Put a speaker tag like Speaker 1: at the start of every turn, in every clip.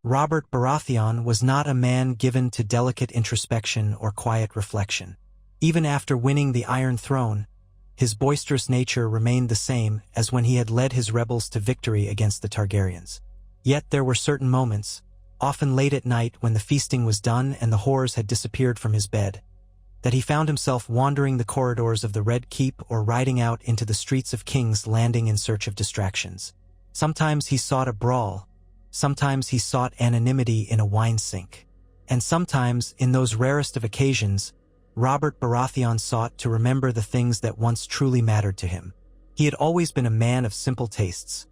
Speaker 1: Robert Baratheon was not a man given to delicate introspection or quiet reflection. Even after winning the Iron Throne, his boisterous nature remained the same as when he had led his rebels to victory against the Targaryens. Yet there were certain moments, often late at night when the feasting was done and the whores had disappeared from his bed, that he found himself wandering the corridors of the Red Keep or riding out into the streets of King's Landing in search of distractions. Sometimes he sought a brawl, sometimes he sought anonymity in a wine sink, and sometimes, in those rarest of occasions, Robert Baratheon sought to remember the things that once truly mattered to him. He had always been a man of simple tastes.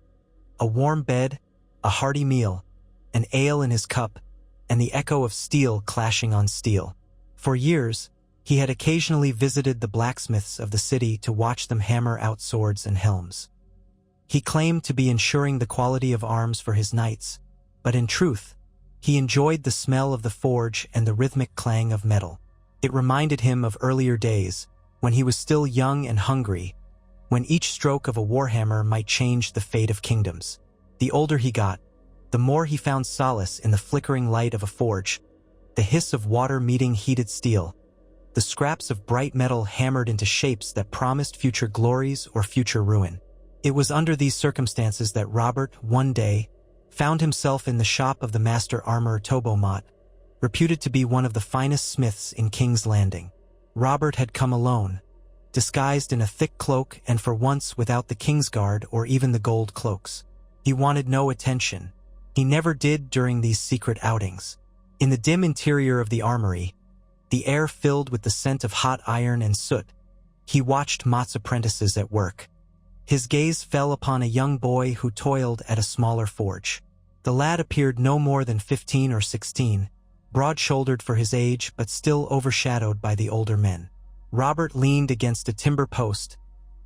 Speaker 1: A warm bed, a hearty meal, an ale in his cup, and the echo of steel clashing on steel. For years, he had occasionally visited the blacksmiths of the city to watch them hammer out swords and helms. He claimed to be ensuring the quality of arms for his knights, but in truth, he enjoyed the smell of the forge and the rhythmic clang of metal. It reminded him of earlier days, when he was still young and hungry, when each stroke of a warhammer might change the fate of kingdoms. The older he got, the more he found solace in the flickering light of a forge, the hiss of water meeting heated steel, the scraps of bright metal hammered into shapes that promised future glories or future ruin. It was under these circumstances that Robert, one day, found himself in the shop of the master armorer Tobo Mott, reputed to be one of the finest smiths in King's Landing. Robert had come alone, disguised in a thick cloak and for once without the Kingsguard or even the gold cloaks. He wanted no attention. He never did during these secret outings. In the dim interior of the armory, the air filled with the scent of hot iron and soot, he watched Mott's apprentices at work. His gaze fell upon a young boy who toiled at a smaller forge. The lad appeared no more than 15 or 16, broad-shouldered for his age but still overshadowed by the older men. Robert leaned against a timber post,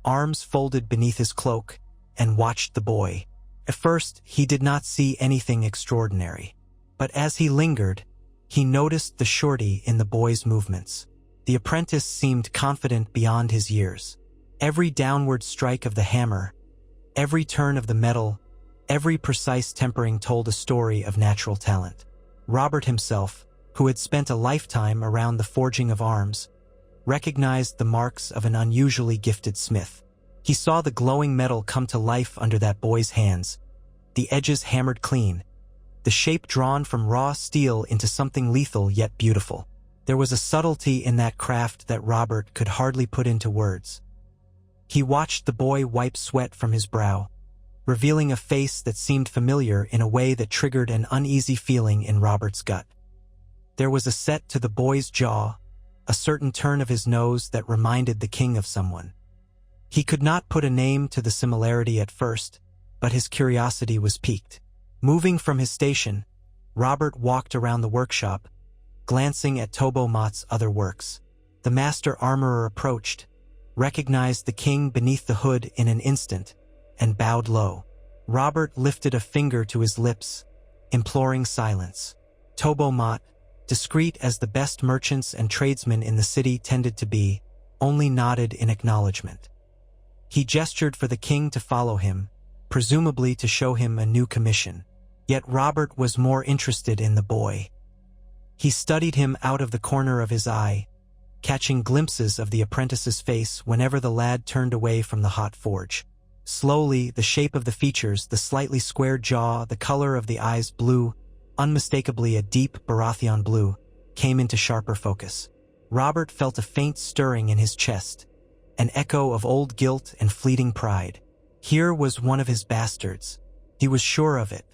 Speaker 1: arms folded beneath his cloak, and watched the boy. At first, he did not see anything extraordinary. But as he lingered, he noticed the surety in the boy's movements. The apprentice seemed confident beyond his years. Every downward strike of the hammer, every turn of the metal, every precise tempering told a story of natural talent. Robert himself, who had spent a lifetime around the forging of arms, recognized the marks of an unusually gifted smith. He saw the glowing metal come to life under that boy's hands, the edges hammered clean, the shape drawn from raw steel into something lethal yet beautiful. There was a subtlety in that craft that Robert could hardly put into words. He watched the boy wipe sweat from his brow, revealing a face that seemed familiar in a way that triggered an uneasy feeling in Robert's gut. There was a set to the boy's jaw, a certain turn of his nose that reminded the king of someone. He could not put a name to the similarity at first, but his curiosity was piqued. Moving from his station, Robert walked around the workshop, glancing at Tobo Mott's other works. The master armorer approached, recognized the king beneath the hood in an instant, and bowed low. Robert lifted a finger to his lips, imploring silence. Tobo Mott, discreet as the best merchants and tradesmen in the city tended to be, only nodded in acknowledgement. He gestured for the king to follow him, presumably to show him a new commission. Yet Robert was more interested in the boy. He studied him out of the corner of his eye, catching glimpses of the apprentice's face whenever the lad turned away from the hot forge. Slowly, the shape of the features, the slightly squared jaw, the color of the eyes blue, unmistakably a deep Baratheon blue, came into sharper focus. Robert felt a faint stirring in his chest, an echo of old guilt and fleeting pride. Here was one of his bastards. He was sure of it.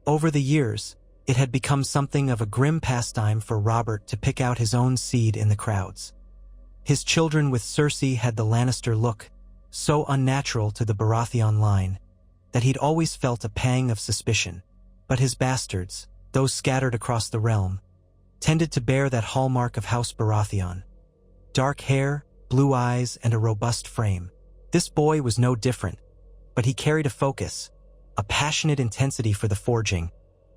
Speaker 1: Over the years, it had become something of a grim pastime for Robert to pick out his own seed in the crowds. His children with Cersei had the Lannister look, so unnatural to the Baratheon line, that he'd always felt a pang of suspicion. But his bastards, those scattered across the realm, tended to bear that hallmark of House Baratheon. Dark hair, blue eyes, and a robust frame. This boy was no different, but he carried a focus, a passionate intensity for the forging,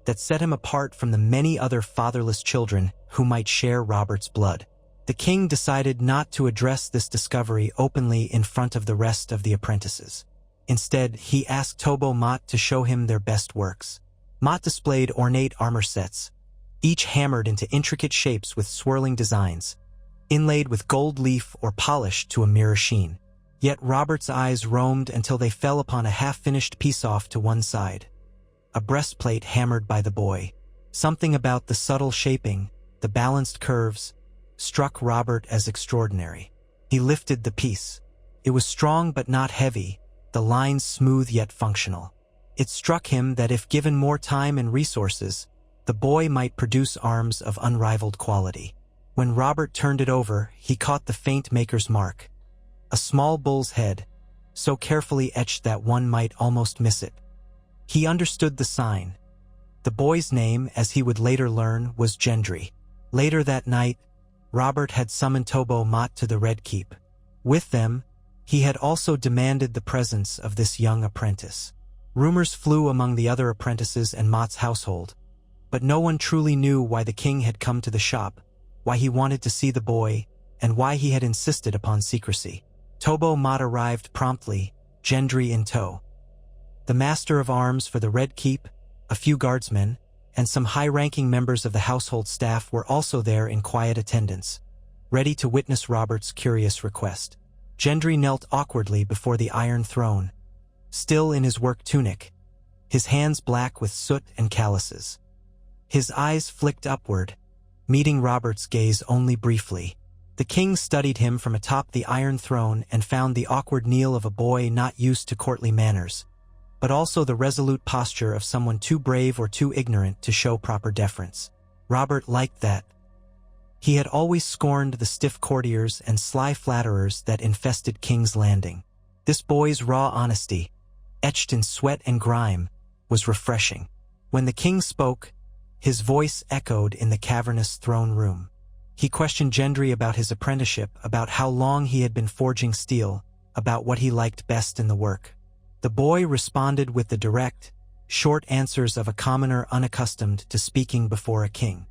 Speaker 1: that set him apart from the many other fatherless children who might share Robert's blood. The king decided not to address this discovery openly in front of the rest of the apprentices. Instead, he asked Tobo Mott to show him their best works. Mott displayed ornate armor sets, each hammered into intricate shapes with swirling designs, inlaid with gold leaf or polished to a mirror sheen. Yet Robert's eyes roamed until they fell upon a half-finished piece off to one side. A breastplate hammered by the boy. Something about the subtle shaping, the balanced curves, struck Robert as extraordinary. He lifted the piece. It was strong but not heavy, the lines smooth yet functional. It struck him that if given more time and resources, the boy might produce arms of unrivaled quality. When Robert turned it over, he caught the faint maker's mark. A small bull's head, so carefully etched that one might almost miss it. He understood the sign. The boy's name, as he would later learn, was Gendry. Later that night, Robert had summoned Tobo Mott to the Red Keep. With them, he had also demanded the presence of this young apprentice. Rumors flew among the other apprentices and Mott's household, but no one truly knew why the king had come to the shop, why he wanted to see the boy, and why he had insisted upon secrecy. Tobo Mott arrived promptly, Gendry in tow. The master of arms for the Red Keep, a few guardsmen, and some high-ranking members of the household staff were also there in quiet attendance, ready to witness Robert's curious request. Gendry knelt awkwardly before the Iron Throne, still in his work tunic, his hands black with soot and calluses. His eyes flicked upward, meeting Robert's gaze only briefly. The king studied him from atop the Iron Throne and found the awkward kneel of a boy not used to courtly manners, but also the resolute posture of someone too brave or too ignorant to show proper deference. Robert liked that. He had always scorned the stiff courtiers and sly flatterers that infested King's Landing. This boy's raw honesty, etched in sweat and grime, was refreshing. When the king spoke, his voice echoed in the cavernous throne room. He questioned Gendry about his apprenticeship, about how long he had been forging steel, about what he liked best in the work. The boy responded with the direct, short answers of a commoner unaccustomed to speaking before a king.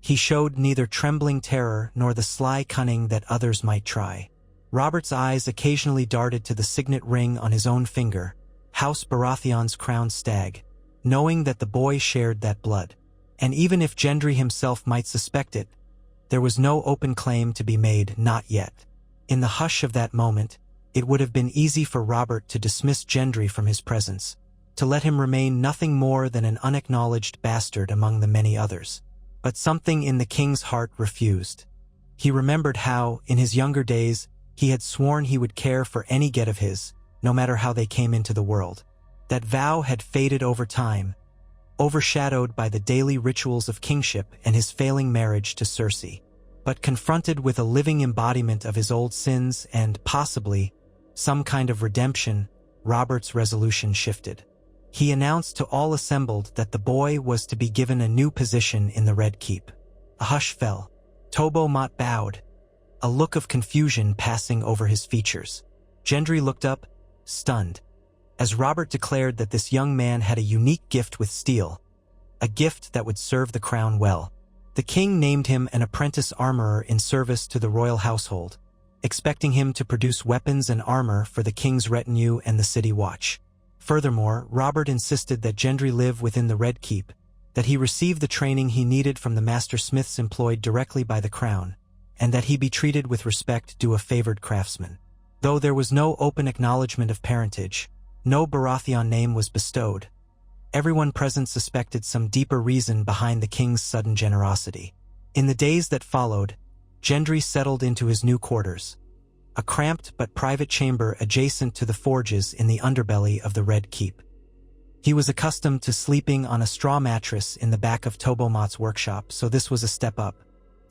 Speaker 1: He showed neither trembling terror nor the sly cunning that others might try. Robert's eyes occasionally darted to the signet ring on his own finger, House Baratheon's crowned stag, knowing that the boy shared that blood. And even if Gendry himself might suspect it, there was no open claim to be made, not yet. In the hush of that moment, it would have been easy for Robert to dismiss Gendry from his presence, to let him remain nothing more than an unacknowledged bastard among the many others. But something in the king's heart refused. He remembered how, in his younger days, he had sworn he would care for any get of his, no matter how they came into the world. That vow had faded over time, overshadowed by the daily rituals of kingship and his failing marriage to Cersei. But confronted with a living embodiment of his old sins and, possibly, some kind of redemption, Robert's resolution shifted. He announced to all assembled that the boy was to be given a new position in the Red Keep. A hush fell. Tobo Mott bowed, a look of confusion passing over his features. Gendry looked up, stunned, as Robert declared that this young man had a unique gift with steel, a gift that would serve the crown well. The king named him an apprentice armorer in service to the royal household, expecting him to produce weapons and armor for the king's retinue and the city watch. Furthermore, Robert insisted that Gendry live within the Red Keep, that he receive the training he needed from the master smiths employed directly by the crown, and that he be treated with respect due a favored craftsman. Though there was no open acknowledgement of parentage, no Baratheon name was bestowed, everyone present suspected some deeper reason behind the king's sudden generosity. In the days that followed, Gendry settled into his new quarters, a cramped but private chamber adjacent to the forges in the underbelly of the Red Keep. He was accustomed to sleeping on a straw mattress in the back of Tobo Mott's workshop, so this was a step up.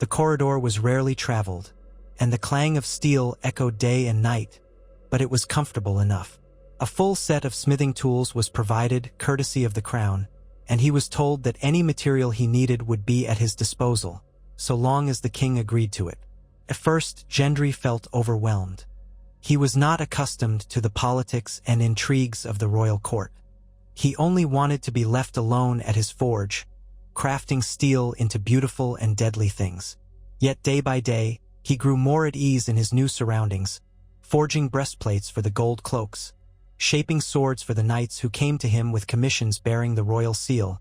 Speaker 1: The corridor was rarely traveled, and the clang of steel echoed day and night, but it was comfortable enough. A full set of smithing tools was provided, courtesy of the crown, and he was told that any material he needed would be at his disposal, so long as the king agreed to it. At first, Gendry felt overwhelmed. He was not accustomed to the politics and intrigues of the royal court. He only wanted to be left alone at his forge, crafting steel into beautiful and deadly things. Yet day by day, he grew more at ease in his new surroundings, forging breastplates for the gold cloaks, shaping swords for the knights who came to him with commissions bearing the royal seal,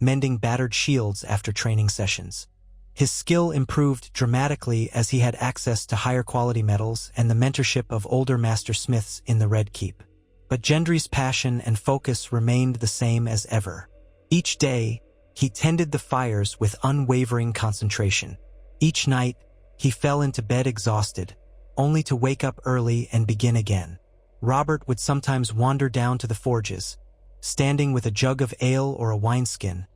Speaker 1: mending battered shields after training sessions. His skill improved dramatically as he had access to higher quality metals and the mentorship of older master smiths in the Red Keep. But Gendry's passion and focus remained the same as ever. Each day, he tended the fires with unwavering concentration. Each night, he fell into bed exhausted, only to wake up early and begin again. Robert would sometimes wander down to the forges, standing with a jug of ale or a wineskin,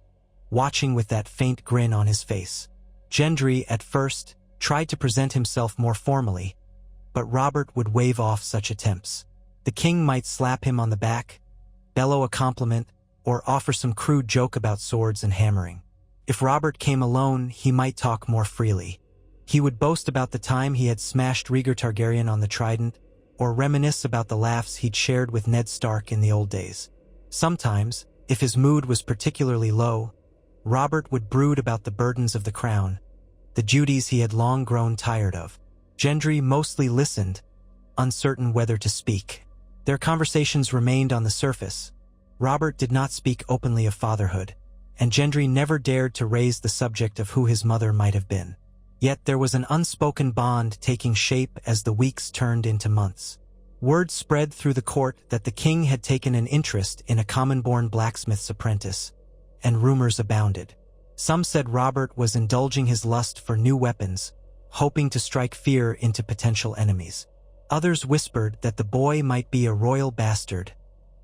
Speaker 1: watching with that faint grin on his face. Gendry, at first, tried to present himself more formally, but Robert would wave off such attempts. The king might slap him on the back, bellow a compliment, or offer some crude joke about swords and hammering. If Robert came alone, he might talk more freely. He would boast about the time he had smashed Rhaegar Targaryen on the trident, or reminisce about the laughs he'd shared with Ned Stark in the old days. Sometimes, if his mood was particularly low, Robert would brood about the burdens of the crown, the duties he had long grown tired of. Gendry mostly listened, uncertain whether to speak. Their conversations remained on the surface. Robert did not speak openly of fatherhood, and Gendry never dared to raise the subject of who his mother might have been. Yet there was an unspoken bond taking shape as the weeks turned into months. Word spread through the court that the king had taken an interest in a common-born blacksmith's apprentice, and rumors abounded. Some said Robert was indulging his lust for new weapons, hoping to strike fear into potential enemies. Others whispered that the boy might be a royal bastard,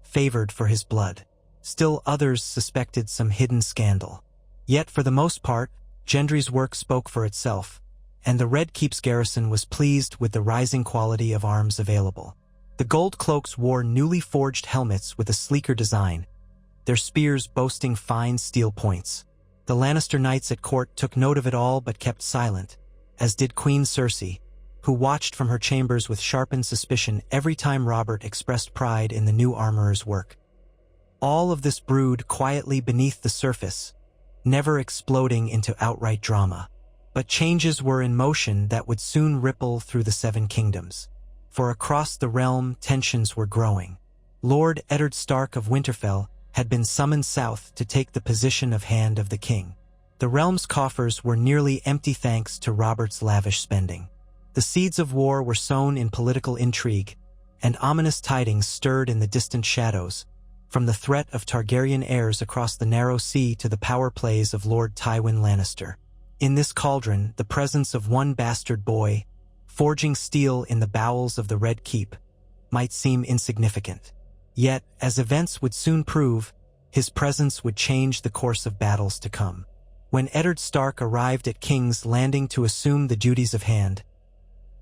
Speaker 1: favored for his blood. Still others suspected some hidden scandal. Yet for the most part, Gendry's work spoke for itself, and the Red Keep's garrison was pleased with the rising quality of arms available. The gold cloaks wore newly forged helmets with a sleeker design, their spears boasting fine steel points. The Lannister knights at court took note of it all but kept silent, as did Queen Cersei, who watched from her chambers with sharpened suspicion every time Robert expressed pride in the new armorer's work. All of this brewed quietly beneath the surface, never exploding into outright drama. But changes were in motion that would soon ripple through the Seven Kingdoms. For across the realm, tensions were growing. Lord Eddard Stark of Winterfell had been summoned south to take the position of Hand of the King. The realm's coffers were nearly empty thanks to Robert's lavish spending. The seeds of war were sown in political intrigue, and ominous tidings stirred in the distant shadows, from the threat of Targaryen heirs across the narrow sea to the power plays of Lord Tywin Lannister. In this cauldron, the presence of one bastard boy, forging steel in the bowels of the Red Keep, might seem insignificant. Yet, as events would soon prove, his presence would change the course of battles to come. When Eddard Stark arrived at King's Landing to assume the duties of Hand,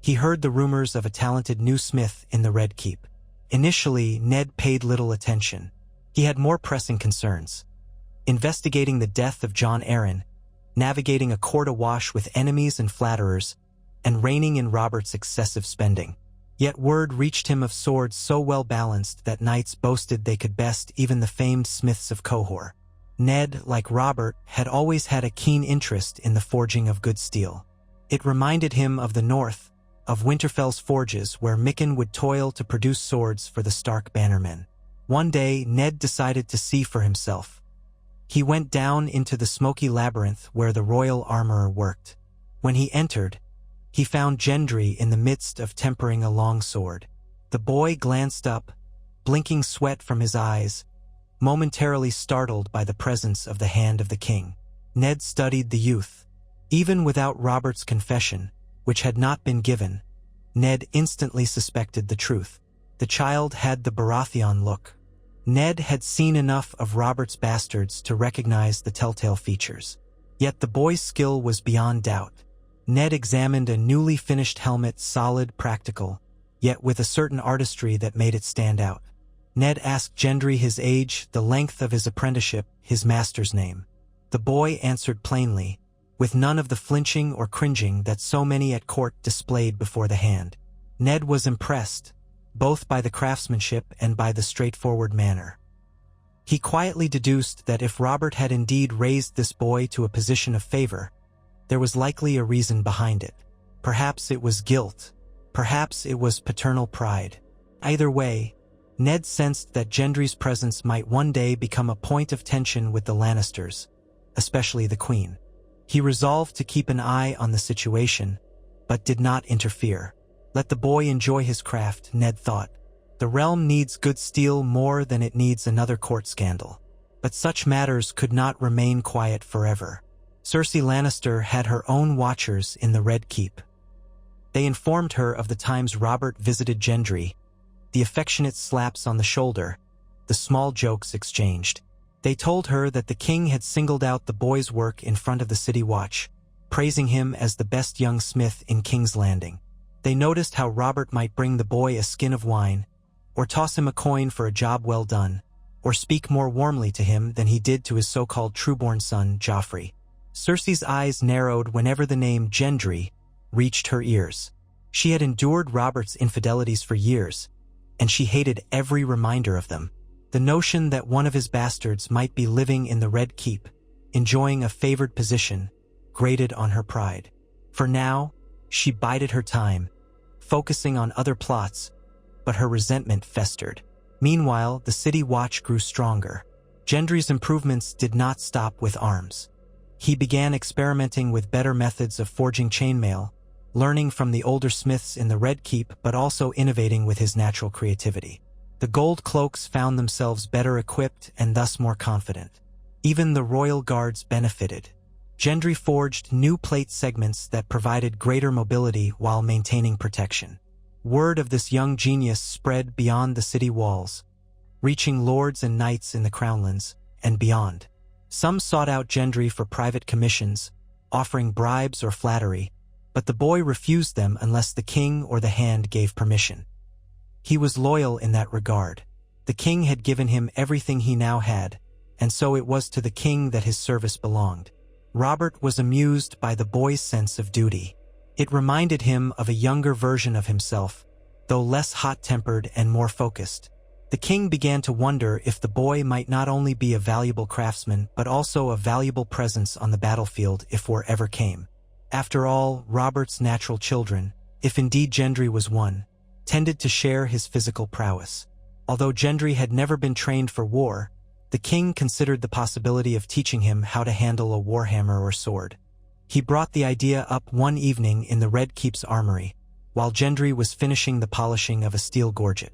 Speaker 1: he heard the rumors of a talented new smith in the Red Keep. Initially, Ned paid little attention. He had more pressing concerns: investigating the death of Jon Arryn, navigating a court awash with enemies and flatterers, and reining in Robert's excessive spending. Yet word reached him of swords so well balanced that knights boasted they could best even the famed smiths of Qohor. Ned, like Robert, had always had a keen interest in the forging of good steel. It reminded him of the north, of Winterfell's forges where Mikken would toil to produce swords for the Stark bannermen. One day, Ned decided to see for himself. He went down into the smoky labyrinth where the royal armorer worked. When he entered, he found Gendry in the midst of tempering a long sword. The boy glanced up, blinking sweat from his eyes, momentarily startled by the presence of the Hand of the King. Ned studied the youth. Even without Robert's confession, which had not been given, Ned instantly suspected the truth. The child had the Baratheon look. Ned had seen enough of Robert's bastards to recognize the telltale features. Yet the boy's skill was beyond doubt. Ned examined a newly finished helmet, solid, practical, yet with a certain artistry that made it stand out. Ned asked Gendry his age, the length of his apprenticeship, his master's name. The boy answered plainly, with none of the flinching or cringing that so many at court displayed before the Hand. Ned was impressed, both by the craftsmanship and by the straightforward manner. He quietly deduced that if Robert had indeed raised this boy to a position of favor, there was likely a reason behind it. Perhaps it was guilt. Perhaps it was paternal pride. Either way, Ned sensed that Gendry's presence might one day become a point of tension with the Lannisters, especially the queen. He resolved to keep an eye on the situation, but did not interfere. Let the boy enjoy his craft, Ned thought. The realm needs good steel more than it needs another court scandal. But such matters could not remain quiet forever. Cersei Lannister had her own watchers in the Red Keep. They informed her of the times Robert visited Gendry, the affectionate slaps on the shoulder, the small jokes exchanged. They told her that the king had singled out the boy's work in front of the city watch, praising him as the best young smith in King's Landing. They noticed how Robert might bring the boy a skin of wine, or toss him a coin for a job well done, or speak more warmly to him than he did to his so-called true-born son, Joffrey. Cersei's eyes narrowed whenever the name Gendry reached her ears. She had endured Robert's infidelities for years, and she hated every reminder of them. The notion that one of his bastards might be living in the Red Keep, enjoying a favored position, grated on her pride. For now, she bided her time, focusing on other plots, but her resentment festered. Meanwhile, the city watch grew stronger. Gendry's improvements did not stop with arms. He began experimenting with better methods of forging chainmail, learning from the older smiths in the Red Keep but also innovating with his natural creativity. The gold cloaks found themselves better equipped and thus more confident. Even the royal guards benefited. Gendry forged new plate segments that provided greater mobility while maintaining protection. Word of this young genius spread beyond the city walls, reaching lords and knights in the Crownlands and beyond. Some sought out Gendry for private commissions, offering bribes or flattery, but the boy refused them unless the king or the hand gave permission. He was loyal in that regard. The king had given him everything he now had, and so it was to the king that his service belonged. Robert was amused by the boy's sense of duty. It reminded him of a younger version of himself, though less hot-tempered and more focused. The king began to wonder if the boy might not only be a valuable craftsman but also a valuable presence on the battlefield if war ever came. After all, Robert's natural children, if indeed Gendry was one, tended to share his physical prowess. Although Gendry had never been trained for war, the king considered the possibility of teaching him how to handle a warhammer or sword. He brought the idea up one evening in the Red Keep's armory, while Gendry was finishing the polishing of a steel gorget.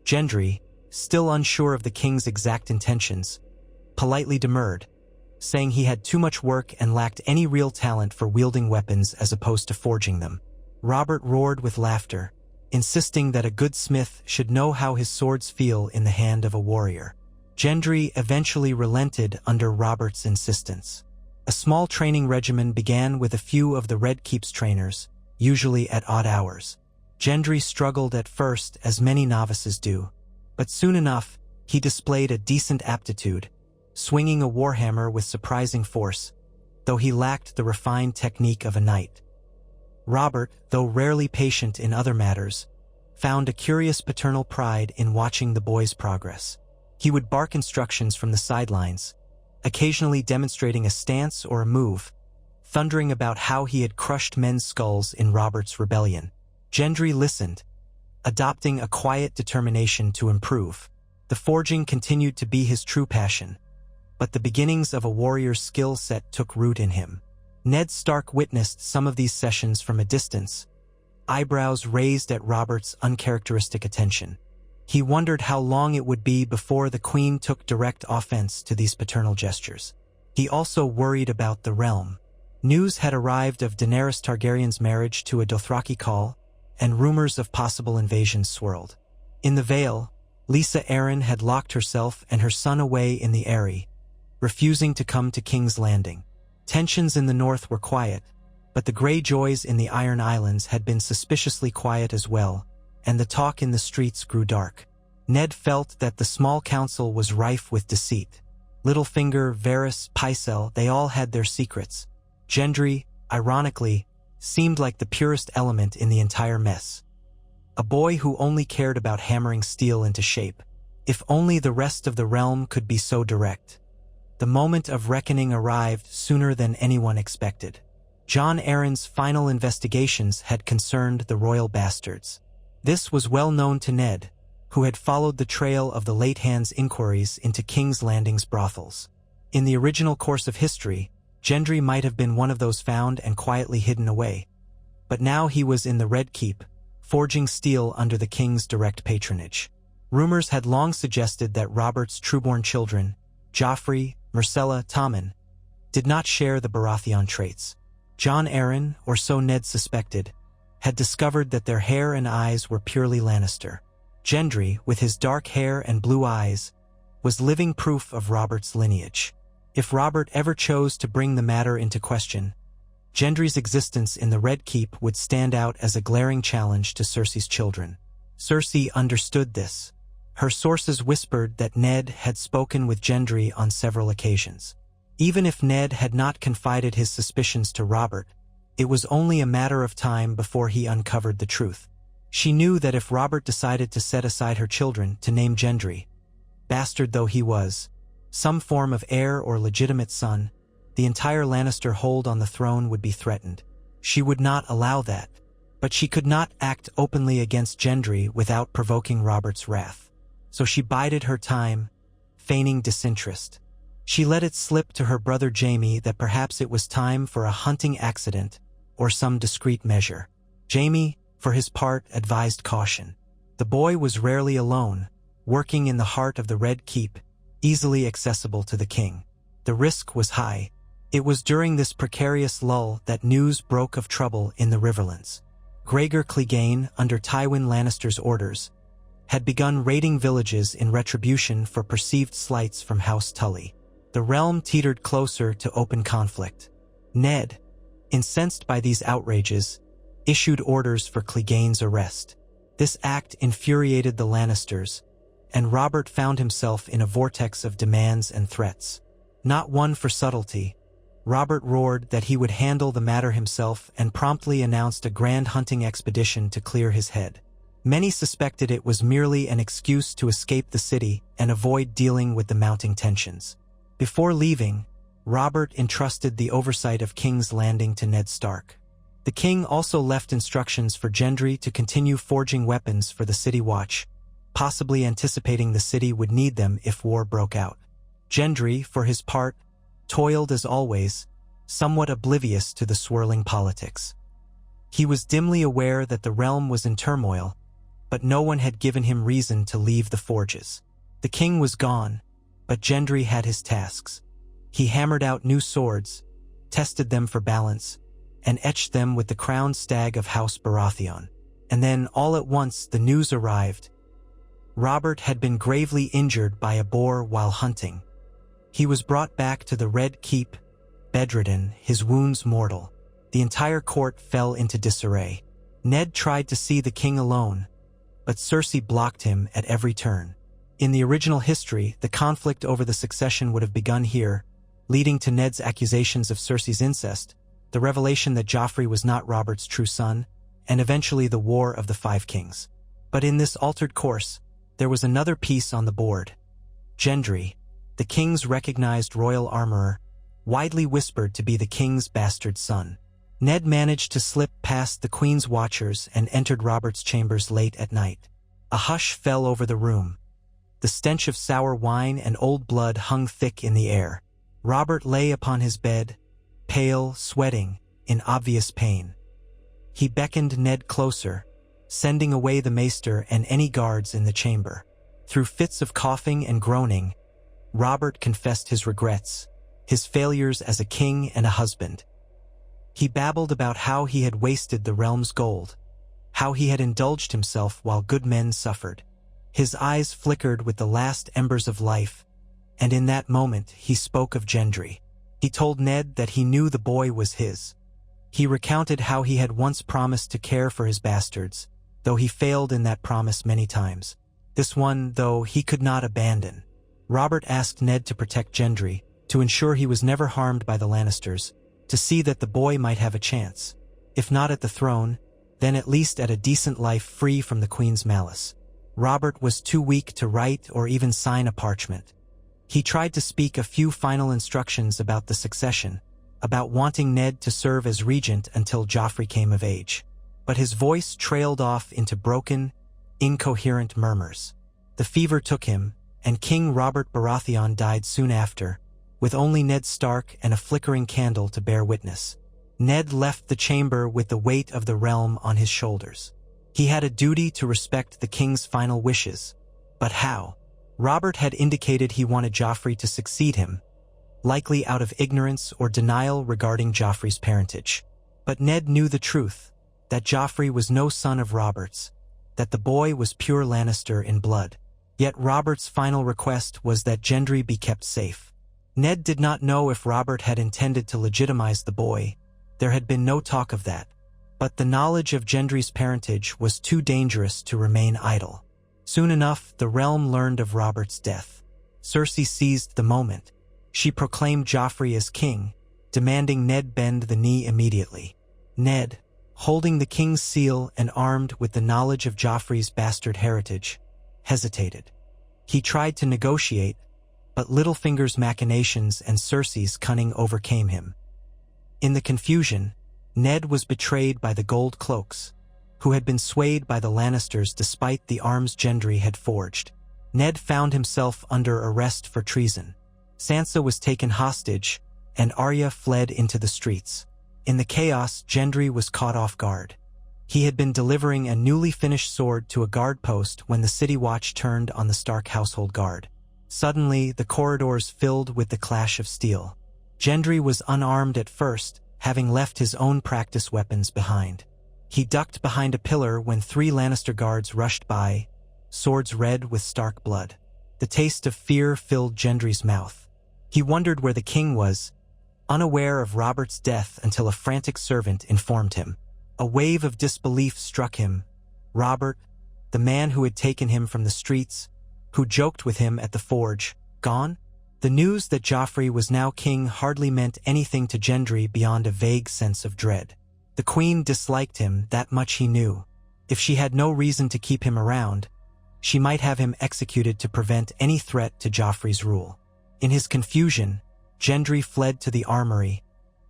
Speaker 1: Gendry, still unsure of the king's exact intentions, politely demurred, saying he had too much work and lacked any real talent for wielding weapons as opposed to forging them. Robert roared with laughter, insisting that a good smith should know how his swords feel in the hand of a warrior. Gendry eventually relented under Robert's insistence. A small training regimen began with a few of the Red Keep's trainers, usually at odd hours. Gendry struggled at first, as many novices do, but soon enough, he displayed a decent aptitude, swinging a warhammer with surprising force, though he lacked the refined technique of a knight. Robert, though rarely patient in other matters, found a curious paternal pride in watching the boy's progress. He would bark instructions from the sidelines, occasionally demonstrating a stance or a move, thundering about how he had crushed men's skulls in Robert's rebellion. Gendry listened, adopting a quiet determination to improve. The forging continued to be his true passion, but the beginnings of a warrior's skill set took root in him. Ned Stark witnessed some of these sessions from a distance, eyebrows raised at Robert's uncharacteristic attention. He wondered how long it would be before the Queen took direct offense to these paternal gestures. He also worried about the realm. News had arrived of Daenerys Targaryen's marriage to a Dothraki Khal, and rumors of possible invasions swirled. In the Vale, Lisa Arryn had locked herself and her son away in the Eyrie, refusing to come to King's Landing. Tensions in the north were quiet, but the Greyjoys in the Iron Islands had been suspiciously quiet as well, and the talk in the streets grew dark. Ned felt that the small council was rife with deceit. Littlefinger, Varys, Pycelle, they all had their secrets. Gendry, ironically, seemed like the purest element in the entire mess. A boy who only cared about hammering steel into shape. If only the rest of the realm could be so direct. The moment of reckoning arrived sooner than anyone expected. Jon Arryn's final investigations had concerned the royal bastards. This was well known to Ned, who had followed the trail of the late hand's inquiries into King's Landing's brothels. In the original course of history, Gendry might have been one of those found and quietly hidden away. But now he was in the Red Keep, forging steel under the king's direct patronage. Rumors had long suggested that Robert's trueborn children, Joffrey, Myrcella, Tommen, did not share the Baratheon traits. Jon Arryn, or so Ned suspected, had discovered that their hair and eyes were purely Lannister. Gendry, with his dark hair and blue eyes, was living proof of Robert's lineage. If Robert ever chose to bring the matter into question, Gendry's existence in the Red Keep would stand out as a glaring challenge to Cersei's children. Cersei understood this. Her sources whispered that Ned had spoken with Gendry on several occasions. Even if Ned had not confided his suspicions to Robert, it was only a matter of time before he uncovered the truth. She knew that if Robert decided to set aside her children to name Gendry, bastard though he was, some form of heir or legitimate son, the entire Lannister hold on the throne would be threatened. She would not allow that, but she could not act openly against Gendry without provoking Robert's wrath. So she bided her time, feigning disinterest. She let it slip to her brother Jaime that perhaps it was time for a hunting accident or some discreet measure. Jaime, for his part, advised caution. The boy was rarely alone, working in the heart of the Red Keep, easily accessible to the king. The risk was high. It was during this precarious lull that news broke of trouble in the Riverlands. Gregor Clegane, under Tywin Lannister's orders, had begun raiding villages in retribution for perceived slights from House Tully. The realm teetered closer to open conflict. Ned, incensed by these outrages, issued orders for Clegane's arrest. This act infuriated the Lannisters, and Robert found himself in a vortex of demands and threats. Not one for subtlety, Robert roared that he would handle the matter himself and promptly announced a grand hunting expedition to clear his head. Many suspected it was merely an excuse to escape the city and avoid dealing with the mounting tensions. Before leaving, Robert entrusted the oversight of King's Landing to Ned Stark. The king also left instructions for Gendry to continue forging weapons for the City Watch, possibly anticipating the city would need them if war broke out. Gendry, for his part, toiled as always, somewhat oblivious to the swirling politics. He was dimly aware that the realm was in turmoil, but no one had given him reason to leave the forges. The king was gone, but Gendry had his tasks. He hammered out new swords, tested them for balance, and etched them with the crowned stag of House Baratheon. And then, all at once, the news arrived. Robert had been gravely injured by a boar while hunting. He was brought back to the Red Keep, bedridden, his wounds mortal. The entire court fell into disarray. Ned tried to see the king alone, but Cersei blocked him at every turn. In the original history, the conflict over the succession would have begun here, leading to Ned's accusations of Cersei's incest, the revelation that Joffrey was not Robert's true son, and eventually the War of the Five Kings. But in this altered course, there was another piece on the board. Gendry, the king's recognized royal armorer, widely whispered to be the king's bastard son. Ned managed to slip past the queen's watchers and entered Robert's chambers late at night. A hush fell over the room. The stench of sour wine and old blood hung thick in the air. Robert lay upon his bed, pale, sweating, in obvious pain. He beckoned Ned closer, sending away the maester and any guards in the chamber. Through fits of coughing and groaning, Robert confessed his regrets, his failures as a king and a husband. He babbled about how he had wasted the realm's gold, how he had indulged himself while good men suffered. His eyes flickered with the last embers of life, and in that moment he spoke of Gendry. He told Ned that he knew the boy was his. He recounted how he had once promised to care for his bastards, though he failed in that promise many times. This one, though, he could not abandon. Robert asked Ned to protect Gendry, to ensure he was never harmed by the Lannisters, to see that the boy might have a chance. If not at the throne, then at least at a decent life free from the queen's malice. Robert was too weak to write or even sign a parchment. He tried to speak a few final instructions about the succession, about wanting Ned to serve as regent until Joffrey came of age. But his voice trailed off into broken, incoherent murmurs. The fever took him, and King Robert Baratheon died soon after, with only Ned Stark and a flickering candle to bear witness. Ned left the chamber with the weight of the realm on his shoulders. He had a duty to respect the king's final wishes. But how? Robert had indicated he wanted Joffrey to succeed him, likely out of ignorance or denial regarding Joffrey's parentage. But Ned knew the truth, that Joffrey was no son of Robert's, that the boy was pure Lannister in blood. Yet Robert's final request was that Gendry be kept safe. Ned did not know if Robert had intended to legitimize the boy. There had been no talk of that. But the knowledge of Gendry's parentage was too dangerous to remain idle. Soon enough, the realm learned of Robert's death. Cersei seized the moment. She proclaimed Joffrey as king, demanding Ned bend the knee immediately. Ned, holding the king's seal and armed with the knowledge of Joffrey's bastard heritage, hesitated. He tried to negotiate, but Littlefinger's machinations and Cersei's cunning overcame him. In the confusion, Ned was betrayed by the Gold Cloaks, who had been swayed by the Lannisters despite the arms Gendry had forged. Ned found himself under arrest for treason. Sansa was taken hostage, and Arya fled into the streets. In the chaos, Gendry was caught off guard. He had been delivering a newly finished sword to a guard post when the city watch turned on the Stark household guard. Suddenly, the corridors filled with the clash of steel. Gendry was unarmed at first, having left his own practice weapons behind. He ducked behind a pillar when 3 Lannister guards rushed by, swords red with Stark blood. The taste of fear filled Gendry's mouth. He wondered where the king was, unaware of Robert's death until a frantic servant informed him. A wave of disbelief struck him. Robert, the man who had taken him from the streets, who joked with him at the forge, gone? The news that Joffrey was now king hardly meant anything to Gendry beyond a vague sense of dread. The queen disliked him, that much he knew. If she had no reason to keep him around, she might have him executed to prevent any threat to Joffrey's rule. In his confusion, Gendry fled to the armory,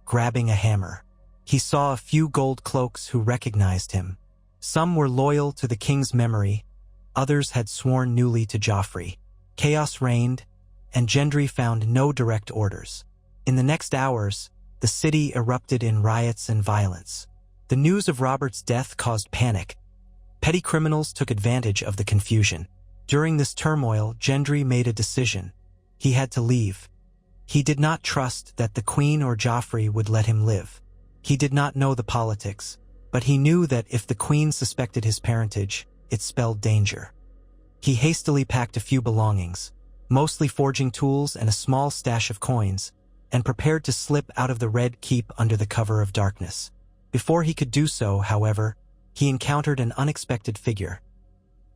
Speaker 1: grabbing a hammer. He saw a few gold cloaks who recognized him. Some were loyal to the king's memory, others had sworn newly to Joffrey. Chaos reigned, and Gendry found no direct orders. In the next hours, the city erupted in riots and violence. The news of Robert's death caused panic. Petty criminals took advantage of the confusion. During this turmoil, Gendry made a decision. He had to leave. He did not trust that the queen or Joffrey would let him live. He did not know the politics, but he knew that if the queen suspected his parentage, it spelled danger. He hastily packed a few belongings, mostly forging tools and a small stash of coins, and prepared to slip out of the Red Keep under the cover of darkness. Before he could do so, however, he encountered an unexpected figure.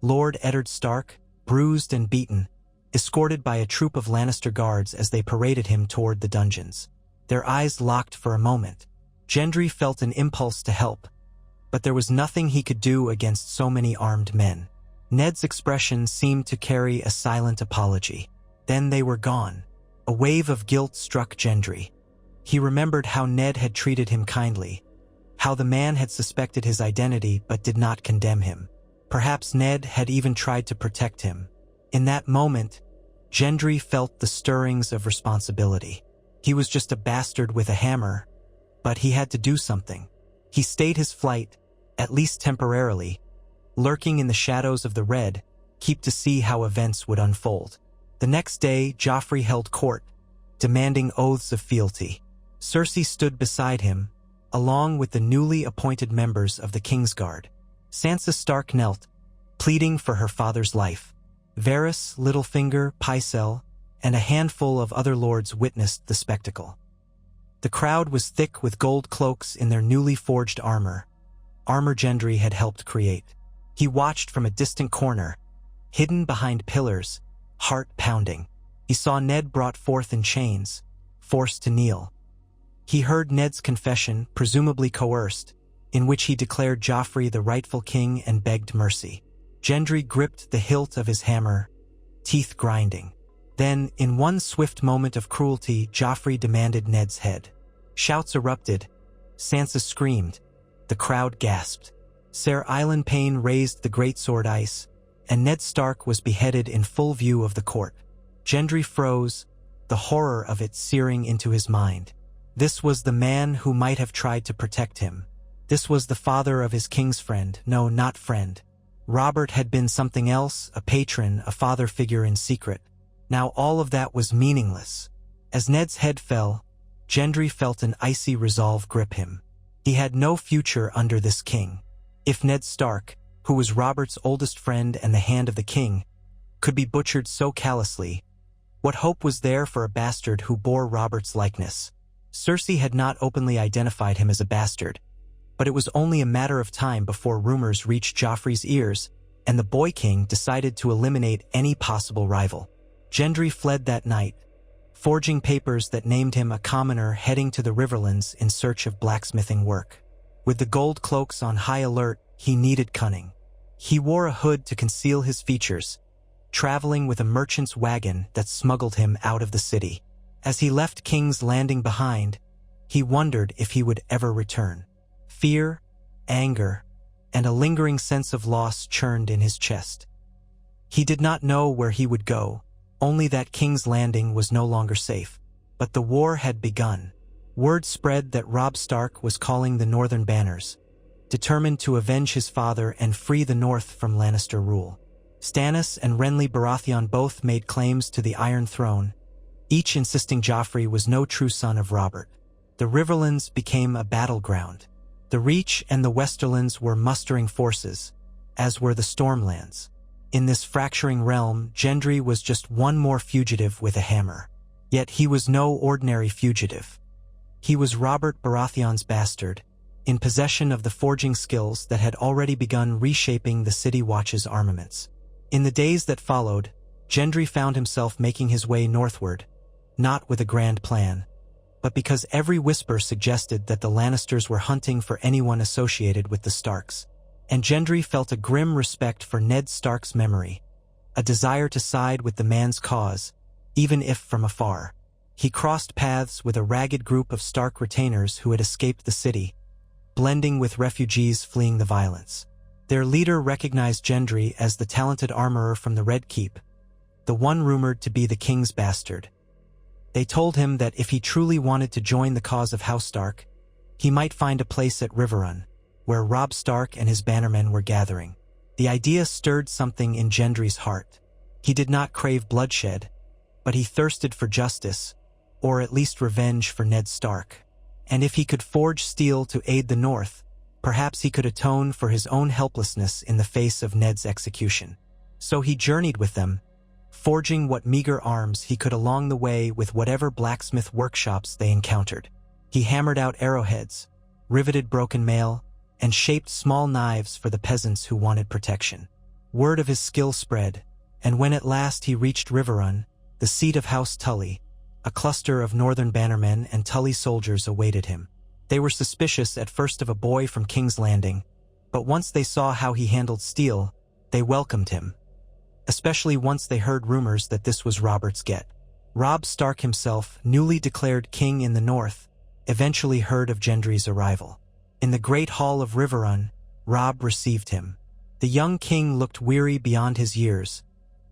Speaker 1: Lord Eddard Stark, bruised and beaten, escorted by a troop of Lannister guards as they paraded him toward the dungeons. Their eyes locked for a moment. Gendry felt an impulse to help, but there was nothing he could do against so many armed men. Ned's expression seemed to carry a silent apology. Then they were gone. A wave of guilt struck Gendry. He remembered how Ned had treated him kindly, how the man had suspected his identity but did not condemn him. Perhaps Ned had even tried to protect him. In that moment, Gendry felt the stirrings of responsibility. He was just a bastard with a hammer, but he had to do something. He stayed his flight, at least temporarily, lurking in the shadows of the Red Keep to see how events would unfold. The next day, Joffrey held court, demanding oaths of fealty. Cersei stood beside him, along with the newly appointed members of the Kingsguard. Sansa Stark knelt, pleading for her father's life. Varys, Littlefinger, Pycelle, and a handful of other lords witnessed the spectacle. The crowd was thick with gold cloaks in their newly forged armor Gendry had helped create. He watched from a distant corner, hidden behind pillars, heart pounding. He saw Ned brought forth in chains, forced to kneel. He heard Ned's confession, presumably coerced, in which he declared Joffrey the rightful king and begged mercy. Gendry gripped the hilt of his hammer, teeth grinding. Then, in one swift moment of cruelty, Joffrey demanded Ned's head. Shouts erupted. Sansa screamed. The crowd gasped. Ser Island Payne raised the greatsword ice, and Ned Stark was beheaded in full view of the court. Gendry froze, the horror of it searing into his mind. This was the man who might have tried to protect him. This was the father of his king's friend. No, not friend. Robert had been something else, a patron, a father figure in secret. Now all of that was meaningless. As Ned's head fell, Gendry felt an icy resolve grip him. He had no future under this king. If Ned Stark, who was Robert's oldest friend and the hand of the king, could be butchered so callously, what hope was there for a bastard who bore Robert's likeness? Cersei had not openly identified him as a bastard, but it was only a matter of time before rumors reached Joffrey's ears, and the Boy King decided to eliminate any possible rival. Gendry fled that night, forging papers that named him a commoner heading to the Riverlands in search of blacksmithing work. With the gold cloaks on high alert, he needed cunning. He wore a hood to conceal his features, traveling with a merchant's wagon that smuggled him out of the city. As he left King's Landing behind, he wondered if he would ever return. Fear, anger, and a lingering sense of loss churned in his chest. He did not know where he would go, only that King's Landing was no longer safe. But the war had begun. Word spread that Robb Stark was calling the Northern Banners, determined to avenge his father and free the North from Lannister rule. Stannis and Renly Baratheon both made claims to the Iron Throne, each insisting Joffrey was no true son of Robert. The Riverlands became a battleground. The Reach and the Westerlands were mustering forces, as were the Stormlands. In this fracturing realm, Gendry was just one more fugitive with a hammer. Yet he was no ordinary fugitive. He was Robert Baratheon's bastard, in possession of the forging skills that had already begun reshaping the City Watch's armaments. In the days that followed, Gendry found himself making his way northward, not with a grand plan, but because every whisper suggested that the Lannisters were hunting for anyone associated with the Starks. And Gendry felt a grim respect for Ned Stark's memory, a desire to side with the man's cause, even if from afar. He crossed paths with a ragged group of Stark retainers who had escaped the city, blending with refugees fleeing the violence. Their leader recognized Gendry as the talented armorer from the Red Keep, the one rumored to be the king's bastard. They told him that if he truly wanted to join the cause of House Stark, he might find a place at Riverrun, where Robb Stark and his bannermen were gathering. The idea stirred something in Gendry's heart. He did not crave bloodshed, but he thirsted for justice, or at least revenge for Ned Stark. And if he could forge steel to aid the North, perhaps he could atone for his own helplessness in the face of Ned's execution. So he journeyed with them, forging what meager arms he could along the way with whatever blacksmith workshops they encountered. He hammered out arrowheads, riveted broken mail, and shaped small knives for the peasants who wanted protection. Word of his skill spread, and when at last he reached Riverrun, the seat of House Tully, a cluster of northern bannermen and Tully soldiers awaited him. They were suspicious at first of a boy from King's Landing, but once they saw how he handled steel, they welcomed him, especially once they heard rumors that this was Robert's get. Robb Stark himself, newly declared king in the north, eventually heard of Gendry's arrival. In the great hall of Riverrun, Robb received him. The young king looked weary beyond his years,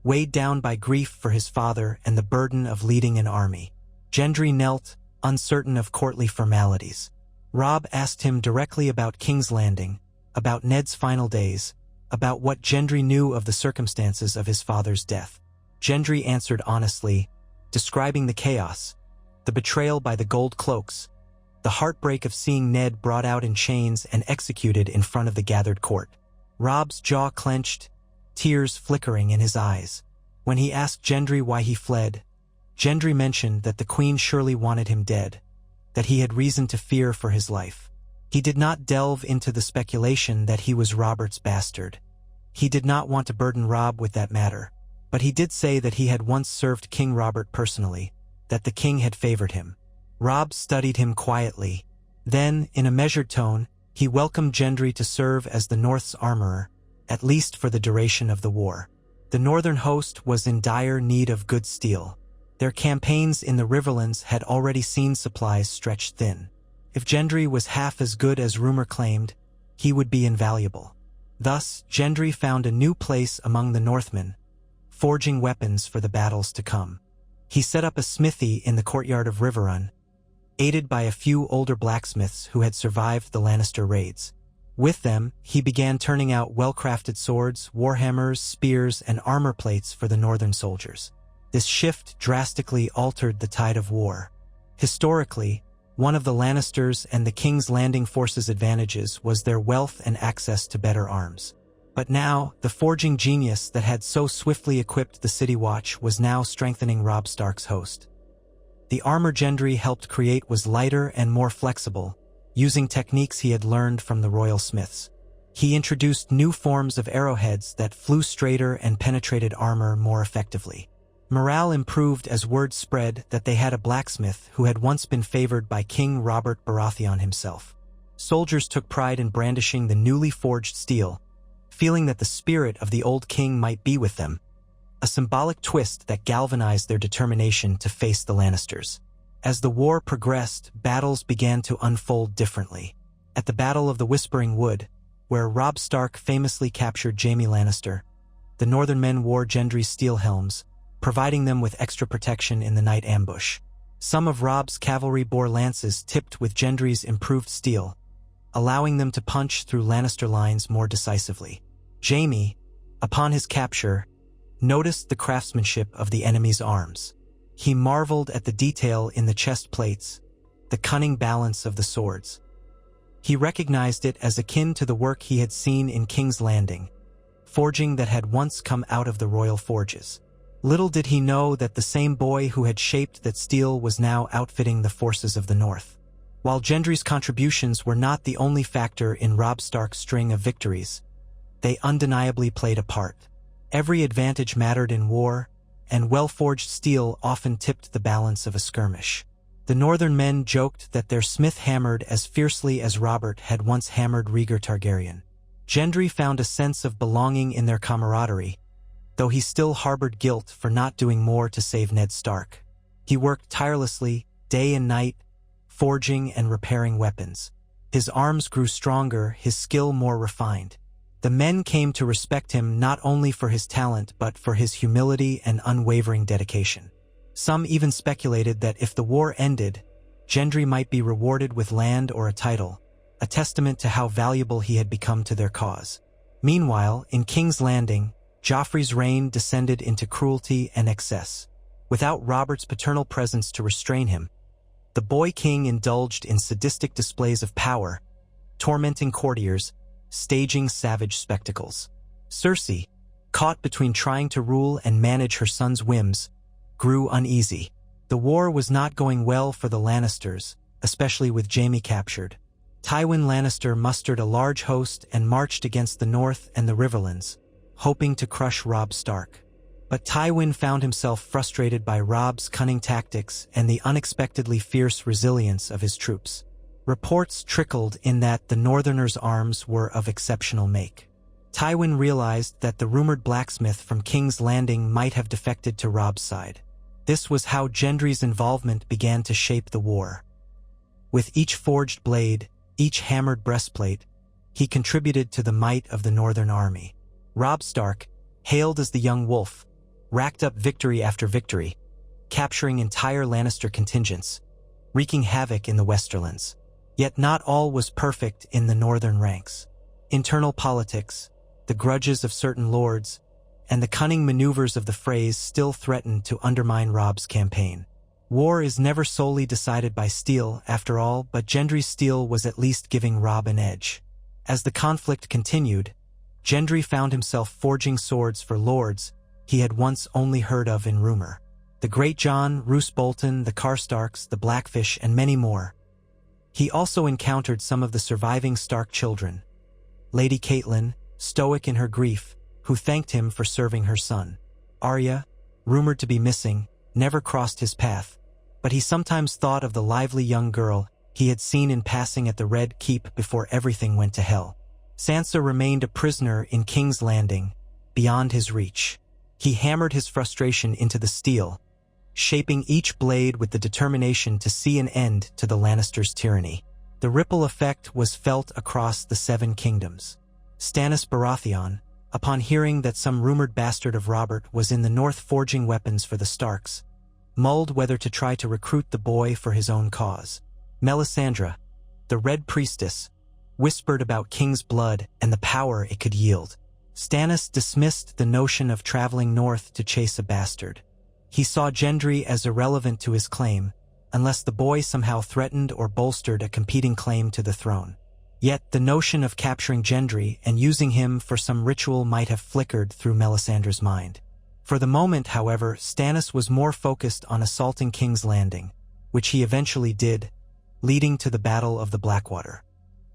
Speaker 1: weighed down by grief for his father and the burden of leading an army. Gendry knelt, uncertain of courtly formalities. Robb asked him directly about King's Landing, about Ned's final days, about what Gendry knew of the circumstances of his father's death. Gendry answered honestly, describing the chaos, the betrayal by the gold cloaks, the heartbreak of seeing Ned brought out in chains and executed in front of the gathered court. Robb's jaw clenched, tears flickering in his eyes. When he asked Gendry why he fled, Gendry mentioned that the queen surely wanted him dead, that he had reason to fear for his life. He did not delve into the speculation that he was Robert's bastard. He did not want to burden Robb with that matter, but he did say that he had once served King Robert personally, that the king had favored him. Robb studied him quietly. Then, in a measured tone, he welcomed Gendry to serve as the North's armorer, at least for the duration of the war. The northern host was in dire need of good steel. Their campaigns in the Riverlands had already seen supplies stretched thin. If Gendry was half as good as rumor claimed, he would be invaluable. Thus, Gendry found a new place among the Northmen, forging weapons for the battles to come. He set up a smithy in the courtyard of Riverrun, aided by a few older blacksmiths who had survived the Lannister raids. With them, he began turning out well-crafted swords, warhammers, spears, and armor plates for the northern soldiers. This shift drastically altered the tide of war. Historically, one of the Lannisters' and the King's Landing forces' advantages was their wealth and access to better arms. But now, the forging genius that had so swiftly equipped the City Watch was now strengthening Robb Stark's host. The armor Gendry helped create was lighter and more flexible, using techniques he had learned from the royal smiths. He introduced new forms of arrowheads that flew straighter and penetrated armor more effectively. Morale improved as word spread that they had a blacksmith who had once been favored by King Robert Baratheon himself. Soldiers took pride in brandishing the newly forged steel, feeling that the spirit of the old king might be with them, a symbolic twist that galvanized their determination to face the Lannisters. As the war progressed, battles began to unfold differently. At the Battle of the Whispering Wood, where Robb Stark famously captured Jaime Lannister, the northern men wore Gendry's steel helms, providing them with extra protection in the night ambush. Some of Robb's cavalry bore lances tipped with Gendry's improved steel, allowing them to punch through Lannister lines more decisively. Jaime, upon his capture, noticed the craftsmanship of the enemy's arms. He marveled at the detail in the chest plates, the cunning balance of the swords. He recognized it as akin to the work he had seen in King's Landing, forging that had once come out of the royal forges. Little did he know that the same boy who had shaped that steel was now outfitting the forces of the North. While Gendry's contributions were not the only factor in Robb Stark's string of victories, they undeniably played a part. Every advantage mattered in war, and well-forged steel often tipped the balance of a skirmish. The northern men joked that their smith hammered as fiercely as Robert had once hammered Rhaegar Targaryen. Gendry found a sense of belonging in their camaraderie, though he still harbored guilt for not doing more to save Ned Stark. He worked tirelessly, day and night, forging and repairing weapons. His arms grew stronger, his skill more refined. The men came to respect him not only for his talent but for his humility and unwavering dedication. Some even speculated that if the war ended, Gendry might be rewarded with land or a title, a testament to how valuable he had become to their cause. Meanwhile, in King's Landing, Joffrey's reign descended into cruelty and excess. Without Robert's paternal presence to restrain him, the boy king indulged in sadistic displays of power, tormenting courtiers, staging savage spectacles. Cersei, caught between trying to rule and manage her son's whims, grew uneasy. The war was not going well for the Lannisters, especially with Jaime captured. Tywin Lannister mustered a large host and marched against the North and the Riverlands, hoping to crush Robb Stark. But Tywin found himself frustrated by Robb's cunning tactics and the unexpectedly fierce resilience of his troops. Reports trickled in that the Northerners' arms were of exceptional make. Tywin realized that the rumored blacksmith from King's Landing might have defected to Robb's side. This was how Gendry's involvement began to shape the war. With each forged blade, each hammered breastplate, he contributed to the might of the Northern army. Robb Stark, hailed as the Young Wolf, racked up victory after victory, capturing entire Lannister contingents, wreaking havoc in the Westerlands. Yet not all was perfect in the northern ranks. Internal politics, the grudges of certain lords, and the cunning maneuvers of the Freys still threatened to undermine Robb's campaign. War is never solely decided by steel, after all, but Gendry's steel was at least giving Robb an edge. As the conflict continued, Gendry found himself forging swords for lords he had once only heard of in rumor. The Great John, Roose Bolton, the Karstarks, the Blackfish, and many more. He also encountered some of the surviving Stark children. Lady Catelyn, stoic in her grief, who thanked him for serving her son. Arya, rumored to be missing, never crossed his path, but he sometimes thought of the lively young girl he had seen in passing at the Red Keep before everything went to hell. Sansa remained a prisoner in King's Landing, beyond his reach. He hammered his frustration into the steel, shaping each blade with the determination to see an end to the Lannisters' tyranny. The ripple effect was felt across the Seven Kingdoms. Stannis Baratheon, upon hearing that some rumored bastard of Robert was in the north forging weapons for the Starks, mulled whether to try to recruit the boy for his own cause. Melisandre, the Red Priestess, whispered about King's blood and the power it could yield. Stannis dismissed the notion of traveling north to chase a bastard. He saw Gendry as irrelevant to his claim, unless the boy somehow threatened or bolstered a competing claim to the throne. Yet the notion of capturing Gendry and using him for some ritual might have flickered through Melisandre's mind. For the moment, however, Stannis was more focused on assaulting King's Landing, which he eventually did, leading to the Battle of the Blackwater.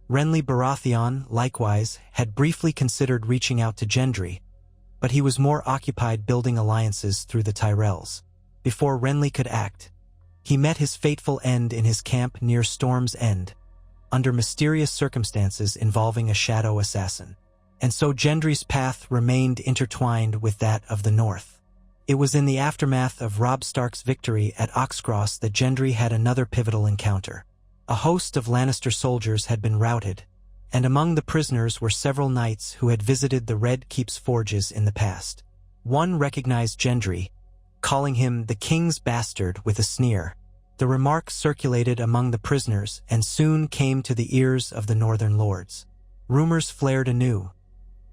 Speaker 1: Renly Baratheon, likewise, had briefly considered reaching out to Gendry, but he was more occupied building alliances through the Tyrells. Before Renly could act, he met his fateful end in his camp near Storm's End, under mysterious circumstances involving a shadow assassin. And so Gendry's path remained intertwined with that of the North. It was in the aftermath of Robb Stark's victory at Oxcross that Gendry had another pivotal encounter. A host of Lannister soldiers had been routed, and among the prisoners were several knights who had visited the Red Keep's forges in the past. One recognized Gendry, calling him the King's Bastard with a sneer. The remark circulated among the prisoners and soon came to the ears of the Northern lords. Rumors flared anew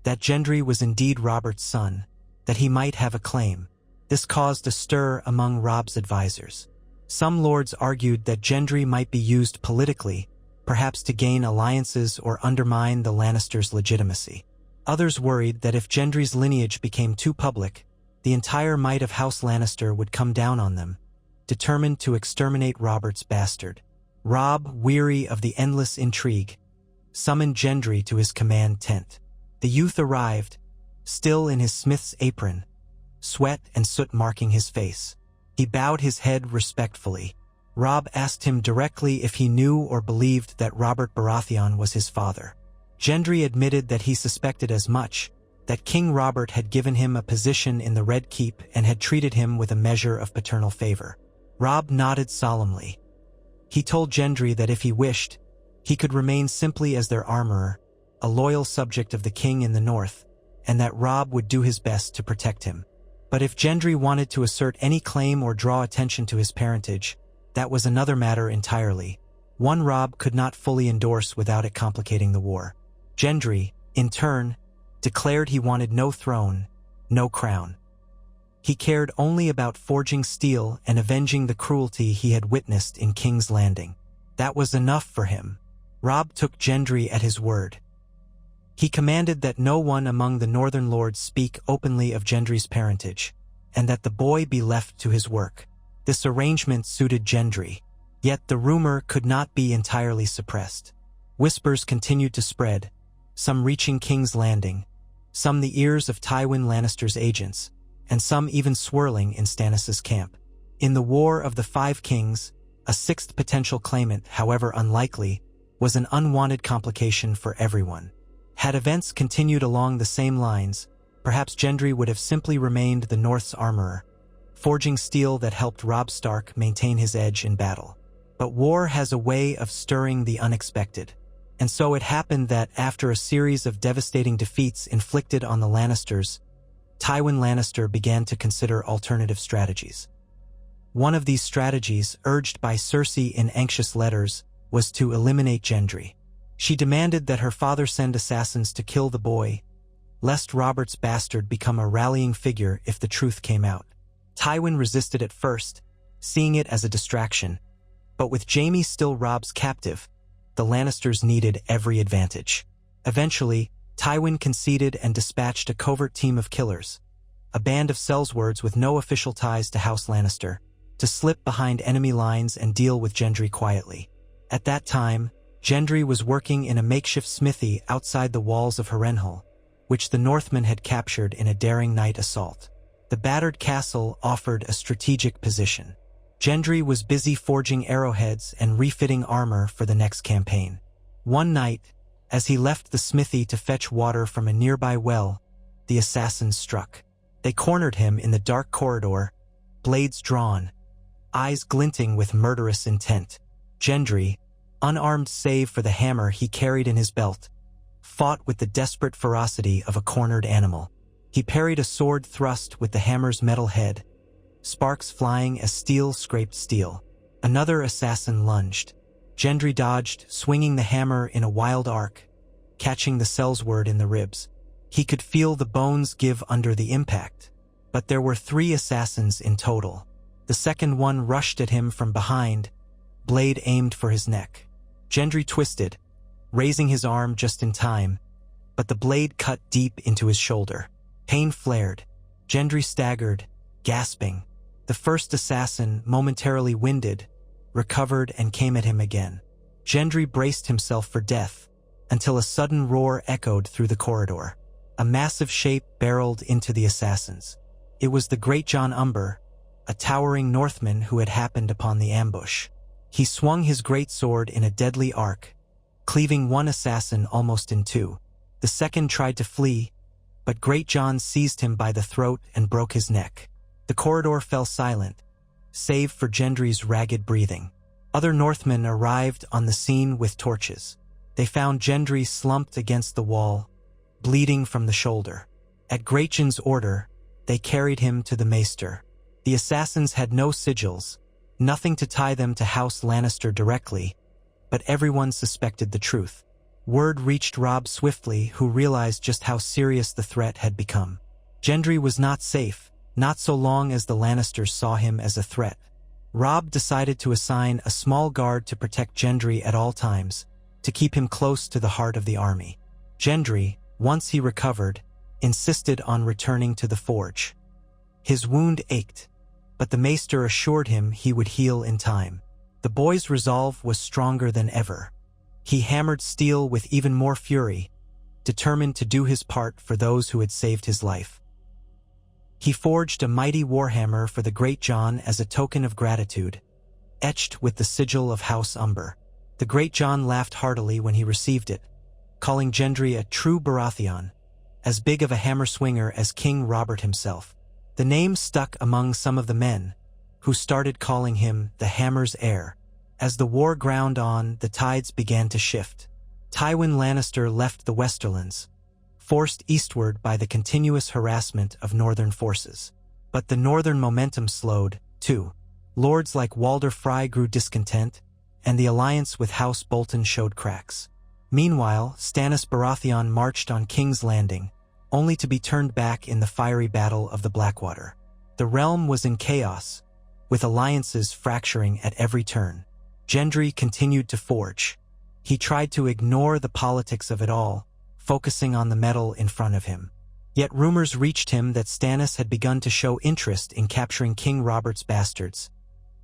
Speaker 1: that Gendry was indeed Robert's son, that he might have a claim. This caused a stir among Robb's advisors. Some lords argued that Gendry might be used politically, perhaps to gain alliances or undermine the Lannisters' legitimacy. Others worried that if Gendry's lineage became too public, the entire might of House Lannister would come down on them, determined to exterminate Robert's bastard. Robb, weary of the endless intrigue, summoned Gendry to his command tent. The youth arrived, still in his smith's apron, sweat and soot marking his face. He bowed his head respectfully. Robb asked him directly if he knew or believed that Robert Baratheon was his father. Gendry admitted that he suspected as much, that King Robert had given him a position in the Red Keep and had treated him with a measure of paternal favor. Robb nodded solemnly. He told Gendry that if he wished, he could remain simply as their armorer, a loyal subject of the king in the north, and that Robb would do his best to protect him. But if Gendry wanted to assert any claim or draw attention to his parentage, that was another matter entirely, one Robb could not fully endorse without it complicating the war. Gendry, in turn, declared he wanted no throne, no crown. He cared only about forging steel and avenging the cruelty he had witnessed in King's Landing. That was enough for him. Robb took Gendry at his word. He commanded that no one among the Northern lords speak openly of Gendry's parentage, and that the boy be left to his work. This arrangement suited Gendry, yet the rumor could not be entirely suppressed. Whispers continued to spread, some reaching King's Landing, some the ears of Tywin Lannister's agents, and some even swirling in Stannis's camp. In the War of the Five Kings, a sixth potential claimant, however unlikely, was an unwanted complication for everyone. Had events continued along the same lines, perhaps Gendry would have simply remained the North's armorer, forging steel that helped Robb Stark maintain his edge in battle. But war has a way of stirring the unexpected. And so it happened that after a series of devastating defeats inflicted on the Lannisters, Tywin Lannister began to consider alternative strategies. One of these strategies, urged by Cersei in anxious letters, was to eliminate Gendry. She demanded that her father send assassins to kill the boy, lest Robert's bastard become a rallying figure if the truth came out. Tywin resisted at first, seeing it as a distraction, but with Jaime still Robb's captive, the Lannisters needed every advantage. Eventually, Tywin conceded and dispatched a covert team of killers, a band of Sellswords with no official ties to House Lannister, to slip behind enemy lines and deal with Gendry quietly. At that time, Gendry was working in a makeshift smithy outside the walls of Harrenhal, which the Northmen had captured in a daring night assault. The battered castle offered a strategic position. Gendry was busy forging arrowheads and refitting armor for the next campaign. One night, as he left the smithy to fetch water from a nearby well, the assassins struck. They cornered him in the dark corridor, blades drawn, eyes glinting with murderous intent. Gendry, unarmed save for the hammer he carried in his belt, fought with the desperate ferocity of a cornered animal. He parried a sword thrust with the hammer's metal head, sparks flying as steel scraped steel. Another assassin lunged. Gendry dodged, swinging the hammer in a wild arc, catching the Sellsword in the ribs. He could feel the bones give under the impact. But there were 3 assassins in total. The second one rushed at him from behind, blade aimed for his neck. Gendry twisted, raising his arm just in time, but the blade cut deep into his shoulder. Pain flared. Gendry staggered, gasping. The first assassin, momentarily winded, recovered and came at him again. Gendry braced himself for death, until a sudden roar echoed through the corridor. A massive shape barreled into the assassins. It was the great Jon Umber, a towering Northman who had happened upon the ambush. He swung his great sword in a deadly arc, cleaving one assassin almost in 2. The second tried to flee, but Great Jon seized him by the throat and broke his neck. The corridor fell silent, save for Gendry's ragged breathing. Other Northmen arrived on the scene with torches. They found Gendry slumped against the wall, bleeding from the shoulder. At Great Jon's order, they carried him to the maester. The assassins had no sigils, nothing to tie them to House Lannister directly, but everyone suspected the truth. Word reached Robb swiftly, who realized just how serious the threat had become. Gendry was not safe, not so long as the Lannisters saw him as a threat. Robb decided to assign a small guard to protect Gendry at all times, to keep him close to the heart of the army. Gendry, once he recovered, insisted on returning to the forge. His wound ached, but the maester assured him he would heal in time. The boy's resolve was stronger than ever. He hammered steel with even more fury, determined to do his part for those who had saved his life. He forged a mighty warhammer for the Great Jon as a token of gratitude, etched with the sigil of House Umber. The Great Jon laughed heartily when he received it, calling Gendry a true Baratheon, as big of a hammer swinger as King Robert himself. The name stuck among some of the men, who started calling him the Hammer's Heir. As the war ground on, the tides began to shift. Tywin Lannister left the Westerlands, forced eastward by the continuous harassment of northern forces. But the northern momentum slowed, too. Lords like Walder Frey grew discontent, and the alliance with House Bolton showed cracks. Meanwhile, Stannis Baratheon marched on King's Landing, only to be turned back in the fiery battle of the Blackwater. The realm was in chaos, with alliances fracturing at every turn. Gendry continued to forge. He tried to ignore the politics of it all, focusing on the metal in front of him. Yet rumors reached him that Stannis had begun to show interest in capturing King Robert's bastards,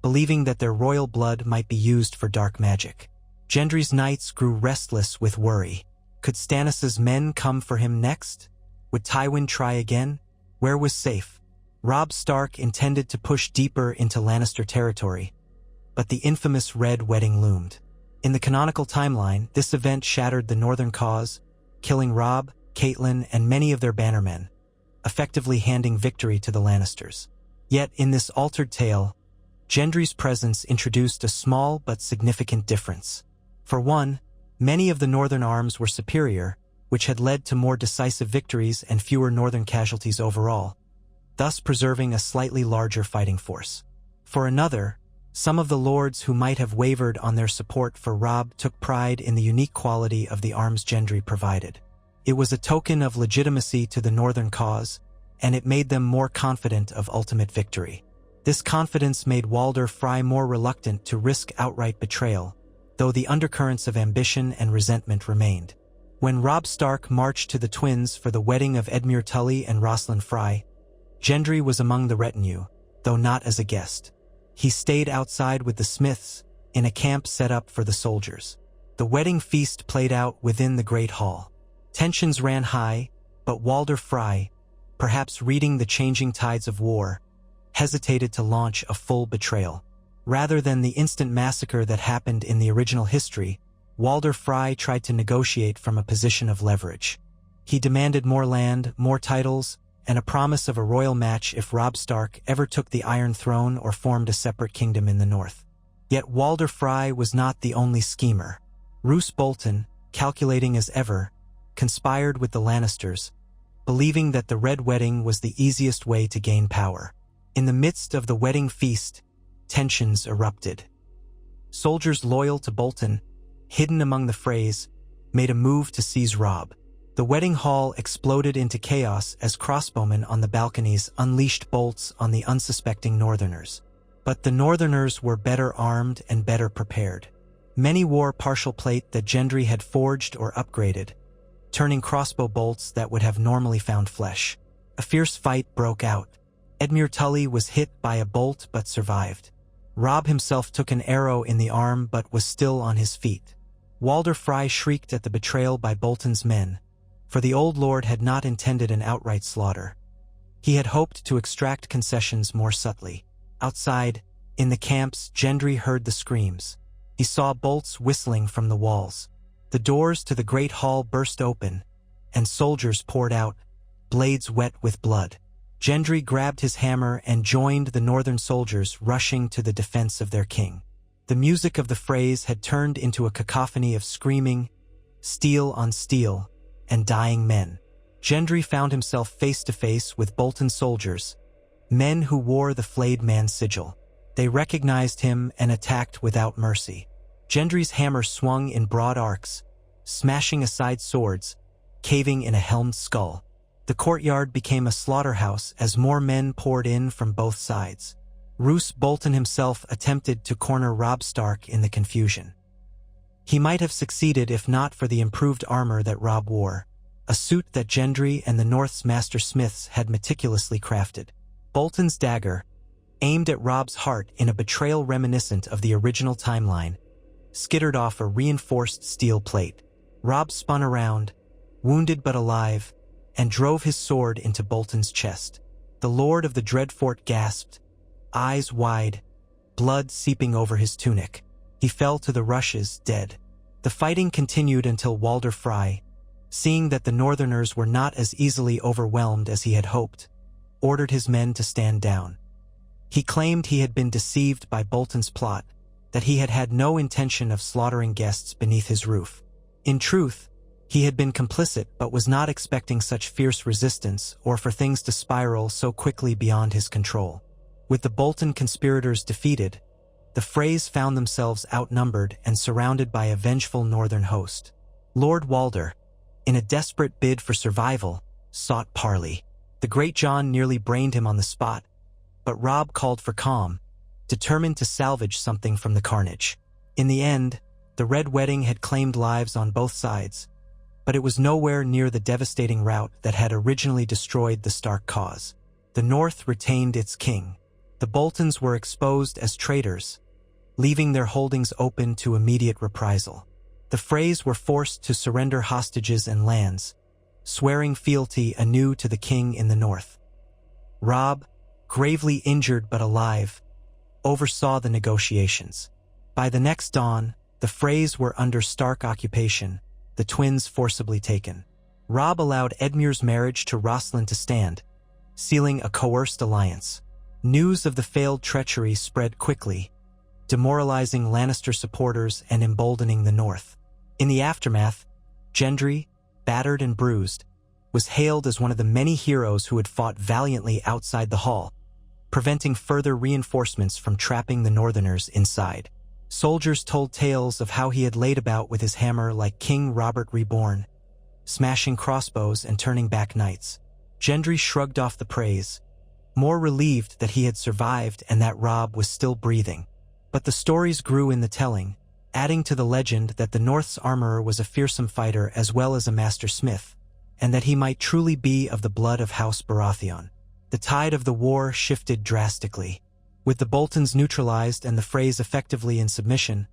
Speaker 1: believing that their royal blood might be used for dark magic. Gendry's knights grew restless with worry. Could Stannis's men come for him next? Would Tywin try again? Where was safe? Robb Stark intended to push deeper into Lannister territory, but the infamous Red Wedding loomed. In the canonical timeline, this event shattered the Northern cause, killing Robb, Catelyn, and many of their bannermen, effectively handing victory to the Lannisters. Yet in this altered tale, Gendry's presence introduced a small but significant difference. For one, many of the Northern arms were superior, which had led to more decisive victories and fewer Northern casualties overall, thus preserving a slightly larger fighting force. For another, some of the lords who might have wavered on their support for Robb took pride in the unique quality of the arms Gendry provided. It was a token of legitimacy to the Northern cause, and it made them more confident of ultimate victory. This confidence made Walder Frey more reluctant to risk outright betrayal, though the undercurrents of ambition and resentment remained. When Robb Stark marched to the twins for the wedding of Edmure Tully and Rosalind Frey, Gendry was among the retinue, though not as a guest. He stayed outside with the Smiths, in a camp set up for the soldiers. The wedding feast played out within the Great Hall. Tensions ran high, but Walder Frey, perhaps reading the changing tides of war, hesitated to launch a full betrayal. Rather than the instant massacre that happened in the original history, Walder Frey tried to negotiate from a position of leverage. He demanded more land, more titles, and a promise of a royal match if Robb Stark ever took the Iron Throne or formed a separate kingdom in the north. Yet Walder Frey was not the only schemer. Roose Bolton, calculating as ever, conspired with the Lannisters, believing that the Red Wedding was the easiest way to gain power. In the midst of the wedding feast, tensions erupted. Soldiers loyal to Bolton, hidden among the frays, made a move to seize Robb. The wedding hall exploded into chaos as crossbowmen on the balconies unleashed bolts on the unsuspecting Northerners. But the Northerners were better armed and better prepared. Many wore partial plate that Gendry had forged or upgraded, turning crossbow bolts that would have normally found flesh. A fierce fight broke out. Edmure Tully was hit by a bolt but survived. Robb himself took an arrow in the arm but was still on his feet. Walder Frey shrieked at the betrayal by Bolton's men, for the old lord had not intended an outright slaughter. He had hoped to extract concessions more subtly. Outside, in the camps, Gendry heard the screams. He saw bolts whistling from the walls. The doors to the great hall burst open, and soldiers poured out, blades wet with blood. Gendry grabbed his hammer and joined the northern soldiers rushing to the defense of their king. The music of the frays had turned into a cacophony of screaming, steel on steel, and dying men. Gendry found himself face to face with Bolton's soldiers, men who wore the flayed man's sigil. They recognized him and attacked without mercy. Gendry's hammer swung in broad arcs, smashing aside swords, caving in a helmed skull. The courtyard became a slaughterhouse as more men poured in from both sides. Roose Bolton himself attempted to corner Robb Stark in the confusion. He might have succeeded if not for the improved armor that Robb wore, a suit that Gendry and the North's master smiths had meticulously crafted. Bolton's dagger, aimed at Robb's heart in a betrayal reminiscent of the original timeline, skittered off a reinforced steel plate. Robb spun around, wounded but alive, and drove his sword into Bolton's chest. The Lord of the Dreadfort gasped, eyes wide, blood seeping over his tunic. He fell to the rushes, dead. The fighting continued until Walder Frey, seeing that the Northerners were not as easily overwhelmed as he had hoped, ordered his men to stand down. He claimed he had been deceived by Bolton's plot, that he had had no intention of slaughtering guests beneath his roof. In truth, he had been complicit but was not expecting such fierce resistance or for things to spiral so quickly beyond his control. With the Bolton conspirators defeated, the Freys found themselves outnumbered and surrounded by a vengeful northern host. Lord Walder, in a desperate bid for survival, sought parley. The Great John nearly brained him on the spot, but Robb called for calm, determined to salvage something from the carnage. In the end, the Red Wedding had claimed lives on both sides, but it was nowhere near the devastating rout that had originally destroyed the Stark cause. The North retained its king. The Boltons were exposed as traitors, leaving their holdings open to immediate reprisal. The Freys were forced to surrender hostages and lands, swearing fealty anew to the king in the north. Robb, gravely injured but alive, oversaw the negotiations. By the next dawn, the Freys were under Stark occupation, the twins forcibly taken. Robb allowed Edmure's marriage to Rosalind to stand, sealing a coerced alliance. News of the failed treachery spread quickly, demoralizing Lannister supporters and emboldening the North. In the aftermath, Gendry, battered and bruised, was hailed as one of the many heroes who had fought valiantly outside the hall, preventing further reinforcements from trapping the Northerners inside. Soldiers told tales of how he had laid about with his hammer like King Robert Reborn, smashing crossbows and turning back knights. Gendry shrugged off the praise, more relieved that he had survived and that Robb was still breathing. But the stories grew in the telling, adding to the legend that the North's armorer was a fearsome fighter as well as a master smith, and that he might truly be of the blood of House Baratheon. The tide of the war shifted drastically. With the Boltons neutralized and the Freys effectively in submission,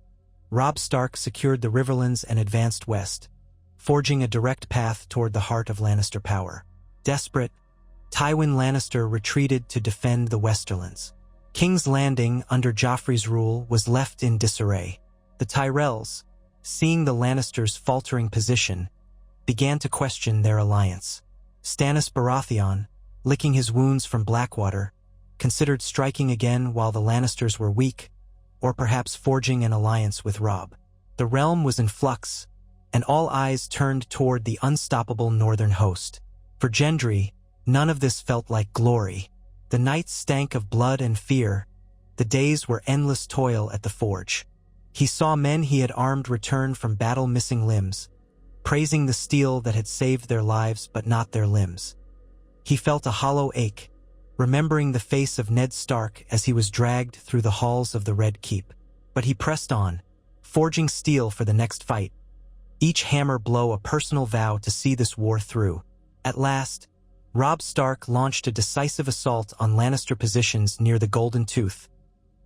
Speaker 1: Robb Stark secured the Riverlands and advanced west, forging a direct path toward the heart of Lannister power. Desperate, Tywin Lannister retreated to defend the Westerlands. King's Landing, under Joffrey's rule, was left in disarray. The Tyrells, seeing the Lannisters' faltering position, began to question their alliance. Stannis Baratheon, licking his wounds from Blackwater, considered striking again while the Lannisters were weak, or perhaps forging an alliance with Robb. The realm was in flux, and all eyes turned toward the unstoppable northern host. For Gendry, none of this felt like glory. The nights stank of blood and fear. The days were endless toil at the forge. He saw men he had armed return from battle missing limbs, praising the steel that had saved their lives but not their limbs. He felt a hollow ache, remembering the face of Ned Stark as he was dragged through the halls of the Red Keep. But he pressed on, forging steel for the next fight, each hammer blow a personal vow to see this war through. At last, Robb Stark launched a decisive assault on Lannister positions near the Golden Tooth,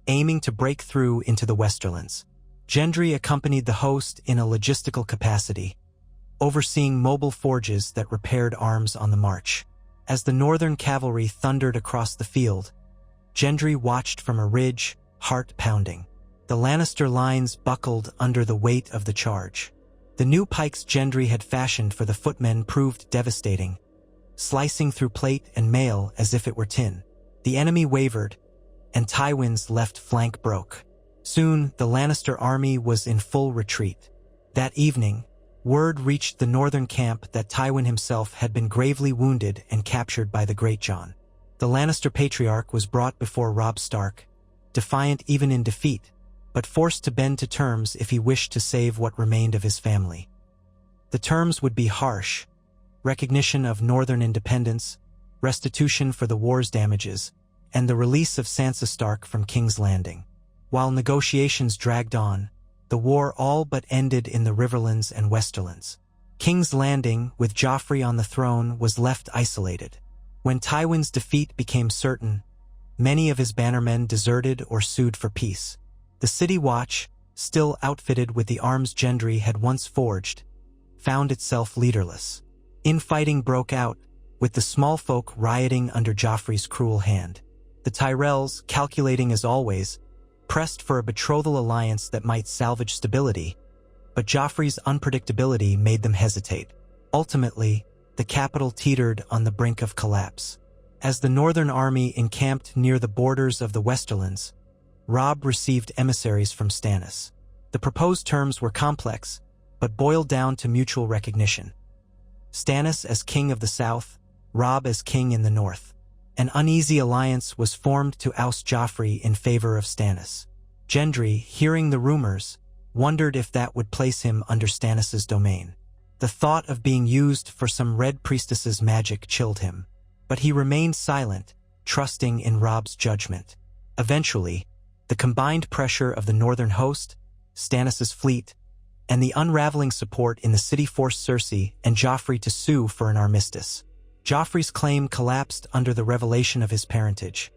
Speaker 1: aiming to break through into the Westerlands. Gendry accompanied the host in a logistical capacity, overseeing mobile forges that repaired arms on the march. As the northern cavalry thundered across the field, Gendry watched from a ridge, heart pounding. The Lannister lines buckled under the weight of the charge. The new pikes Gendry had fashioned for the footmen proved devastating, slicing through plate and mail as if it were tin. The enemy wavered, and Tywin's left flank broke. Soon, the Lannister army was in full retreat. That evening, word reached the northern camp that Tywin himself had been gravely wounded and captured by the Greatjon. The Lannister patriarch was brought before Robb Stark, defiant even in defeat, but forced to bend to terms if he wished to save what remained of his family. The terms would be harsh: recognition of northern independence, restitution for the war's damages, and the release of Sansa Stark from King's Landing. While negotiations dragged on, the war all but ended in the Riverlands and Westerlands. King's Landing, with Joffrey on the throne, was left isolated. When Tywin's defeat became certain, many of his bannermen deserted or sued for peace. The City Watch, still outfitted with the arms Gendry had once forged, found itself leaderless. Infighting broke out, with the small folk rioting under Joffrey's cruel hand. The Tyrells, calculating as always, pressed for a betrothal alliance that might salvage stability, but Joffrey's unpredictability made them hesitate. Ultimately, the capital teetered on the brink of collapse. As the northern army encamped near the borders of the Westerlands, Robb received emissaries from Stannis. The proposed terms were complex, but boiled down to mutual recognition. Stannis as king of the south, Robb as king in the north. An uneasy alliance was formed to oust Joffrey in favor of Stannis. Gendry, hearing the rumors, wondered if that would place him under Stannis's domain. The thought of being used for some Red Priestess's magic chilled him, but he remained silent, trusting in Robb's judgment. Eventually, the combined pressure of the northern host, Stannis's fleet, and the unraveling support in the city forced Cersei and Joffrey to sue for an armistice. Joffrey's claim collapsed under the revelation of his parentage.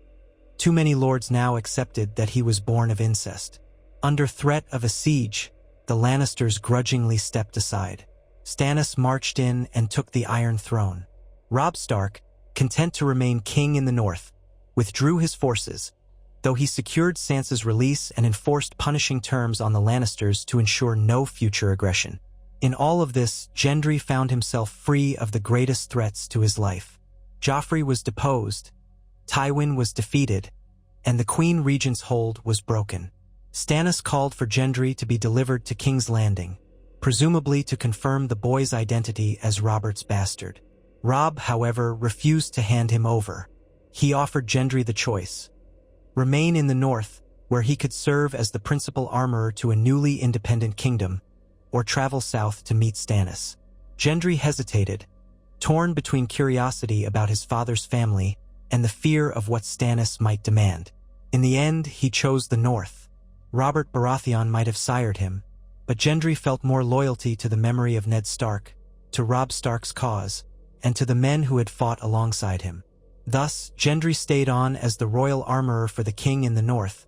Speaker 1: Too many lords now accepted that he was born of incest. Under threat of a siege, the Lannisters grudgingly stepped aside. Stannis marched in and took the Iron Throne. Robb Stark, content to remain king in the north, withdrew his forces, though he secured Sansa's release and enforced punishing terms on the Lannisters to ensure no future aggression. In all of this, Gendry found himself free of the greatest threats to his life. Joffrey was deposed, Tywin was defeated, and the Queen Regent's hold was broken. Stannis called for Gendry to be delivered to King's Landing, presumably to confirm the boy's identity as Robert's bastard. Robb, however, refused to hand him over. He offered Gendry the choice: remain in the north, where he could serve as the principal armorer to a newly independent kingdom, or travel south to meet Stannis. Gendry hesitated, torn between curiosity about his father's family and the fear of what Stannis might demand. In the end, he chose the north. Robert Baratheon might have sired him, but Gendry felt more loyalty to the memory of Ned Stark, to Robb Stark's cause, and to the men who had fought alongside him. Thus, Gendry stayed on as the royal armorer for the king in the north,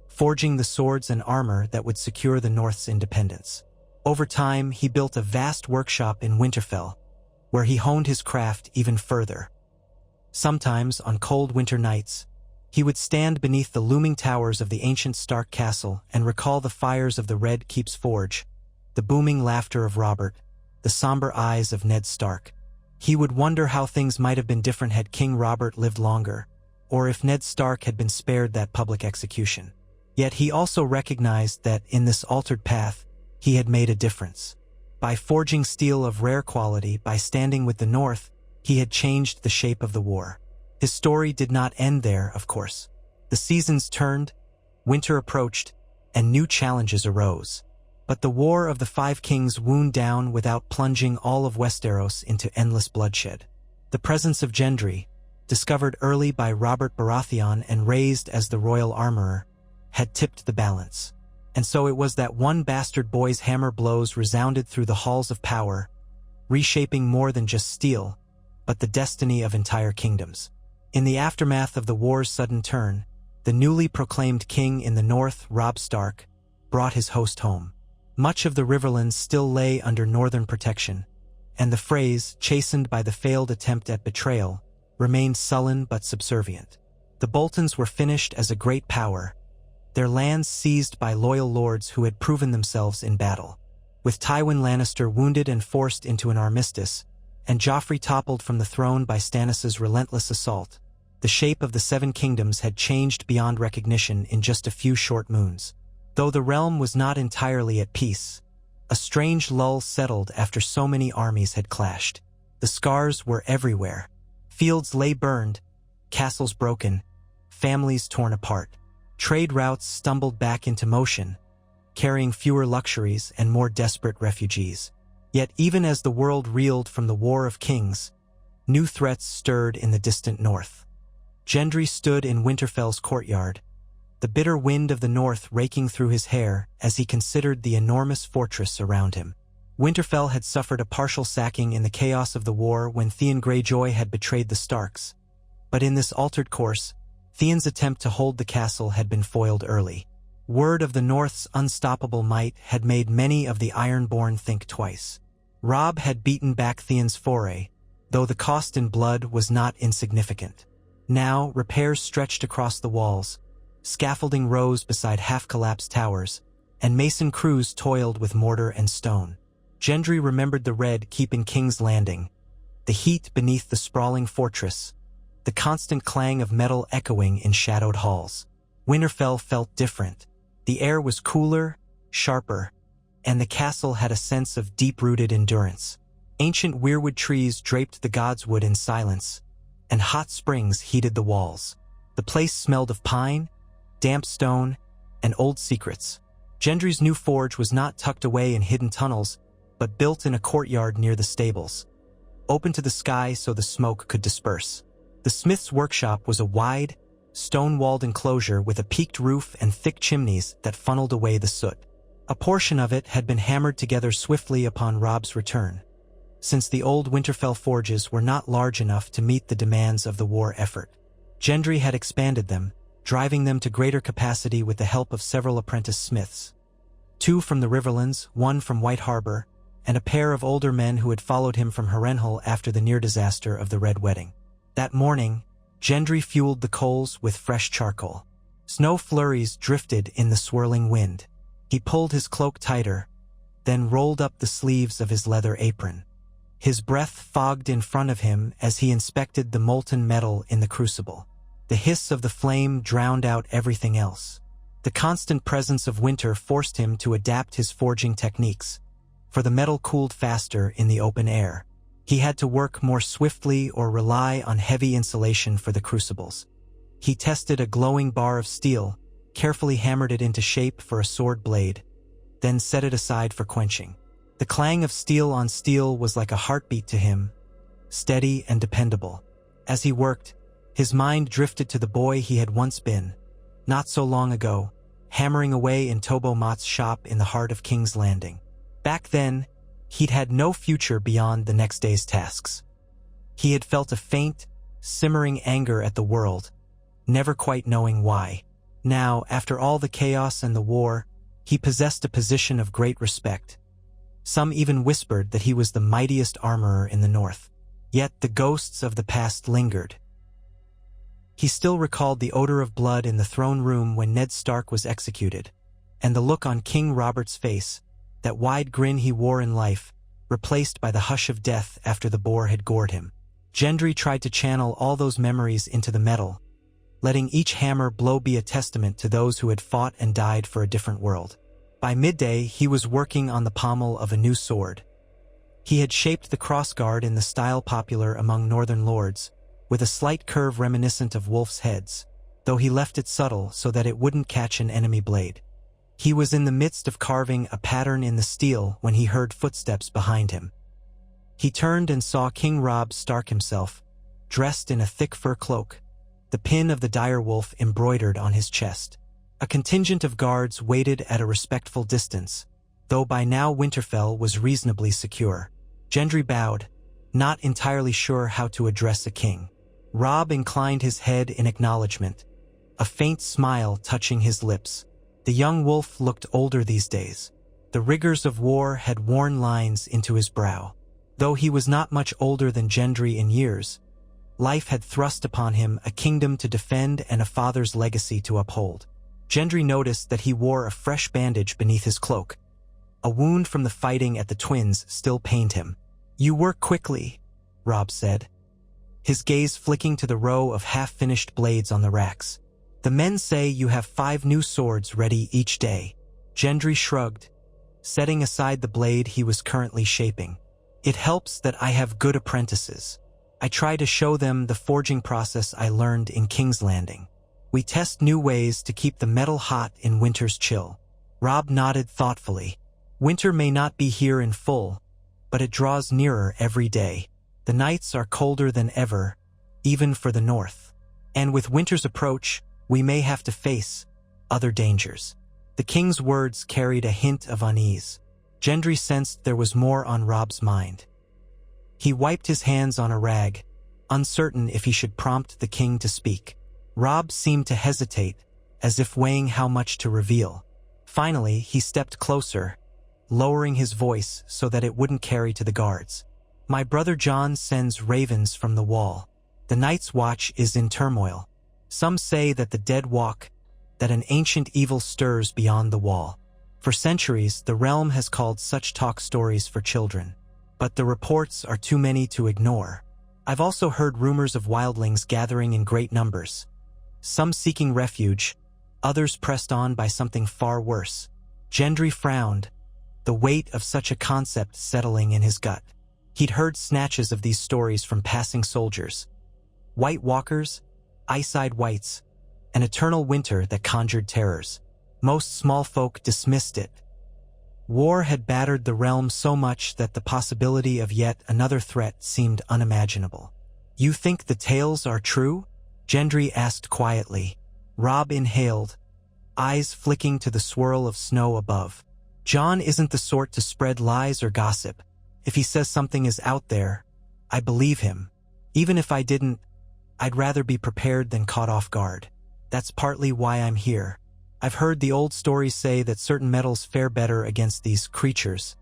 Speaker 1: forging the swords and armor that would secure the north's independence. Over time, he built a vast workshop in Winterfell, where he honed his craft even further. Sometimes, on cold winter nights, he would stand beneath the looming towers of the ancient Stark castle and recall the fires of the Red Keep's forge, the booming laughter of Robert, the somber eyes of Ned Stark. He would wonder how things might have been different had King Robert lived longer, or if Ned Stark had been spared that public execution. Yet he also recognized that, in this altered path, he had made a difference. By forging steel of rare quality, by standing with the North, he had changed the shape of the war. His story did not end there, of course. The seasons turned, winter approached, and new challenges arose. But the War of the Five Kings wound down without plunging all of Westeros into endless bloodshed. The presence of Gendry, discovered early by Robert Baratheon and raised as the royal armorer, had tipped the balance. And so it was that one bastard boy's hammer blows resounded through the halls of power, reshaping more than just steel, but the destiny of entire kingdoms. In the aftermath of the war's sudden turn, the newly proclaimed king in the north, Robb Stark, brought his host home. Much of the Riverlands still lay under northern protection, and the Freys, chastened by the failed attempt at betrayal, remained sullen but subservient. The Boltons were finished as a great power, their lands seized by loyal lords who had proven themselves in battle. With Tywin Lannister wounded and forced into an armistice, and Joffrey toppled from the throne by Stannis' relentless assault, the shape of the Seven Kingdoms had changed beyond recognition in just a few short moons. Though the realm was not entirely at peace, a strange lull settled after so many armies had clashed. The scars were everywhere. Fields lay burned, castles broken, families torn apart. Trade routes stumbled back into motion, carrying fewer luxuries and more desperate refugees. Yet even as the world reeled from the War of Kings, new threats stirred in the distant north. Gendry stood in Winterfell's courtyard, the bitter wind of the north raking through his hair as he considered the enormous fortress around him. Winterfell had suffered a partial sacking in the chaos of the war when Theon Greyjoy had betrayed the Starks. But in this altered course, Theon's attempt to hold the castle had been foiled early. Word of the North's unstoppable might had made many of the Ironborn think twice. Robb had beaten back Theon's foray, though the cost in blood was not insignificant. Now, repairs stretched across the walls, scaffolding rose beside half-collapsed towers, and mason crews toiled with mortar and stone. Gendry remembered the red keeping King's Landing, the heat beneath the sprawling fortress, the constant clang of metal echoing in shadowed halls. Winterfell felt different. The air was cooler, sharper, and the castle had a sense of deep-rooted endurance. Ancient weirwood trees draped the godswood in silence, and hot springs heated the walls. The place smelled of pine, damp stone, and old secrets. Gendry's new forge was not tucked away in hidden tunnels, but built in a courtyard near the stables, open to the sky so the smoke could disperse. The smith's workshop was a wide, stone-walled enclosure with a peaked roof and thick chimneys that funneled away the soot. A portion of it had been hammered together swiftly upon Robb's return, since the old Winterfell forges were not large enough to meet the demands of the war effort. Gendry had expanded them, driving them to greater capacity with the help of several apprentice smiths. 2 from the Riverlands, 1 from White Harbor, and a pair of older men who had followed him from Harrenhal after the near-disaster of the Red Wedding. That morning, Gendry fueled the coals with fresh charcoal. Snow flurries drifted in the swirling wind. He pulled his cloak tighter, then rolled up the sleeves of his leather apron. His breath fogged in front of him as he inspected the molten metal in the crucible. The hiss of the flame drowned out everything else. The constant presence of winter forced him to adapt his forging techniques, for the metal cooled faster in the open air. He had to work more swiftly or rely on heavy insulation for the crucibles. He tested a glowing bar of steel, carefully hammered it into shape for a sword blade, then set it aside for quenching. The clang of steel on steel was like a heartbeat to him, steady and dependable. As he worked, his mind drifted to the boy he had once been, not so long ago, hammering away in Tobo Mott's shop in the heart of King's Landing. Back then, he'd had no future beyond the next day's tasks. He had felt a faint, simmering anger at the world, never quite knowing why. Now, after all the chaos and the war, he possessed a position of great respect. Some even whispered that he was the mightiest armorer in the north. Yet the ghosts of the past lingered. He still recalled the odor of blood in the throne room when Ned Stark was executed, and the look on King Robert's face, that wide grin he wore in life, replaced by the hush of death after the boar had gored him. Gendry tried to channel all those memories into the metal, letting each hammer blow be a testament to those who had fought and died for a different world. By midday, he was working on the pommel of a new sword. He had shaped the crossguard in the style popular among northern lords, with a slight curve reminiscent of wolves' heads, though he left it subtle so that it wouldn't catch an enemy blade. He was in the midst of carving a pattern in the steel when he heard footsteps behind him. He turned and saw King Robb Stark himself, dressed in a thick fur cloak, the pin of the dire wolf embroidered on his chest. A contingent of guards waited at a respectful distance, though by now Winterfell was reasonably secure. Gendry bowed, not entirely sure how to address a king. Robb inclined his head in acknowledgement, a faint smile touching his lips. The young wolf looked older these days. The rigors of war had worn lines into his brow. Though he was not much older than Gendry in years, life had thrust upon him a kingdom to defend and a father's legacy to uphold. Gendry noticed that he wore a fresh bandage beneath his cloak. A wound from the fighting at the Twins still pained him. "You work quickly," Robb said, his gaze flicking to the row of half-finished blades on the racks. "The men say you have 5 new swords ready each day." Gendry shrugged, setting aside the blade he was currently shaping. "It helps that I have good apprentices. I try to show them the forging process I learned in King's Landing. We test new ways to keep the metal hot in winter's chill." Robb nodded thoughtfully. "Winter may not be here in full, but it draws nearer every day. The nights are colder than ever, even for the north. And with winter's approach, we may have to face other dangers." The king's words carried a hint of unease. Gendry sensed there was more on Robb's mind. He wiped his hands on a rag, uncertain if he should prompt the king to speak. Robb seemed to hesitate, as if weighing how much to reveal. Finally, he stepped closer, lowering his voice so that it wouldn't carry to the guards. "My brother Jon sends ravens from the wall. The Night's Watch is in turmoil. Some say that the dead walk, that an ancient evil stirs beyond the wall. For centuries, the realm has called such talk stories for children. But the reports are too many to ignore. I've also heard rumors of wildlings gathering in great numbers. Some seeking refuge, others pressed on by something far worse." Gendry frowned, the weight of such a concept settling in his gut. He'd heard snatches of these stories from passing soldiers. White walkers, ice-eyed wights, an eternal winter that conjured terrors. Most small folk dismissed it. War had battered the realm so much that the possibility of yet another threat seemed unimaginable. "You think the tales are true?" Gendry asked quietly. Robb inhaled, eyes flicking to the swirl of snow above. "Jon isn't the sort to spread lies or gossip. If he says something is out there, I believe him. Even if I didn't, I'd rather be prepared than caught off guard. That's partly why I'm here. I've heard the old stories say that certain metals fare better against these creatures,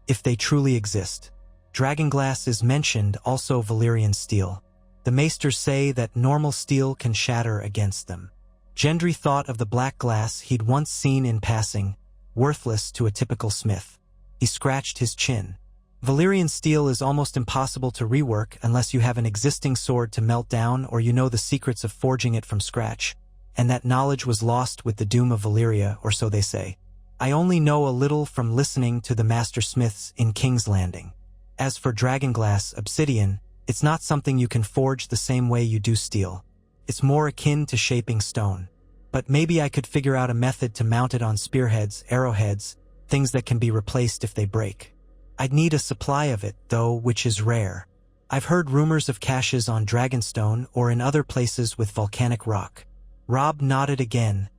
Speaker 1: if they truly exist. Dragonglass is mentioned, also Valyrian steel. The maesters say that normal steel can shatter against them." Gendry thought of the black glass he'd once seen in passing, worthless to a typical smith. He scratched his chin. "Valyrian steel is almost impossible to rework unless you have an existing sword to melt down or you know the secrets of forging it from scratch. And that knowledge was lost with the doom of Valyria, or so they say. I only know a little from listening to the master smiths in King's Landing. As for dragonglass, obsidian, it's not something you can forge the same way you do steel. It's more akin to shaping stone. But maybe I could figure out a method to mount it on spearheads, arrowheads, things that can be replaced if they break. I'd need a supply of it, though, which is rare. I've heard rumors of caches on Dragonstone or in other places with volcanic rock." Robb nodded again,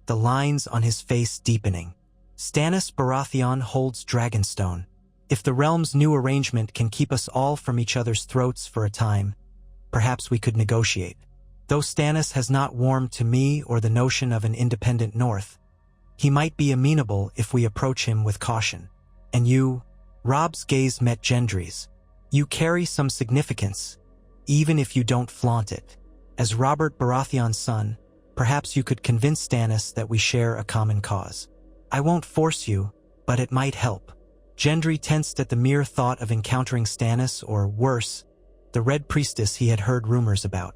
Speaker 1: the lines on his face deepening. "Stannis Baratheon holds Dragonstone. If the realm's new arrangement can keep us all from each other's throats for a time, perhaps we could negotiate. Though Stannis has not warmed to me or the notion of an independent North, he might be amenable if we approach him with caution. And you," Robb's gaze met Gendry's, "you carry some significance, even if you don't flaunt it. As Robert Baratheon's son, perhaps you could convince Stannis that we share a common cause. I won't force you, but it might help." Gendry tensed at the mere thought of encountering Stannis, or worse, the Red Priestess he had heard rumors about.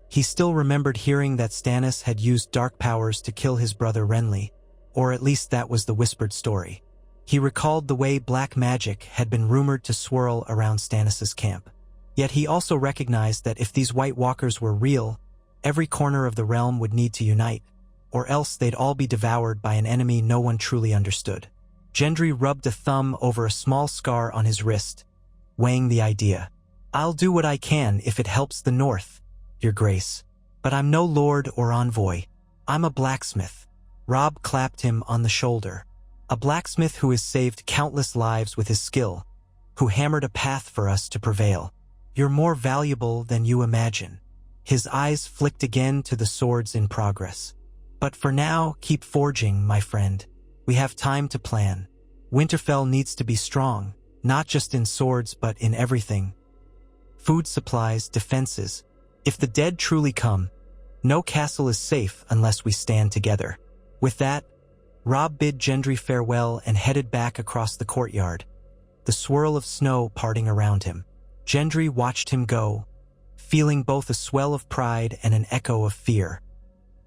Speaker 1: He still remembered hearing that Stannis had used dark powers to kill his brother Renly, or at least that was the whispered story. He recalled the way black magic had been rumored to swirl around Stannis's camp. Yet he also recognized that if these White Walkers were real, every corner of the realm would need to unite, or else they'd all be devoured by an enemy no one truly understood. Gendry rubbed a thumb over a small scar on his wrist, weighing the idea. "I'll do what I can if it helps the North, Your Grace. But I'm no lord or envoy. I'm a blacksmith." Robb clapped him on the shoulder. "A blacksmith who has saved countless lives with his skill, who hammered a path for us to prevail. You're more valuable than you imagine." His eyes flicked again to the swords in progress. "But for now, keep forging, my friend. We have time to plan. Winterfell needs to be strong, not just in swords but in everything. Food supplies, defenses. If the dead truly come, no castle is safe unless we stand together." With that, Robb bid Gendry farewell and headed back across the courtyard, the swirl of snow parting around him. Gendry watched him go, feeling both a swell of pride and an echo of fear.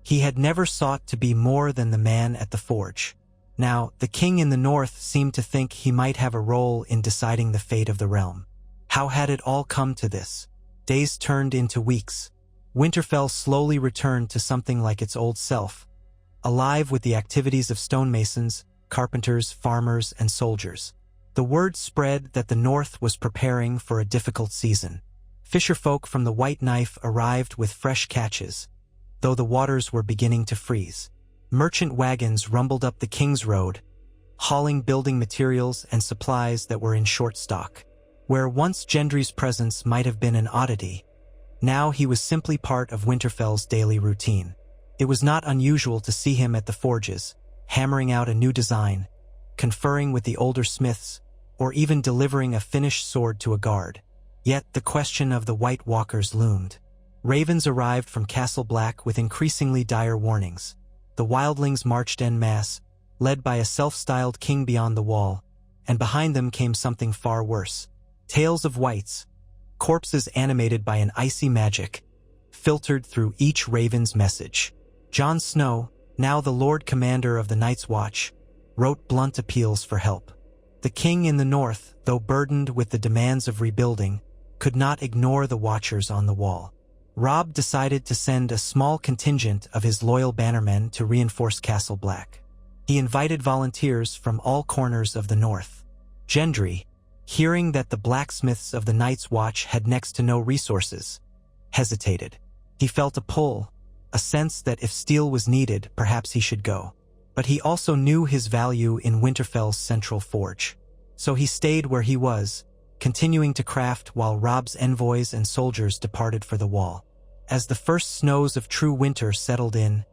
Speaker 1: He had never sought to be more than the man at the forge. Now, the king in the north seemed to think he might have a role in deciding the fate of the realm. How had it all come to this? Days turned into weeks. Winterfell slowly returned to something like its old self, alive with the activities of stonemasons, carpenters, farmers, and soldiers. The word spread that the North was preparing for a difficult season. Fisherfolk from the White Knife arrived with fresh catches, though the waters were beginning to freeze. Merchant wagons rumbled up the King's Road, hauling building materials and supplies that were in short stock. Where once Gendry's presence might have been an oddity, now he was simply part of Winterfell's daily routine. It was not unusual to see him at the forges, hammering out a new design, conferring with the older smiths, or even delivering a finished sword to a guard. Yet the question of the White Walkers loomed. Ravens arrived from Castle Black with increasingly dire warnings. The wildlings marched en masse, led by a self-styled king beyond the wall, and behind them came something far worse. Tales of whites, corpses animated by an icy magic, filtered through each raven's message. Jon Snow, now the Lord Commander of the Night's Watch, wrote blunt appeals for help. The king in the north, though burdened with the demands of rebuilding, could not ignore the watchers on the wall. Robb decided to send a small contingent of his loyal bannermen to reinforce Castle Black. He invited volunteers from all corners of the north. Gendry, hearing that the blacksmiths of the Night's Watch had next to no resources, hesitated. He felt a pull, a sense that if steel was needed, perhaps he should go. But he also knew his value in Winterfell's central forge. So he stayed where he was, continuing to craft while Robb's envoys and soldiers departed for the wall. As the first snows of true winter settled in,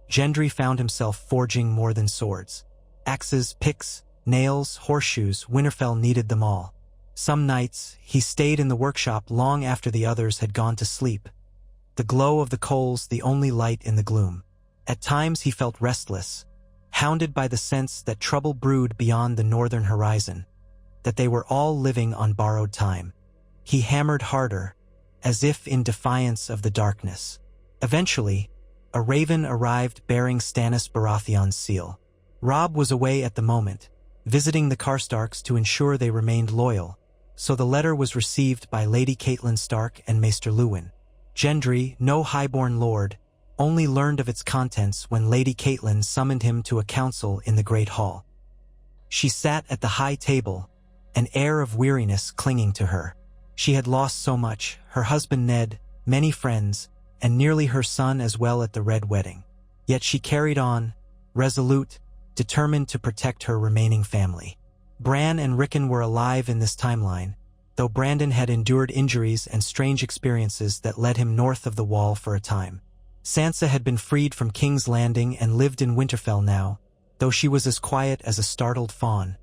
Speaker 1: Gendry found himself forging more than swords. Axes, picks, nails, horseshoes, Winterfell needed them all. Some nights, he stayed in the workshop long after the others had gone to sleep, the glow of the coals the only light in the gloom. At times he felt restless, hounded by the sense that trouble brewed beyond the northern horizon, that they were all living on borrowed time. He hammered harder, as if in defiance of the darkness. Eventually, a raven arrived bearing Stannis Baratheon's seal. Robb was away at the moment, visiting the Karstarks to ensure they remained loyal, so the letter was received by Lady Catelyn Stark and Maester Luwin. Gendry, no highborn lord, only learned of its contents when Lady Catelyn summoned him to a council in the Great Hall. She sat at the high table, an air of weariness clinging to her. She had lost so much, her husband Ned, many friends, and nearly her son as well at the Red Wedding. Yet she carried on, resolute, determined to protect her remaining family. Bran and Rickon were alive in this timeline, though Brandon had endured injuries and strange experiences that led him north of the Wall for a time. Sansa had been freed from King's Landing and lived in Winterfell now, though she was as quiet as a startled fawn,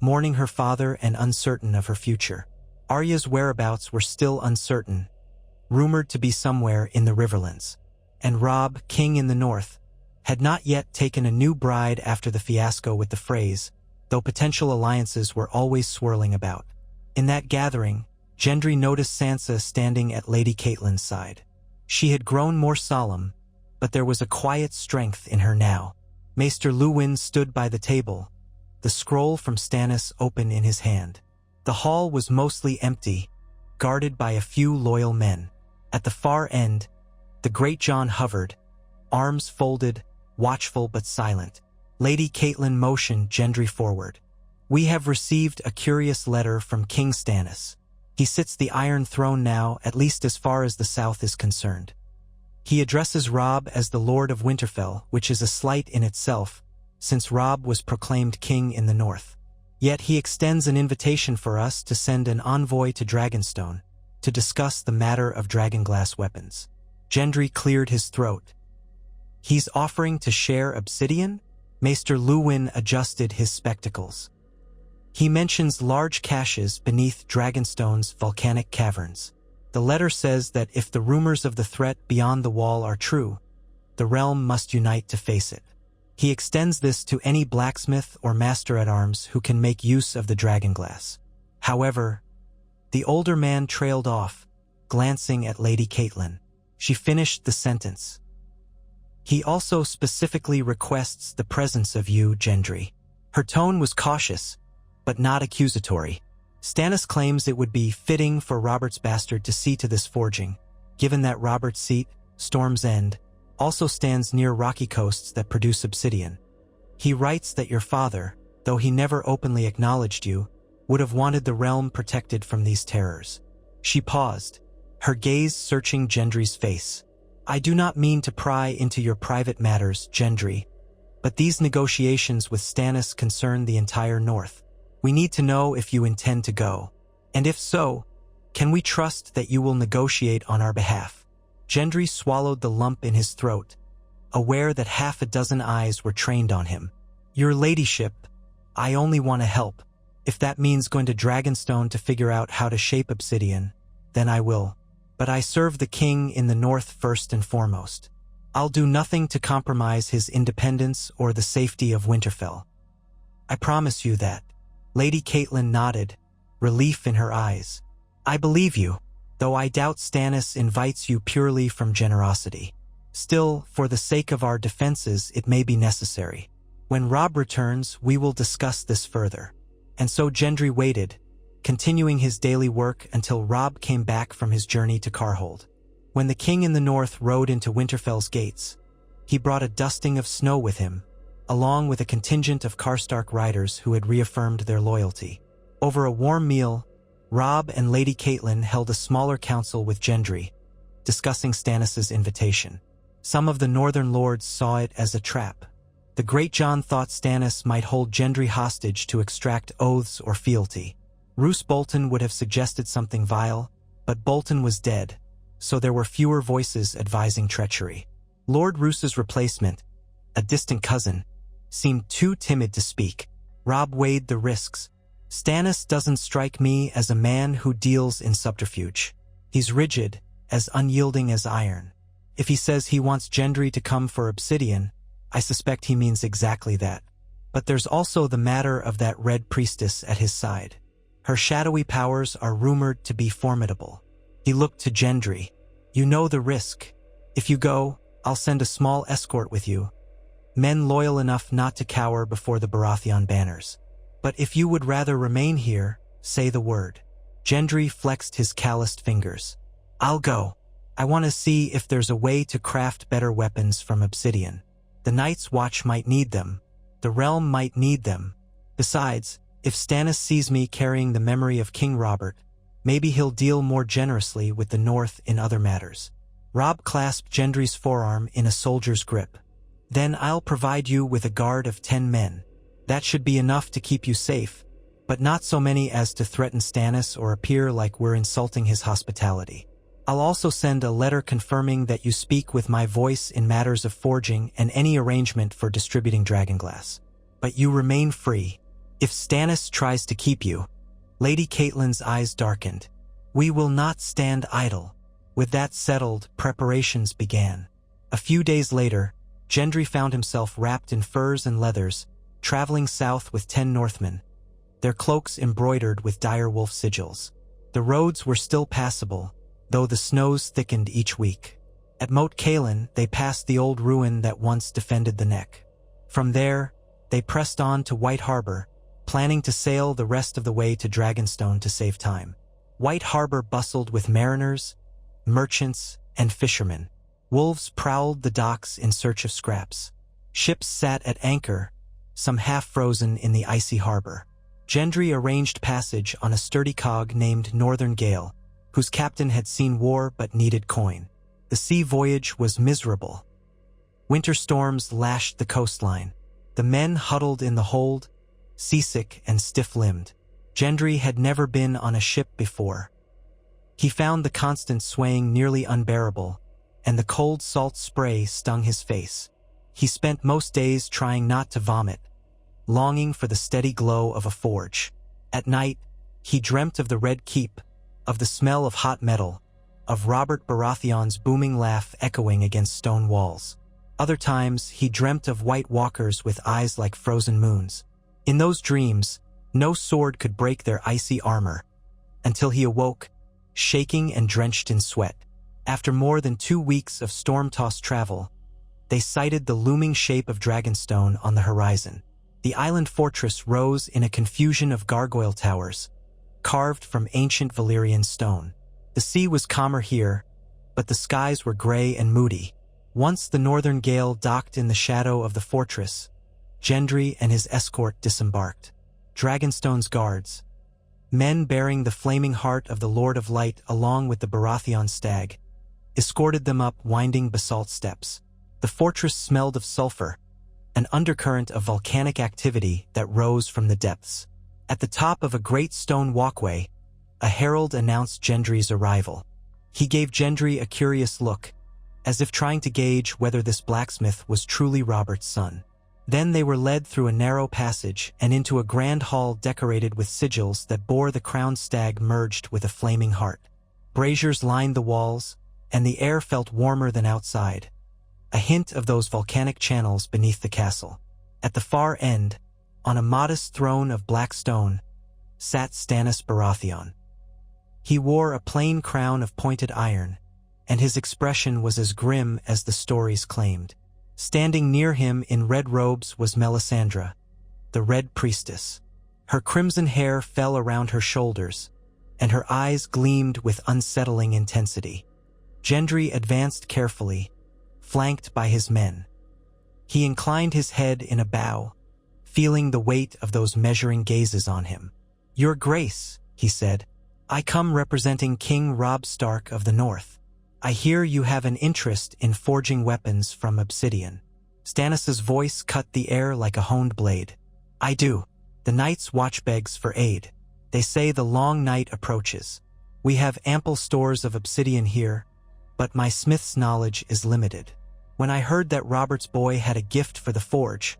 Speaker 1: mourning her father and uncertain of her future. Arya's whereabouts were still uncertain, rumored to be somewhere in the Riverlands. And Robb, king in the north, had not yet taken a new bride after the fiasco with the Freys, though potential alliances were always swirling about. In that gathering, Gendry noticed Sansa standing at Lady Catelyn's side. She had grown more solemn, but there was a quiet strength in her now. Maester Luwin stood by the table, the scroll from Stannis open in his hand. The hall was mostly empty, guarded by a few loyal men. At the far end, the Great John hovered, arms folded, watchful but silent. Lady Catelyn motioned Gendry forward. "We have received a curious letter from King Stannis. He sits the Iron Throne now, at least as far as the south is concerned. He addresses Robb as the Lord of Winterfell, which is a slight in itself, since Robb was proclaimed king in the north. Yet he extends an invitation for us to send an envoy to Dragonstone to discuss the matter of dragonglass weapons." Gendry cleared his throat. "He's offering to share obsidian?" Maester Luwin adjusted his spectacles. "He mentions large caches beneath Dragonstone's volcanic caverns. The letter says that if the rumors of the threat beyond the wall are true, the realm must unite to face it. He extends this to any blacksmith or master-at-arms who can make use of the dragonglass." However, the older man trailed off, glancing at Lady Catelyn. She finished the sentence. "He also specifically requests the presence of you, Gendry." Her tone was cautious, but not accusatory. "Stannis claims it would be fitting for Robert's bastard to see to this forging, given that Robert's seat, Storm's End, also stands near rocky coasts that produce obsidian. He writes that your father, though he never openly acknowledged you, would have wanted the realm protected from these terrors." She paused, her gaze searching Gendry's face. "I do not mean to pry into your private matters, Gendry, but these negotiations with Stannis concern the entire North. We need to know if you intend to go. And if so, can we trust that you will negotiate on our behalf?" Gendry swallowed the lump in his throat, aware that half a dozen eyes were trained on him. "Your ladyship, I only want to help. If that means going to Dragonstone to figure out how to shape obsidian, then I will. But I serve the king in the north first and foremost. I'll do nothing to compromise his independence or the safety of Winterfell. I promise you that." Lady Catelyn nodded, relief in her eyes. "I believe you, though I doubt Stannis invites you purely from generosity. Still, for the sake of our defenses, it may be necessary. When Robb returns, we will discuss this further." And so Gendry waited, continuing his daily work until Robb came back from his journey to Carhold. When the king in the north rode into Winterfell's gates, he brought a dusting of snow with him, along with a contingent of Karstark riders who had reaffirmed their loyalty. Over a warm meal, Robb and Lady Catelyn held a smaller council with Gendry, discussing Stannis' invitation. Some of the northern lords saw it as a trap. The Great John thought Stannis might hold Gendry hostage to extract oaths or fealty. Roose Bolton would have suggested something vile, but Bolton was dead, so there were fewer voices advising treachery. Lord Roose's replacement, a distant cousin, seemed too timid to speak. Robb weighed the risks. "Stannis doesn't strike me as a man who deals in subterfuge. He's rigid, as unyielding as iron. If he says he wants Gendry to come for obsidian, I suspect he means exactly that. But there's also the matter of that Red Priestess at his side. Her shadowy powers are rumored to be formidable." He looked to Gendry. "You know the risk. If you go, I'll send a small escort with you. Men loyal enough not to cower before the Baratheon banners. But if you would rather remain here, say the word." Gendry flexed his calloused fingers. "I'll go. I want to see if there's a way to craft better weapons from obsidian. The Night's Watch might need them. The realm might need them. Besides, if Stannis sees me carrying the memory of King Robert, maybe he'll deal more generously with the North in other matters." Robb clasped Gendry's forearm in a soldier's grip. "Then I'll provide you with a guard of 10 men. That should be enough to keep you safe, but not so many as to threaten Stannis or appear like we're insulting his hospitality. I'll also send a letter confirming that you speak with my voice in matters of forging and any arrangement for distributing dragonglass. But you remain free. If Stannis tries to keep you..." Lady Catelyn's eyes darkened. "We will not stand idle." With that settled, preparations began. A few days later, Gendry found himself wrapped in furs and leathers, traveling south with 10 Northmen, their cloaks embroidered with direwolf sigils. The roads were still passable, though the snows thickened each week. At Moat Cailin, they passed the old ruin that once defended the Neck. From there, they pressed on to White Harbor, planning to sail the rest of the way to Dragonstone to save time. White Harbor bustled with mariners, merchants, and fishermen. Wolves prowled the docks in search of scraps. Ships sat at anchor, some half-frozen in the icy harbor. Gendry arranged passage on a sturdy cog named Northern Gale, whose captain had seen war but needed coin. The sea voyage was miserable. Winter storms lashed the coastline. The men huddled in the hold, seasick and stiff-limbed. Gendry had never been on a ship before. He found the constant swaying nearly unbearable, and the cold salt spray stung his face. He spent most days trying not to vomit, longing for the steady glow of a forge. At night, he dreamt of the Red Keep, of the smell of hot metal, of Robert Baratheon's booming laugh echoing against stone walls. Other times, he dreamt of white walkers with eyes like frozen moons. In those dreams, no sword could break their icy armor, until he awoke, shaking and drenched in sweat. After more than 2 weeks of storm-tossed travel, they sighted the looming shape of Dragonstone on the horizon. The island fortress rose in a confusion of gargoyle towers, carved from ancient Valyrian stone. The sea was calmer here, but the skies were gray and moody. Once the Northern Gale docked in the shadow of the fortress, Gendry and his escort disembarked. Dragonstone's guards, men bearing the flaming heart of the Lord of Light along with the Baratheon stag, escorted them up winding basalt steps. The fortress smelled of sulfur, an undercurrent of volcanic activity that rose from the depths. At the top of a great stone walkway, a herald announced Gendry's arrival. He gave Gendry a curious look, as if trying to gauge whether this blacksmith was truly Robert's son. Then they were led through a narrow passage and into a grand hall decorated with sigils that bore the crowned stag merged with a flaming heart. Braziers lined the walls, and the air felt warmer than outside, a hint of those volcanic channels beneath the castle. At the far end, on a modest throne of black stone, sat Stannis Baratheon. He wore a plain crown of pointed iron, and his expression was as grim as the stories claimed. Standing near him in red robes was Melisandre, the Red Priestess. Her crimson hair fell around her shoulders, and her eyes gleamed with unsettling intensity. Gendry advanced carefully, flanked by his men. He inclined his head in a bow, feeling the weight of those measuring gazes on him. "Your Grace," he said, "I come representing King Robb Stark of the North. I hear you have an interest in forging weapons from obsidian." Stannis's voice cut the air like a honed blade. "I do. The Night's Watch begs for aid. They say the long night approaches. We have ample stores of obsidian here, but my smith's knowledge is limited. When I heard that Robert's boy had a gift for the forge,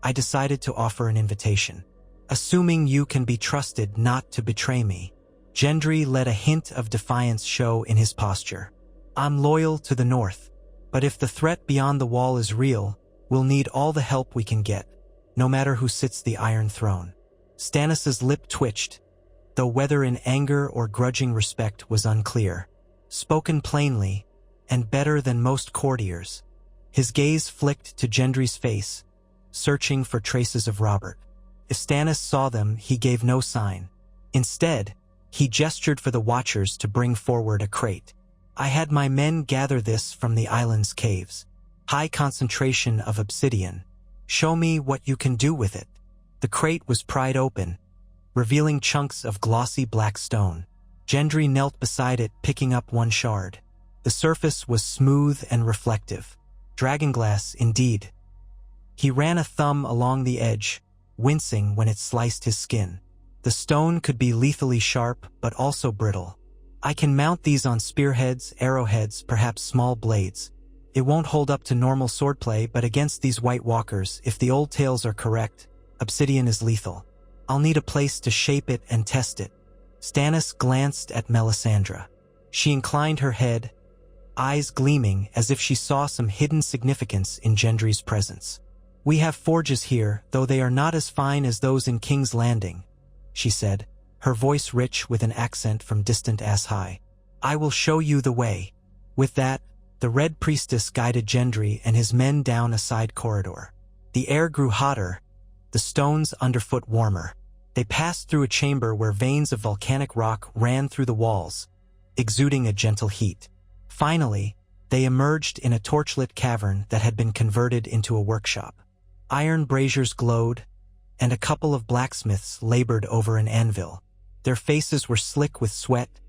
Speaker 1: I decided to offer an invitation. Assuming you can be trusted not to betray me." Gendry let a hint of defiance show in his posture. "I'm loyal to the North, but if the threat beyond the wall is real, we'll need all the help we can get, no matter who sits the Iron Throne." Stannis's lip twitched, though whether in anger or grudging respect was unclear. Spoken plainly, and better than most courtiers, his gaze flicked to Gendry's face, searching for traces of Robert. If Stannis saw them, he gave no sign. Instead, he gestured for the Watchers to bring forward a crate. "I had my men gather this from the island's caves. High concentration of obsidian. Show me what you can do with it." The crate was pried open, revealing chunks of glossy black stone. Gendry knelt beside it, picking up one shard. The surface was smooth and reflective. Dragonglass, indeed. He ran a thumb along the edge, wincing when it sliced his skin. The stone could be lethally sharp, but also brittle. "I can mount these on spearheads, arrowheads, perhaps small blades. It won't hold up to normal swordplay, but against these White Walkers, if the old tales are correct, obsidian is lethal. I'll need a place to shape it and test it." Stannis glanced at Melisandre. She inclined her head, eyes gleaming as if she saw some hidden significance in Gendry's presence. "We have forges here, though they are not as fine as those in King's Landing," she said, her voice rich with an accent from distant As-High. "I will show you the way." With that, the Red Priestess guided Gendry and his men down a side corridor. The air grew hotter, the stones underfoot warmer. They passed through a chamber where veins of volcanic rock ran through the walls, exuding a gentle heat. Finally, they emerged in a torchlit cavern that had been converted into a workshop. Iron braziers glowed, and a couple of blacksmiths labored over an anvil. Their faces were slick with sweat,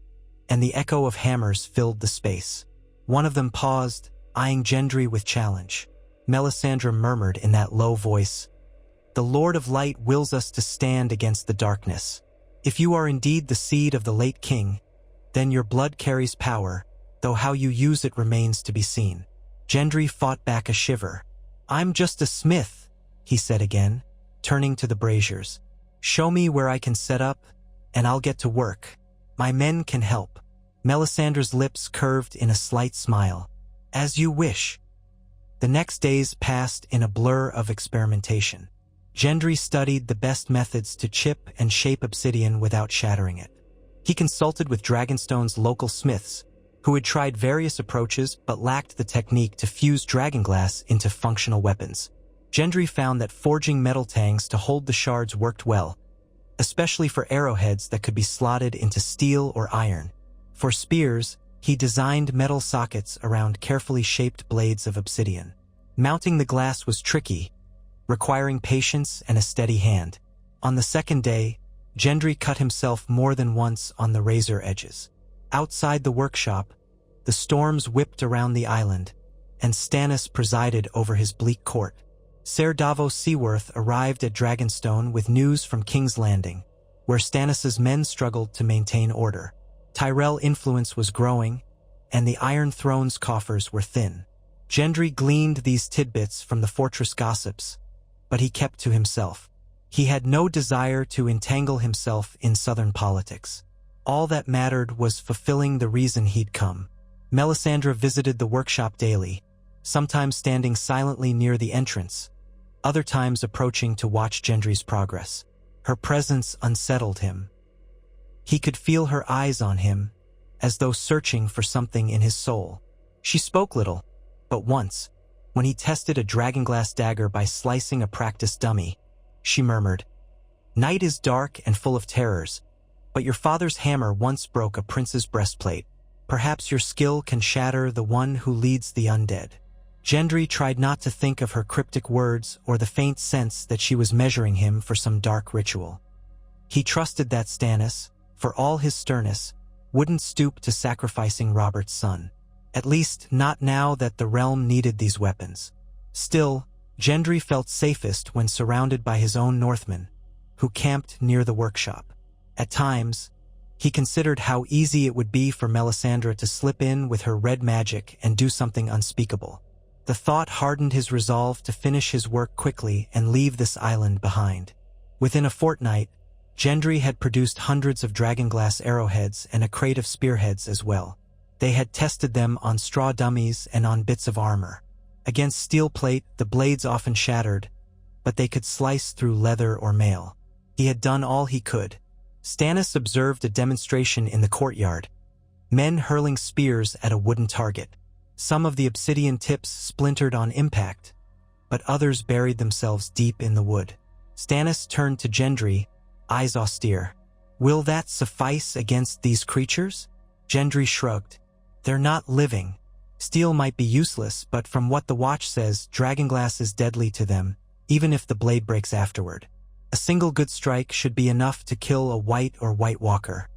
Speaker 1: and the echo of hammers filled the space. One of them paused, eyeing Gendry with challenge. Melisandre murmured in that low voice, "The Lord of Light wills us to stand against the darkness. If you are indeed the seed of the late king, then your blood carries power, though how you use it remains to be seen." Gendry fought back a shiver. "I'm just a smith," he said again, turning to the braziers. "Show me where I can set up, and I'll get to work. My men can help." Melisandre's lips curved in a slight smile. "As you wish." The next days passed in a blur of experimentation. Gendry studied the best methods to chip and shape obsidian without shattering it. He consulted with Dragonstone's local smiths, who had tried various approaches but lacked the technique to fuse dragonglass into functional weapons. Gendry found that forging metal tangs to hold the shards worked well, especially for arrowheads that could be slotted into steel or iron. For spears, he designed metal sockets around carefully shaped blades of obsidian. Mounting the glass was tricky, requiring patience and a steady hand. On the second day, Gendry cut himself more than once on the razor edges. Outside the workshop, the storms whipped around the island, and Stannis presided over his bleak court. Ser Davos Seaworth arrived at Dragonstone with news from King's Landing, where Stannis's men struggled to maintain order. Tyrell influence was growing, and the Iron Throne's coffers were thin. Gendry gleaned these tidbits from the fortress gossips, but he kept to himself. He had no desire to entangle himself in southern politics. All that mattered was fulfilling the reason he'd come. Melisandre visited the workshop daily, sometimes standing silently near the entrance, other times approaching to watch Gendry's progress. Her presence unsettled him. He could feel her eyes on him, as though searching for something in his soul. She spoke little, but once, when he tested a dragonglass dagger by slicing a practiced dummy, she murmured, "Night is dark and full of terrors, but your father's hammer once broke a prince's breastplate. Perhaps your skill can shatter the one who leads the undead." Gendry tried not to think of her cryptic words or the faint sense that she was measuring him for some dark ritual. He trusted that Stannis, for all his sternness, wouldn't stoop to sacrificing Robert's son. At least not now that the realm needed these weapons. Still, Gendry felt safest when surrounded by his own Northmen, who camped near the workshop. At times, he considered how easy it would be for Melisandre to slip in with her red magic and do something unspeakable. The thought hardened his resolve to finish his work quickly and leave this island behind. Within a fortnight, Gendry had produced hundreds of dragonglass arrowheads and a crate of spearheads as well. They had tested them on straw dummies and on bits of armor. Against steel plate, the blades often shattered, but they could slice through leather or mail. He had done all he could. Stannis observed a demonstration in the courtyard, men hurling spears at a wooden target. Some of the obsidian tips splintered on impact, but others buried themselves deep in the wood. Stannis turned to Gendry, eyes austere. "Will that suffice against these creatures?" Gendry shrugged. "They're not living. Steel might be useless, but from what the Watch says, dragonglass is deadly to them, even if the blade breaks afterward. A single good strike should be enough to kill a White or White Walker."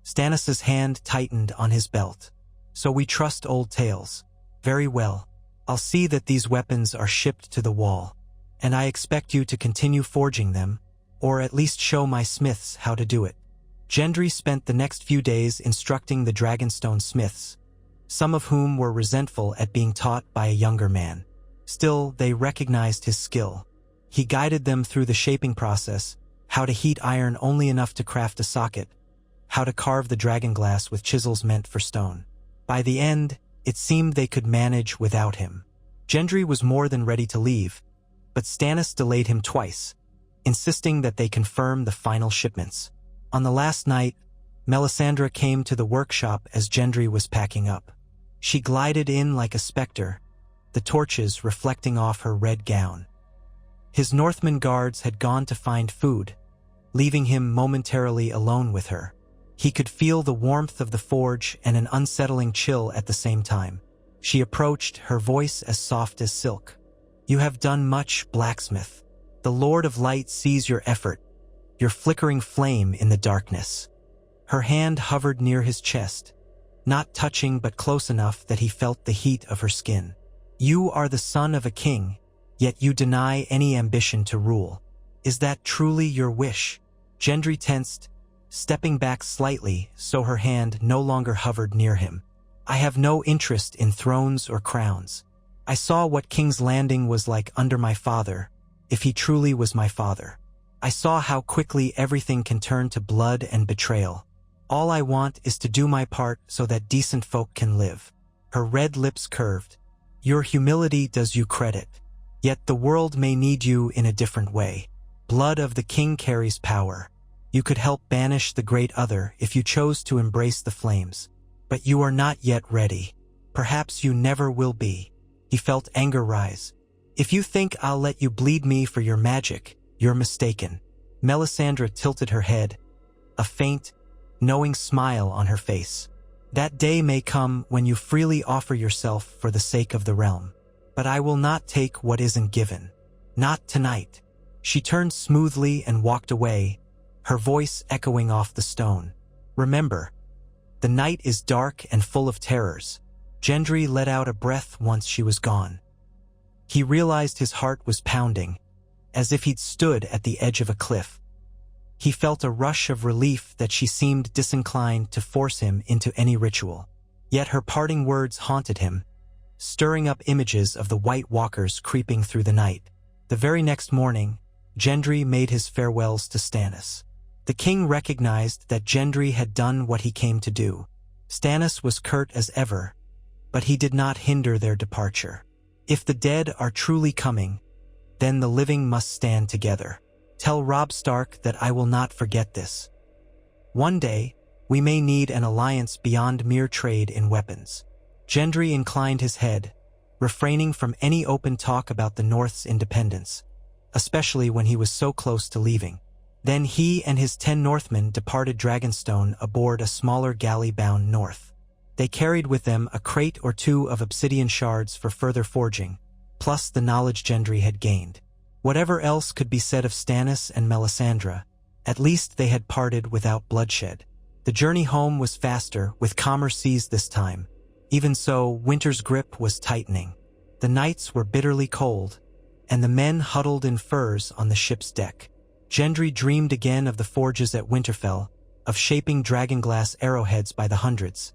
Speaker 1: Stannis's hand tightened on his belt. "So we trust old tales. Very well. I'll see that these weapons are shipped to the wall, and I expect you to continue forging them, or at least show my smiths how to do it." Gendry spent the next few days instructing the Dragonstone smiths, some of whom were resentful at being taught by a younger man. Still, they recognized his skill. He guided them through the shaping process, how to heat iron only enough to craft a socket, how to carve the dragonglass with chisels meant for stone. By the end, it seemed they could manage without him. Gendry was more than ready to leave, but Stannis delayed him twice, insisting that they confirm the final shipments. On the last night, Melisandre came to the workshop as Gendry was packing up. She glided in like a specter, the torches reflecting off her red gown. His Northman guards had gone to find food, leaving him momentarily alone with her. He could feel the warmth of the forge and an unsettling chill at the same time. She approached, her voice as soft as silk. "You have done much, blacksmith. The Lord of Light sees your effort, your flickering flame in the darkness." Her hand hovered near his chest, not touching but close enough that he felt the heat of her skin. "You are the son of a king, yet you deny any ambition to rule. Is that truly your wish?" Gendry tensed, stepping back slightly so her hand no longer hovered near him. "I have no interest in thrones or crowns. I saw what King's Landing was like under my father, if he truly was my father. I saw how quickly everything can turn to blood and betrayal. All I want is to do my part so that decent folk can live." Her red lips curved. "Your humility does you credit. Yet the world may need you in a different way. Blood of the king carries power. You could help banish the great other if you chose to embrace the flames. But you are not yet ready. Perhaps you never will be." He felt anger rise. "If you think I'll let you bleed me for your magic, you're mistaken." Melisandre tilted her head, a faint, knowing smile on her face. "That day may come when you freely offer yourself for the sake of the realm. But I will not take what isn't given. Not tonight." She turned smoothly and walked away, her voice echoing off the stone. "Remember, the night is dark and full of terrors." Gendry let out a breath once she was gone. He realized his heart was pounding, as if he'd stood at the edge of a cliff. He felt a rush of relief that she seemed disinclined to force him into any ritual. Yet her parting words haunted him, stirring up images of the White Walkers creeping through the night. The very next morning, Gendry made his farewells to Stannis. The king recognized that Gendry had done what he came to do. Stannis was curt as ever, but he did not hinder their departure. "If the dead are truly coming, then the living must stand together. Tell Robb Stark that I will not forget this. One day, we may need an alliance beyond mere trade in weapons." Gendry inclined his head, refraining from any open talk about the North's independence, especially when he was so close to leaving. Then he and his 10 Northmen departed Dragonstone aboard a smaller galley bound north. They carried with them a crate or two of obsidian shards for further forging, plus the knowledge Gendry had gained. Whatever else could be said of Stannis and Melisandre, at least they had parted without bloodshed. The journey home was faster, with calmer seas this time. Even so, winter's grip was tightening. The nights were bitterly cold, and the men huddled in furs on the ship's deck. Gendry dreamed again of the forges at Winterfell, of shaping dragonglass arrowheads by the hundreds,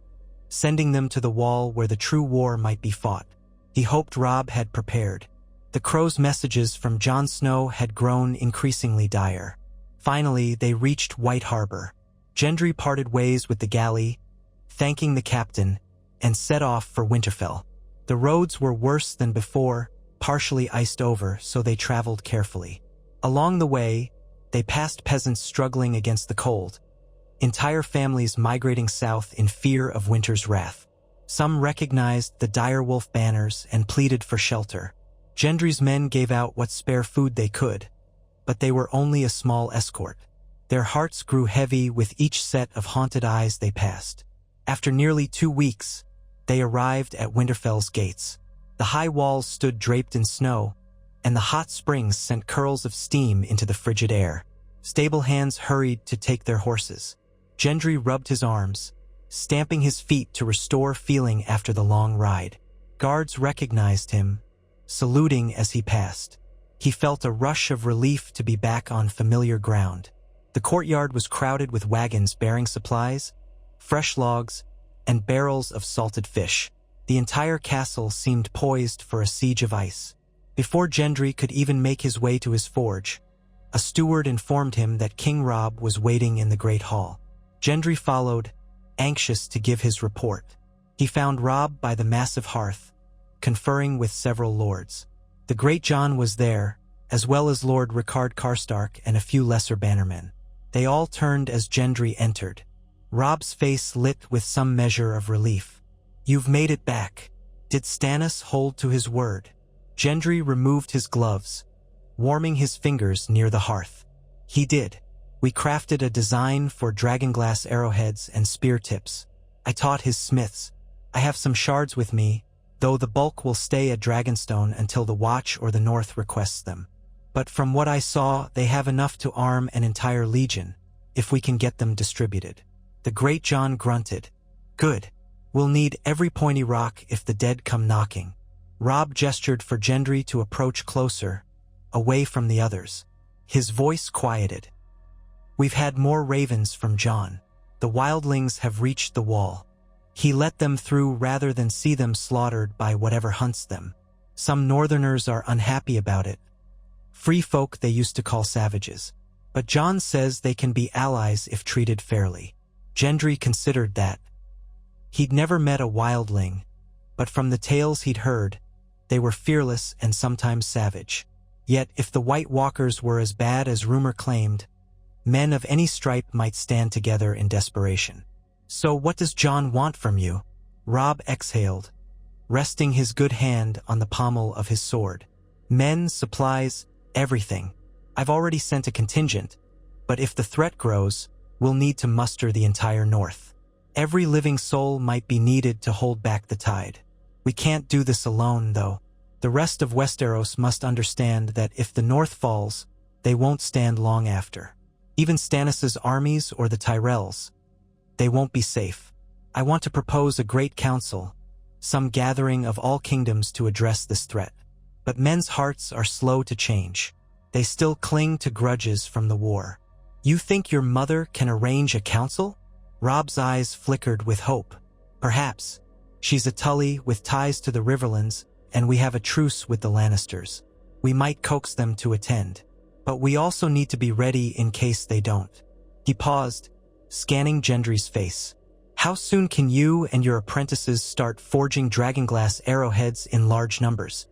Speaker 1: sending them to the wall where the true war might be fought. He hoped Robb had prepared. The crow's messages from Jon Snow had grown increasingly dire. Finally, they reached White Harbor. Gendry parted ways with the galley, thanking the captain, and set off for Winterfell. The roads were worse than before, partially iced over, so they traveled carefully. Along the way, they passed peasants struggling against the cold, entire families migrating south in fear of winter's wrath. Some recognized the direwolf banners and pleaded for shelter. Gendry's men gave out what spare food they could, but they were only a small escort. Their hearts grew heavy with each set of haunted eyes they passed. After nearly 2 weeks, they arrived at Winterfell's gates. The high walls stood draped in snow, and the hot springs sent curls of steam into the frigid air. Stable hands hurried to take their horses. Gendry rubbed his arms, stamping his feet to restore feeling after the long ride. Guards recognized him, saluting as he passed. He felt a rush of relief to be back on familiar ground. The courtyard was crowded with wagons bearing supplies, fresh logs, and barrels of salted fish. The entire castle seemed poised for a siege of ice. Before Gendry could even make his way to his forge, a steward informed him that King Robb was waiting in the Great Hall. Gendry followed, anxious to give his report. He found Robb by the massive hearth, conferring with several lords. The Great John was there, as well as Lord Rickard Karstark and a few lesser bannermen. They all turned as Gendry entered. Robb's face lit with some measure of relief. "You've made it back. Did Stannis hold to his word?" Gendry removed his gloves, warming his fingers near the hearth. "He did. We crafted a design for dragonglass arrowheads and spear tips. I taught his smiths. I have some shards with me, though the bulk will stay at Dragonstone until the Watch or the North requests them. But from what I saw, they have enough to arm an entire legion, if we can get them distributed. The Great John grunted. Good. We'll need every pointy rock if the dead come knocking. Robb gestured for Gendry to approach closer, away from the others. His voice quieted. We've had more ravens from Jon. The wildlings have reached the wall. He let them through rather than see them slaughtered by whatever hunts them. Some northerners are unhappy about it. Free folk they used to call savages. But Jon says they can be allies if treated fairly. Gendry considered that. He'd never met a wildling, but from the tales he'd heard, they were fearless and sometimes savage. Yet if the White Walkers were as bad as rumor claimed, men of any stripe might stand together in desperation. So what does Jon want from you? Robb exhaled, resting his good hand on the pommel of his sword. Men, supplies, everything. I've already sent a contingent, but if the threat grows, we'll need to muster the entire North. Every living soul might be needed to hold back the tide. We can't do this alone, though. The rest of Westeros must understand that if the North falls, they won't stand long after. Even Stannis' armies or the Tyrells, they won't be safe. I want to propose a great council, some gathering of all kingdoms to address this threat. But men's hearts are slow to change. They still cling to grudges from the war. You think your mother can arrange a council? Robb's eyes flickered with hope. Perhaps. She's a Tully with ties to the Riverlands, and we have a truce with the Lannisters. We might coax them to attend. But we also need to be ready in case they don't. He paused, scanning Gendry's face. How soon can you and your apprentices start forging dragonglass arrowheads in large numbers?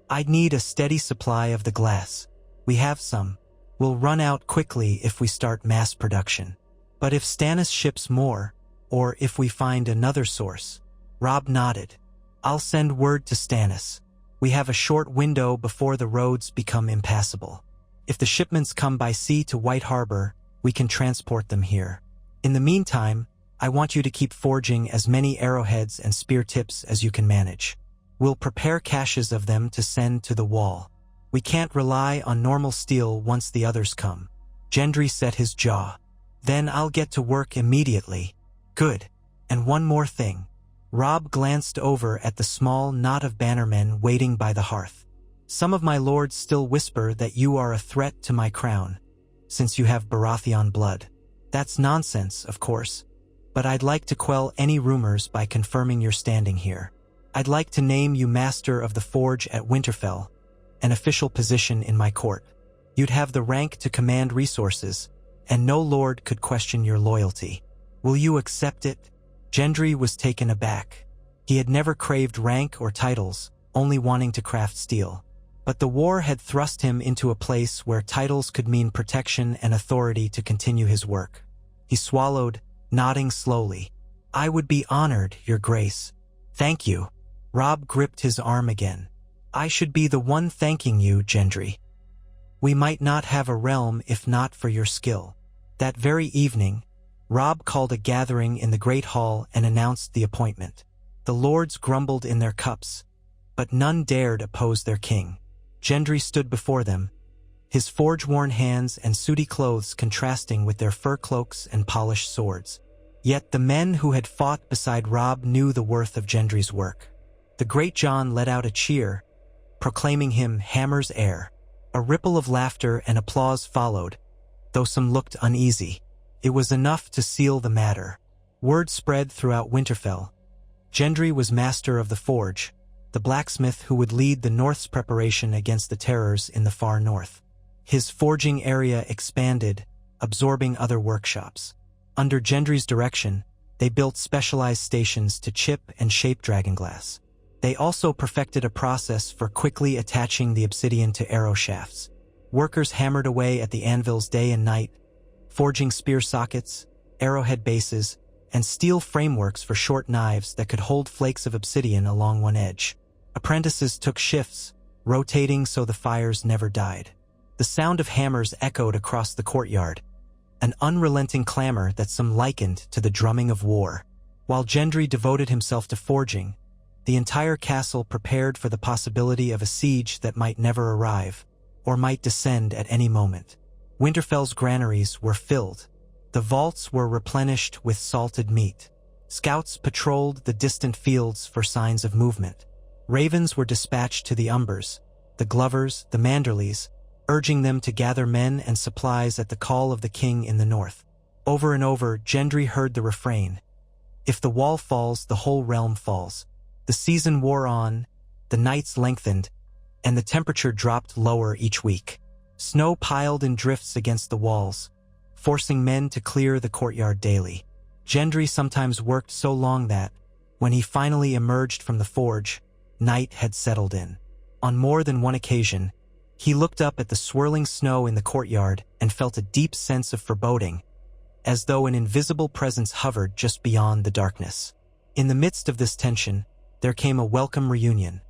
Speaker 1: I'd need a steady supply of the glass. We have some. We'll run out quickly if we start mass production. But if Stannis ships more, or if we find another source. Robb nodded. I'll send word to Stannis. We have a short window before the roads become impassable. If the shipments come by sea to White Harbor, we can transport them here. In the meantime, I want you to keep forging as many arrowheads and spear tips as you can manage. We'll prepare caches of them to send to the wall. We can't rely on normal steel once the others come. Gendry set his jaw. Then I'll get to work immediately. Good. And one more thing. Robb glanced over at the small knot of bannermen waiting by the hearth. Some of my lords still whisper that you are a threat to my crown, since you have Baratheon blood. That's nonsense, of course, but I'd like to quell any rumors by confirming your standing here. I'd like to name you Master of the Forge at Winterfell, an official position in my court. You'd have the rank to command resources, and no lord could question your loyalty. Will you accept it? Gendry was taken aback. He had never craved rank or titles, only wanting to craft steel. But the war had thrust him into a place where titles could mean protection and authority to continue his work. He swallowed, nodding slowly. I would be honored, Your Grace. Thank you. Robb gripped his arm again. I should be the one thanking you, Gendry. We might not have a realm if not for your skill. That very evening, Robb called a gathering in the Great Hall and announced the appointment. The lords grumbled in their cups, but none dared oppose their king. Gendry stood before them, his forge-worn hands and sooty clothes contrasting with their fur cloaks and polished swords. Yet the men who had fought beside Robb knew the worth of Gendry's work. The Great John let out a cheer, proclaiming him Hammer's heir. A ripple of laughter and applause followed, though some looked uneasy. It was enough to seal the matter. Word spread throughout Winterfell. Gendry was master of the forge, the blacksmith who would lead the North's preparation against the terrors in the far north. His forging area expanded, absorbing other workshops. Under Gendry's direction, they built specialized stations to chip and shape dragonglass. They also perfected a process for quickly attaching the obsidian to arrow shafts. Workers hammered away at the anvils day and night, forging spear sockets, arrowhead bases, and steel frameworks for short knives that could hold flakes of obsidian along one edge. Apprentices took shifts, rotating so the fires never died. The sound of hammers echoed across the courtyard, an unrelenting clamor that some likened to the drumming of war. While Gendry devoted himself to forging, the entire castle prepared for the possibility of a siege that might never arrive, or might descend at any moment. Winterfell's granaries were filled. The vaults were replenished with salted meat. Scouts patrolled the distant fields for signs of movement. Ravens were dispatched to the Umbers, the Glovers, the Manderleys, urging them to gather men and supplies at the call of the king in the north. Over and over, Gendry heard the refrain, "If the wall falls, the whole realm falls." The season wore on, the nights lengthened, and the temperature dropped lower each week. Snow piled in drifts against the walls, forcing men to clear the courtyard daily. Gendry sometimes worked so long that, when he finally emerged from the forge, night had settled in. On more than one occasion, he looked up at the swirling snow in the courtyard and felt a deep sense of foreboding, as though an invisible presence hovered just beyond the darkness. In the midst of this tension, there came a welcome reunion.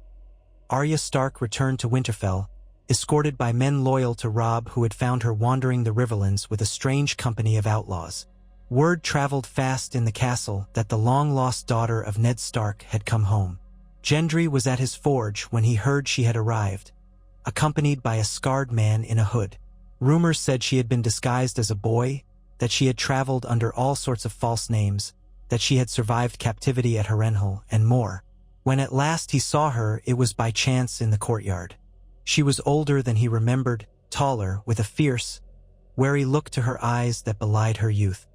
Speaker 1: Arya Stark returned to Winterfell, escorted by men loyal to Robb who had found her wandering the Riverlands with a strange company of outlaws. Word traveled fast in the castle that the long-lost daughter of Ned Stark had come home. Gendry was at his forge when he heard she had arrived, accompanied by a scarred man in a hood. Rumors said she had been disguised as a boy, that she had traveled under all sorts of false names, that she had survived captivity at Harrenhal, and more. When at last he saw her, it was by chance in the courtyard. She was older than he remembered, taller, with a fierce, wary look to her eyes that belied her youth.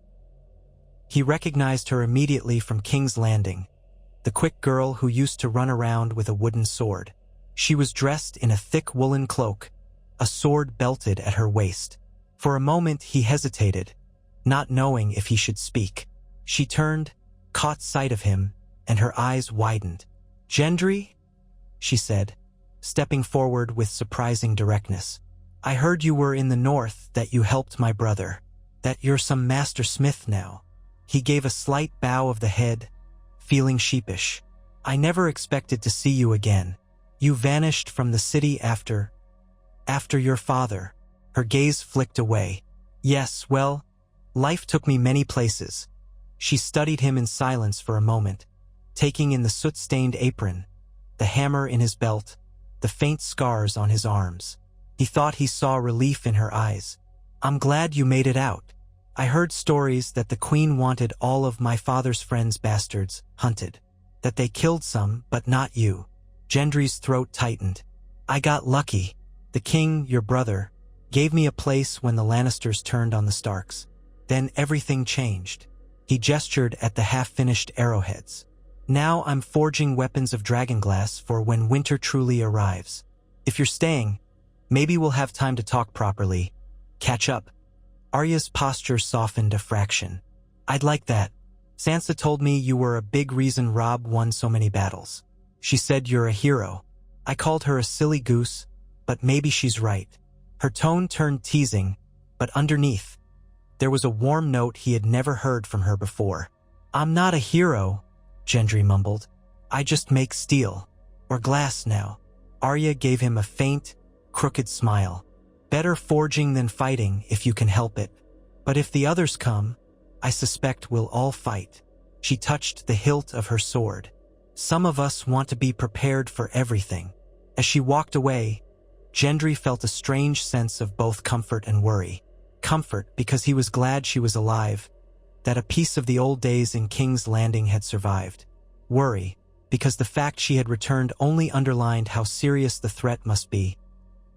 Speaker 1: He recognized her immediately from King's Landing, the quick girl who used to run around with a wooden sword. She was dressed in a thick woolen cloak, a sword belted at her waist. For a moment he hesitated, not knowing if he should speak. She turned, caught sight of him, and her eyes widened. "Gendry?" she said, stepping forward with surprising directness. "I heard you were in the north, that you helped my brother, that you're some master smith now." He gave a slight bow of the head, feeling sheepish. "I never expected to see you again. You vanished from the city after your father." Her gaze flicked away. "Yes, well, life took me many places." She studied him in silence for a moment, taking in the soot-stained apron, the hammer in his belt, the faint scars on his arms. He thought he saw relief in her eyes. "I'm glad you made it out. I heard stories that the queen wanted all of my father's friends' bastards hunted, that they killed some, but not you." Gendry's throat tightened. "I got lucky. The king, your brother, gave me a place when the Lannisters turned on the Starks. Then everything changed." He gestured at the half-finished arrowheads. "Now I'm forging weapons of dragonglass for when winter truly arrives. If you're staying, maybe we'll have time to talk properly. Catch up." Arya's posture softened a fraction. "I'd like that. Sansa told me you were a big reason Robb won so many battles. She said you're a hero. I called her a silly goose, but maybe she's right." Her tone turned teasing, but underneath, there was a warm note he had never heard from her before. "I'm not a hero," Gendry mumbled. "I just make steel. Or glass now." Arya gave him a faint, crooked smile. "Better forging than fighting if you can help it. But if the others come, I suspect we'll all fight." She touched the hilt of her sword. "Some of us want to be prepared for everything." As she walked away, Gendry felt a strange sense of both comfort and worry. Comfort because he was glad she was alive, that a piece of the old days in King's Landing had survived. Worry because the fact she had returned only underlined how serious the threat must be,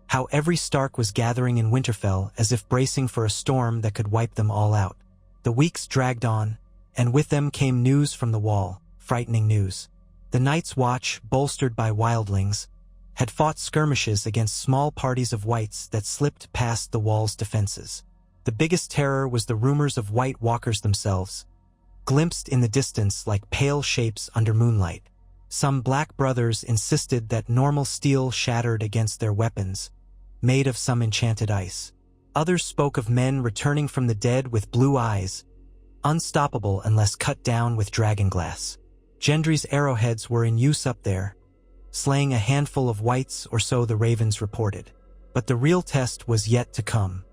Speaker 1: how every Stark was gathering in Winterfell as if bracing for a storm that could wipe them all out. The weeks dragged on, and with them came news from the Wall, frightening news. The Night's Watch, bolstered by wildlings, had fought skirmishes against small parties of whites that slipped past the Wall's defenses. The biggest terror was the rumors of White Walkers themselves, glimpsed in the distance like pale shapes under moonlight. Some Black brothers insisted that normal steel shattered against their weapons, made of some enchanted ice. Others spoke of men returning from the dead with blue eyes, unstoppable unless cut down with dragonglass. Gendry's arrowheads were in use up there, slaying a handful of whites or so the ravens reported. But the real test was yet to come.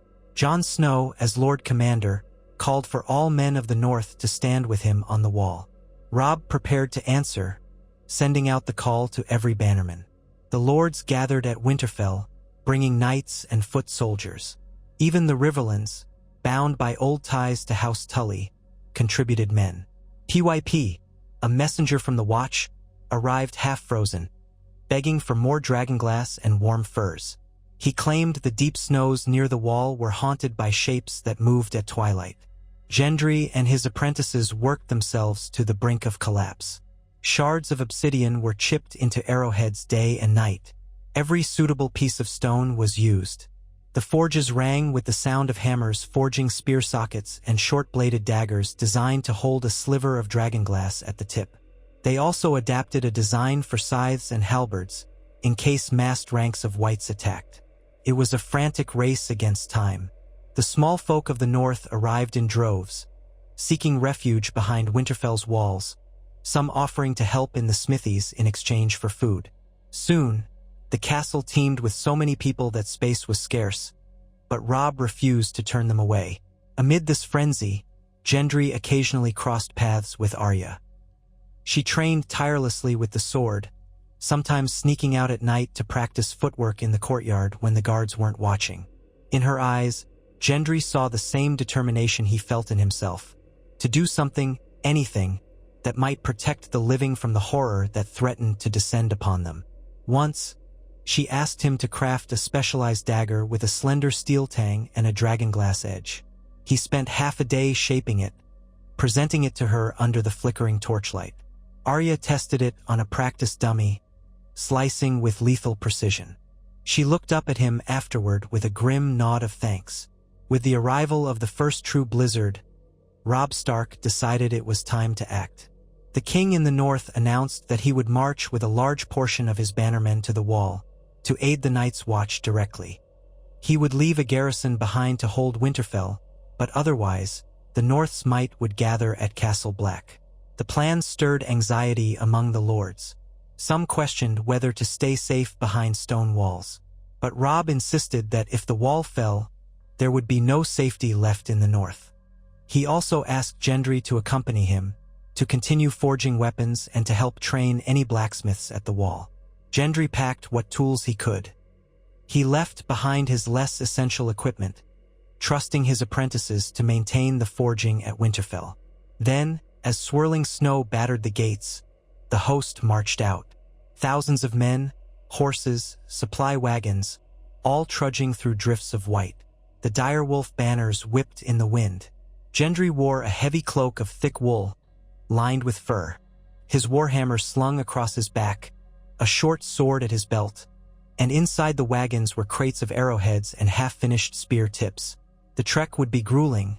Speaker 1: Jon Snow, as Lord Commander, called for all men of the North to stand with him on the wall. Robb prepared to answer, sending out the call to every bannerman. The lords gathered at Winterfell, bringing knights and foot soldiers. Even the Riverlands, bound by old ties to House Tully, contributed men. PYP, a messenger from the Watch, arrived half-frozen, begging for more dragonglass and warm furs. He claimed the deep snows near the wall were haunted by shapes that moved at twilight. Gendry and his apprentices worked themselves to the brink of collapse. Shards of obsidian were chipped into arrowheads day and night. Every suitable piece of stone was used. The forges rang with the sound of hammers forging spear sockets and short-bladed daggers designed to hold a sliver of dragonglass at the tip. They also adapted a design for scythes and halberds, in case massed ranks of wights attacked. It was a frantic race against time. The small folk of the north arrived in droves, seeking refuge behind Winterfell's walls, some offering to help in the smithies in exchange for food. Soon, the castle teemed with so many people that space was scarce, but Robb refused to turn them away. Amid this frenzy, Gendry occasionally crossed paths with Arya. She trained tirelessly with the sword, sometimes sneaking out at night to practice footwork in the courtyard when the guards weren't watching. In her eyes, Gendry saw the same determination he felt in himself, to do something, anything, that might protect the living from the horror that threatened to descend upon them. Once, she asked him to craft a specialized dagger with a slender steel tang and a dragonglass edge. He spent half a day shaping it, presenting it to her under the flickering torchlight. Arya tested it on a practice dummy, slicing with lethal precision. She looked up at him afterward with a grim nod of thanks. With the arrival of the first true blizzard, Robb Stark decided it was time to act. The king in the north announced that he would march with a large portion of his bannermen to the wall, to aid the Night's Watch directly. He would leave a garrison behind to hold Winterfell, but otherwise, the North's might would gather at Castle Black. The plan stirred anxiety among the lords. Some questioned whether to stay safe behind stone walls, but Robb insisted that if the wall fell, there would be no safety left in the north. He also asked Gendry to accompany him, to continue forging weapons and to help train any blacksmiths at the wall. Gendry packed what tools he could. He left behind his less essential equipment, trusting his apprentices to maintain the forging at Winterfell. Then, as swirling snow battered the gates, the host marched out. Thousands of men, horses, supply wagons, all trudging through drifts of white. The direwolf banners whipped in the wind. Gendry wore a heavy cloak of thick wool, lined with fur. His warhammer slung across his back, a short sword at his belt, and inside the wagons were crates of arrowheads and half-finished spear tips. The trek would be grueling,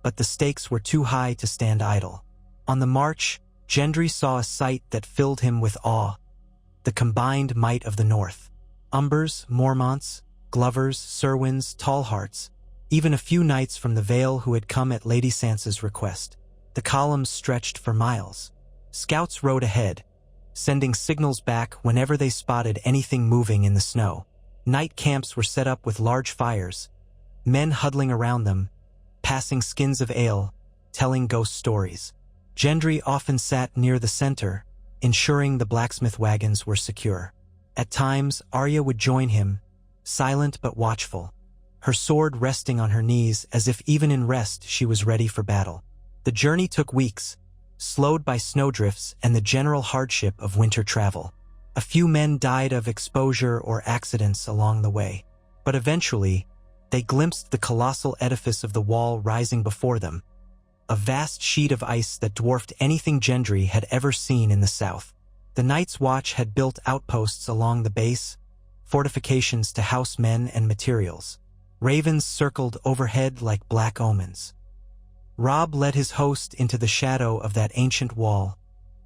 Speaker 1: but the stakes were too high to stand idle. On the march, Gendry saw a sight that filled him with awe: the combined might of the North. Umbers, Mormonts, Glovers, Serwins, Tallhearts, even a few knights from the Vale who had come at Lady Sansa's request. The columns stretched for miles. Scouts rode ahead, sending signals back whenever they spotted anything moving in the snow. Night camps were set up with large fires, men huddling around them, passing skins of ale, telling ghost stories. Gendry often sat near the center, ensuring the blacksmith wagons were secure. At times, Arya would join him, silent but watchful, her sword resting on her knees as if even in rest she was ready for battle. The journey took weeks, slowed by snowdrifts and the general hardship of winter travel. A few men died of exposure or accidents along the way, but eventually, they glimpsed the colossal edifice of the wall rising before them, a vast sheet of ice that dwarfed anything Gendry had ever seen in the south. The Night's Watch had built outposts along the base, fortifications to house men and materials. Ravens circled overhead like black omens. Robb led his host into the shadow of that ancient wall,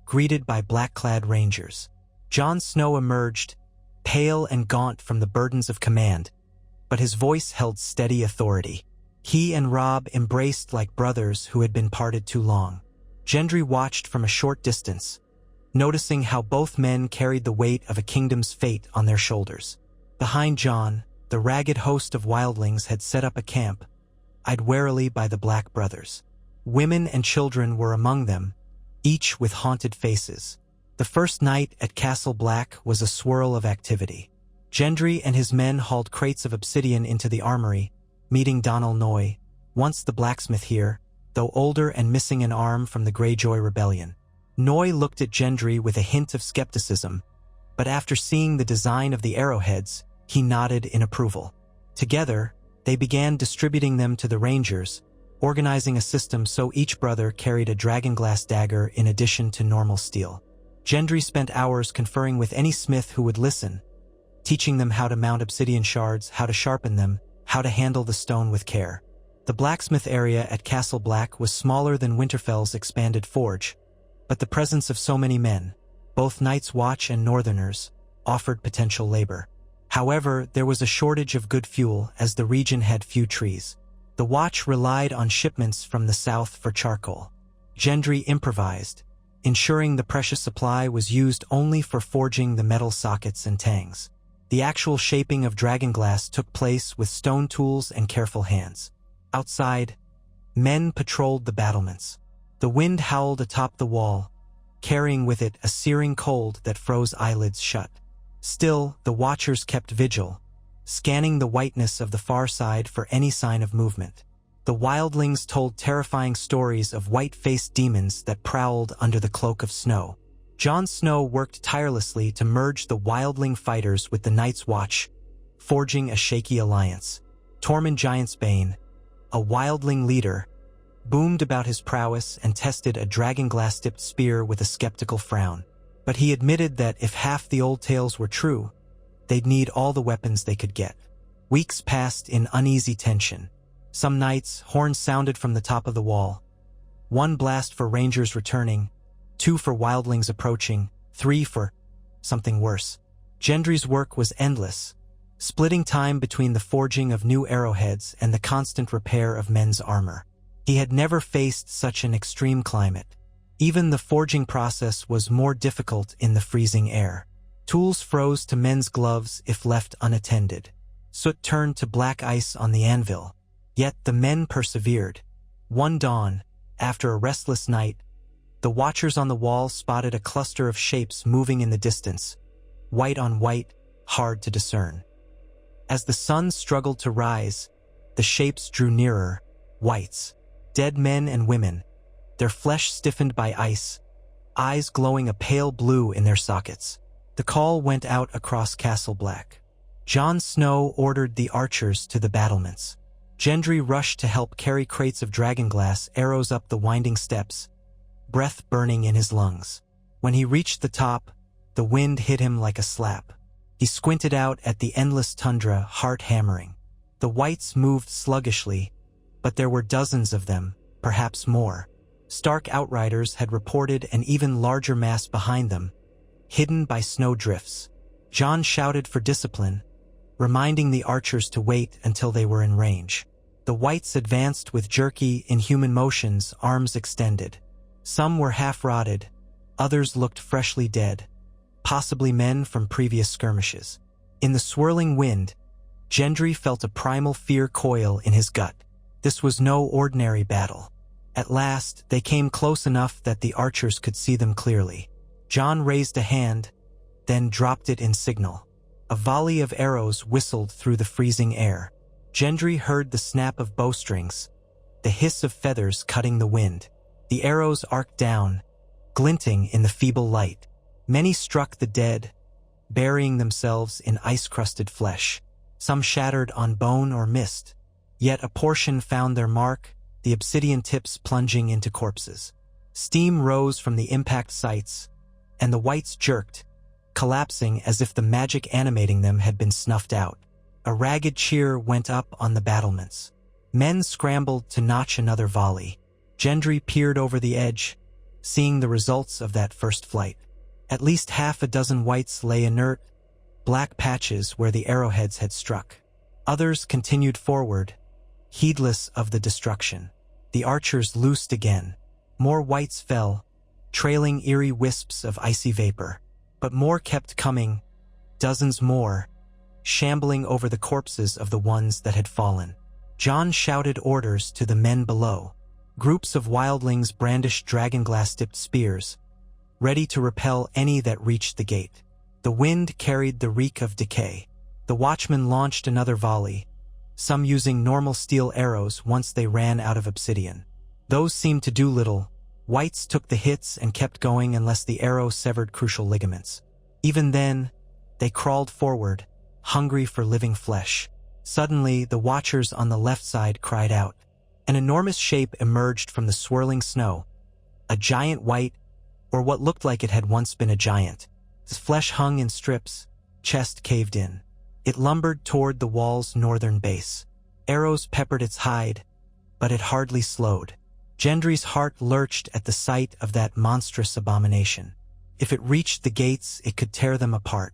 Speaker 1: greeted by black-clad rangers. Jon Snow emerged, pale and gaunt from the burdens of command, but his voice held steady authority. He and Robb embraced like brothers who had been parted too long. Gendry watched from a short distance, noticing how both men carried the weight of a kingdom's fate on their shoulders. Behind Jon, the ragged host of wildlings had set up a camp, eyed warily by the Black brothers. Women and children were among them, each with haunted faces. The first night at Castle Black was a swirl of activity. Gendry and his men hauled crates of obsidian into the armory, meeting Donal Noy, once the blacksmith here, though older and missing an arm from the Greyjoy rebellion. Noy looked at Gendry with a hint of skepticism, but after seeing the design of the arrowheads, he nodded in approval. Together, they began distributing them to the Rangers, organizing a system so each brother carried a dragonglass dagger in addition to normal steel. Gendry spent hours conferring with any smith who would listen, teaching them how to mount obsidian shards, how to sharpen them, how to handle the stone with care. The blacksmith area at Castle Black was smaller than Winterfell's expanded forge, but the presence of so many men, both Night's Watch and Northerners, offered potential labor. However, there was a shortage of good fuel as the region had few trees. The Watch relied on shipments from the south for charcoal. Gendry improvised, ensuring the precious supply was used only for forging the metal sockets and tangs. The actual shaping of dragonglass took place with stone tools and careful hands. Outside, men patrolled the battlements. The wind howled atop the wall, carrying with it a searing cold that froze eyelids shut. Still, the watchers kept vigil, scanning the whiteness of the far side for any sign of movement. The wildlings told terrifying stories of white-faced demons that prowled under the cloak of snow. Jon Snow worked tirelessly to merge the wildling fighters with the Night's Watch, forging a shaky alliance. Tormund Giantsbane, a wildling leader, boomed about his prowess and tested a dragonglass-tipped spear with a skeptical frown. But he admitted that if half the old tales were true, they'd need all the weapons they could get. Weeks passed in uneasy tension. Some nights, horns sounded from the top of the wall. 1 blast for rangers returning, 2 for wildlings approaching, 3 for something worse. Gendry's work was endless, splitting time between the forging of new arrowheads and the constant repair of men's armor. He had never faced such an extreme climate. Even the forging process was more difficult in the freezing air. Tools froze to men's gloves if left unattended. Soot turned to black ice on the anvil. Yet the men persevered. One dawn, after a restless night, the watchers on the wall spotted a cluster of shapes moving in the distance, white on white, hard to discern. As the sun struggled to rise, the shapes drew nearer, whites, dead men and women, their flesh stiffened by ice, eyes glowing a pale blue in their sockets. The call went out across Castle Black. Jon Snow ordered the archers to the battlements. Gendry rushed to help carry crates of dragonglass arrows up the winding steps, breath burning in his lungs. When he reached the top, the wind hit him like a slap. He squinted out at the endless tundra, heart hammering. The whites moved sluggishly, but there were dozens of them, perhaps more. Stark outriders had reported an even larger mass behind them, hidden by snow drifts. Jon shouted for discipline, reminding the archers to wait until they were in range. The whites advanced with jerky, inhuman motions, arms extended. Some were half-rotted, others looked freshly dead, possibly men from previous skirmishes. In the swirling wind, Gendry felt a primal fear coil in his gut. This was no ordinary battle. At last, they came close enough that the archers could see them clearly. Jon raised a hand, then dropped it in signal. A volley of arrows whistled through the freezing air. Gendry heard the snap of bowstrings, the hiss of feathers cutting the wind. The arrows arced down, glinting in the feeble light. Many struck the dead, burying themselves in ice-crusted flesh. Some shattered on bone or mist, yet a portion found their mark, the obsidian tips plunging into corpses. Steam rose from the impact sites, and the whites jerked, collapsing as if the magic animating them had been snuffed out. A ragged cheer went up on the battlements. Men scrambled to notch another volley. Gendry peered over the edge, seeing the results of that first flight. At least half a dozen whites lay inert, black patches where the arrowheads had struck. Others continued forward, heedless of the destruction. The archers loosed again. More whites fell, trailing eerie wisps of icy vapor. But more kept coming, dozens more, shambling over the corpses of the ones that had fallen. Jon shouted orders to the men below. Groups of wildlings brandished dragonglass-tipped spears, ready to repel any that reached the gate. The wind carried the reek of decay. The watchmen launched another volley, some using normal steel arrows once they ran out of obsidian. Those seemed to do little. Whites took the hits and kept going unless the arrow severed crucial ligaments. Even then, they crawled forward, hungry for living flesh. Suddenly, the watchers on the left side cried out. An enormous shape emerged from the swirling snow, a giant white, or what looked like it had once been a giant. His flesh hung in strips, chest caved in. It lumbered toward the wall's northern base. Arrows peppered its hide, but it hardly slowed. Gendry's heart lurched at the sight of that monstrous abomination. If it reached the gates, it could tear them apart.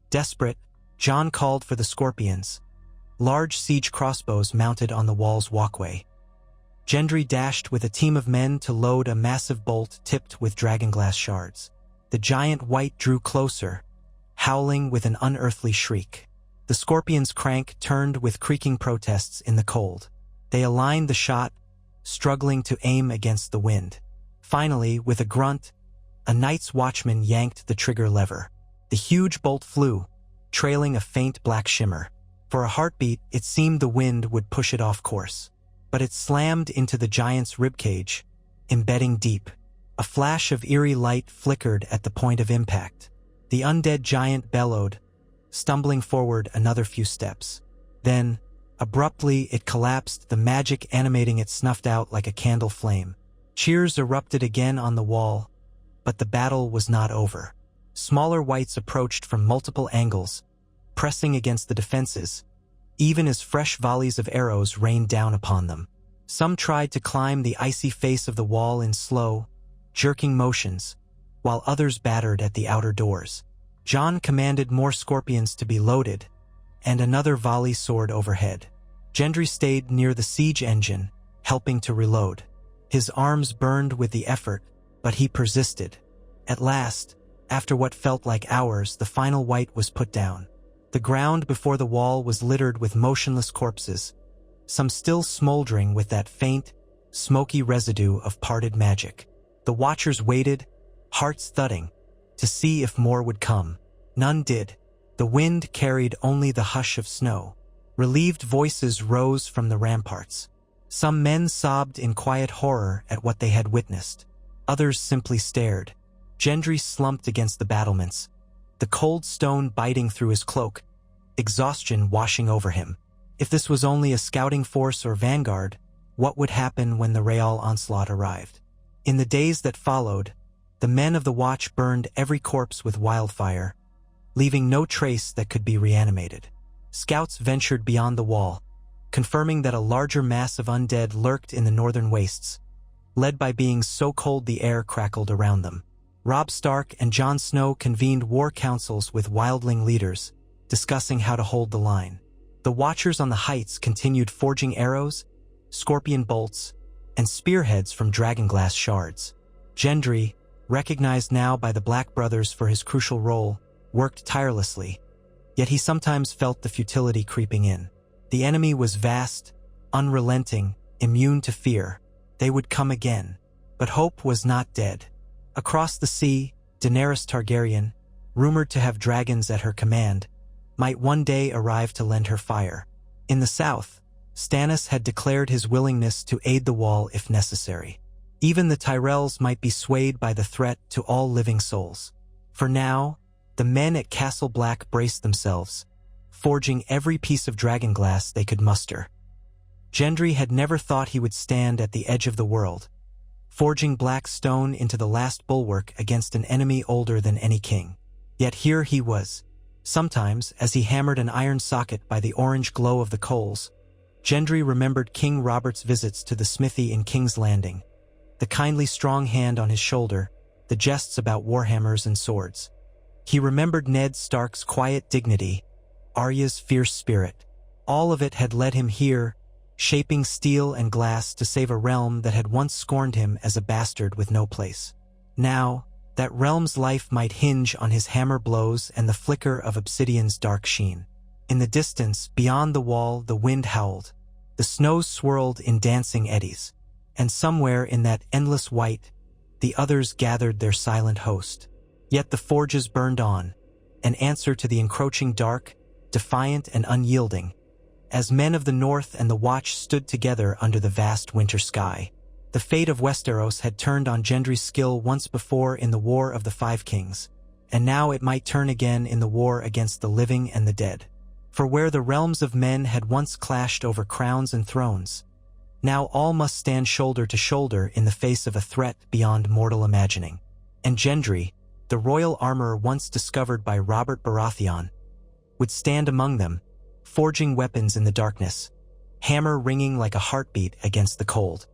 Speaker 1: Desperate, Jon called for the scorpions, large siege crossbows mounted on the wall's walkway. Gendry dashed with a team of men to load a massive bolt tipped with dragonglass shards. The giant white drew closer, howling with an unearthly shriek. The scorpion's crank turned with creaking protests in the cold. They aligned the shot, struggling to aim against the wind. Finally, with a grunt, a night's watchman yanked the trigger lever. The huge bolt flew, trailing a faint black shimmer. For a heartbeat, it seemed the wind would push it off course. But it slammed into the giant's ribcage, embedding deep. A flash of eerie light flickered at the point of impact. The undead giant bellowed, stumbling forward another few steps. Then, abruptly, it collapsed, the magic animating it snuffed out like a candle flame. Cheers erupted again on the wall, but the battle was not over. Smaller whites approached from multiple angles, pressing against the defenses, even as fresh volleys of arrows rained down upon them. Some tried to climb the icy face of the wall in slow, jerking motions, while others battered at the outer doors. Jon commanded more scorpions to be loaded, and another volley soared overhead. Gendry stayed near the siege engine, helping to reload. His arms burned with the effort, but he persisted. At last, after what felt like hours, the final white was put down. The ground before the wall was littered with motionless corpses, some still smoldering with that faint, smoky residue of parted magic. The watchers waited, hearts thudding, to see if more would come. None did. The wind carried only the hush of snow. Relieved voices rose from the ramparts. Some men sobbed in quiet horror at what they had witnessed. Others simply stared. Gendry slumped against the battlements, the cold stone biting through his cloak, exhaustion washing over him. If this was only a scouting force or vanguard, what would happen when the Real onslaught arrived? In the days that followed, the men of the watch burned every corpse with wildfire, leaving no trace that could be reanimated. Scouts ventured beyond the wall, confirming that a larger mass of undead lurked in the northern wastes, led by beings so cold the air crackled around them. Robb Stark and Jon Snow convened war councils with wildling leaders, discussing how to hold the line. The Watchers on the heights continued forging arrows, scorpion bolts, and spearheads from dragonglass shards. Gendry, recognized now by the Black Brothers for his crucial role, worked tirelessly, yet he sometimes felt the futility creeping in. The enemy was vast, unrelenting, immune to fear. They would come again. But hope was not dead. Across the sea, Daenerys Targaryen, rumored to have dragons at her command, might one day arrive to lend her fire. In the south, Stannis had declared his willingness to aid the wall if necessary. Even the Tyrells might be swayed by the threat to all living souls. For now, the men at Castle Black braced themselves, forging every piece of dragonglass they could muster. Gendry had never thought he would stand at the edge of the world, forging black stone into the last bulwark against an enemy older than any king. Yet here he was. Sometimes, as he hammered an iron socket by the orange glow of the coals, Gendry remembered King Robert's visits to the smithy in King's Landing, the kindly strong hand on his shoulder, the jests about warhammers and swords. He remembered Ned Stark's quiet dignity, Arya's fierce spirit. All of it had led him here, shaping steel and glass to save a realm that had once scorned him as a bastard with no place. Now, that realm's life might hinge on his hammer blows and the flicker of obsidian's dark sheen. In the distance, beyond the wall, the wind howled, The snows swirled in dancing eddies, and somewhere in that endless white, the others gathered their silent host. Yet the forges burned on, an answer to the encroaching dark, defiant and unyielding, as men of the North and the Watch stood together under the vast winter sky. The fate of Westeros had turned on Gendry's skill once before in the War of the Five Kings, and now it might turn again in the war against the living and the dead. For where the realms of men had once clashed over crowns and thrones, now all must stand shoulder to shoulder in the face of a threat beyond mortal imagining. And Gendry, the royal armorer once discovered by Robert Baratheon, would stand among them, forging weapons in the darkness, hammer ringing like a heartbeat against the cold.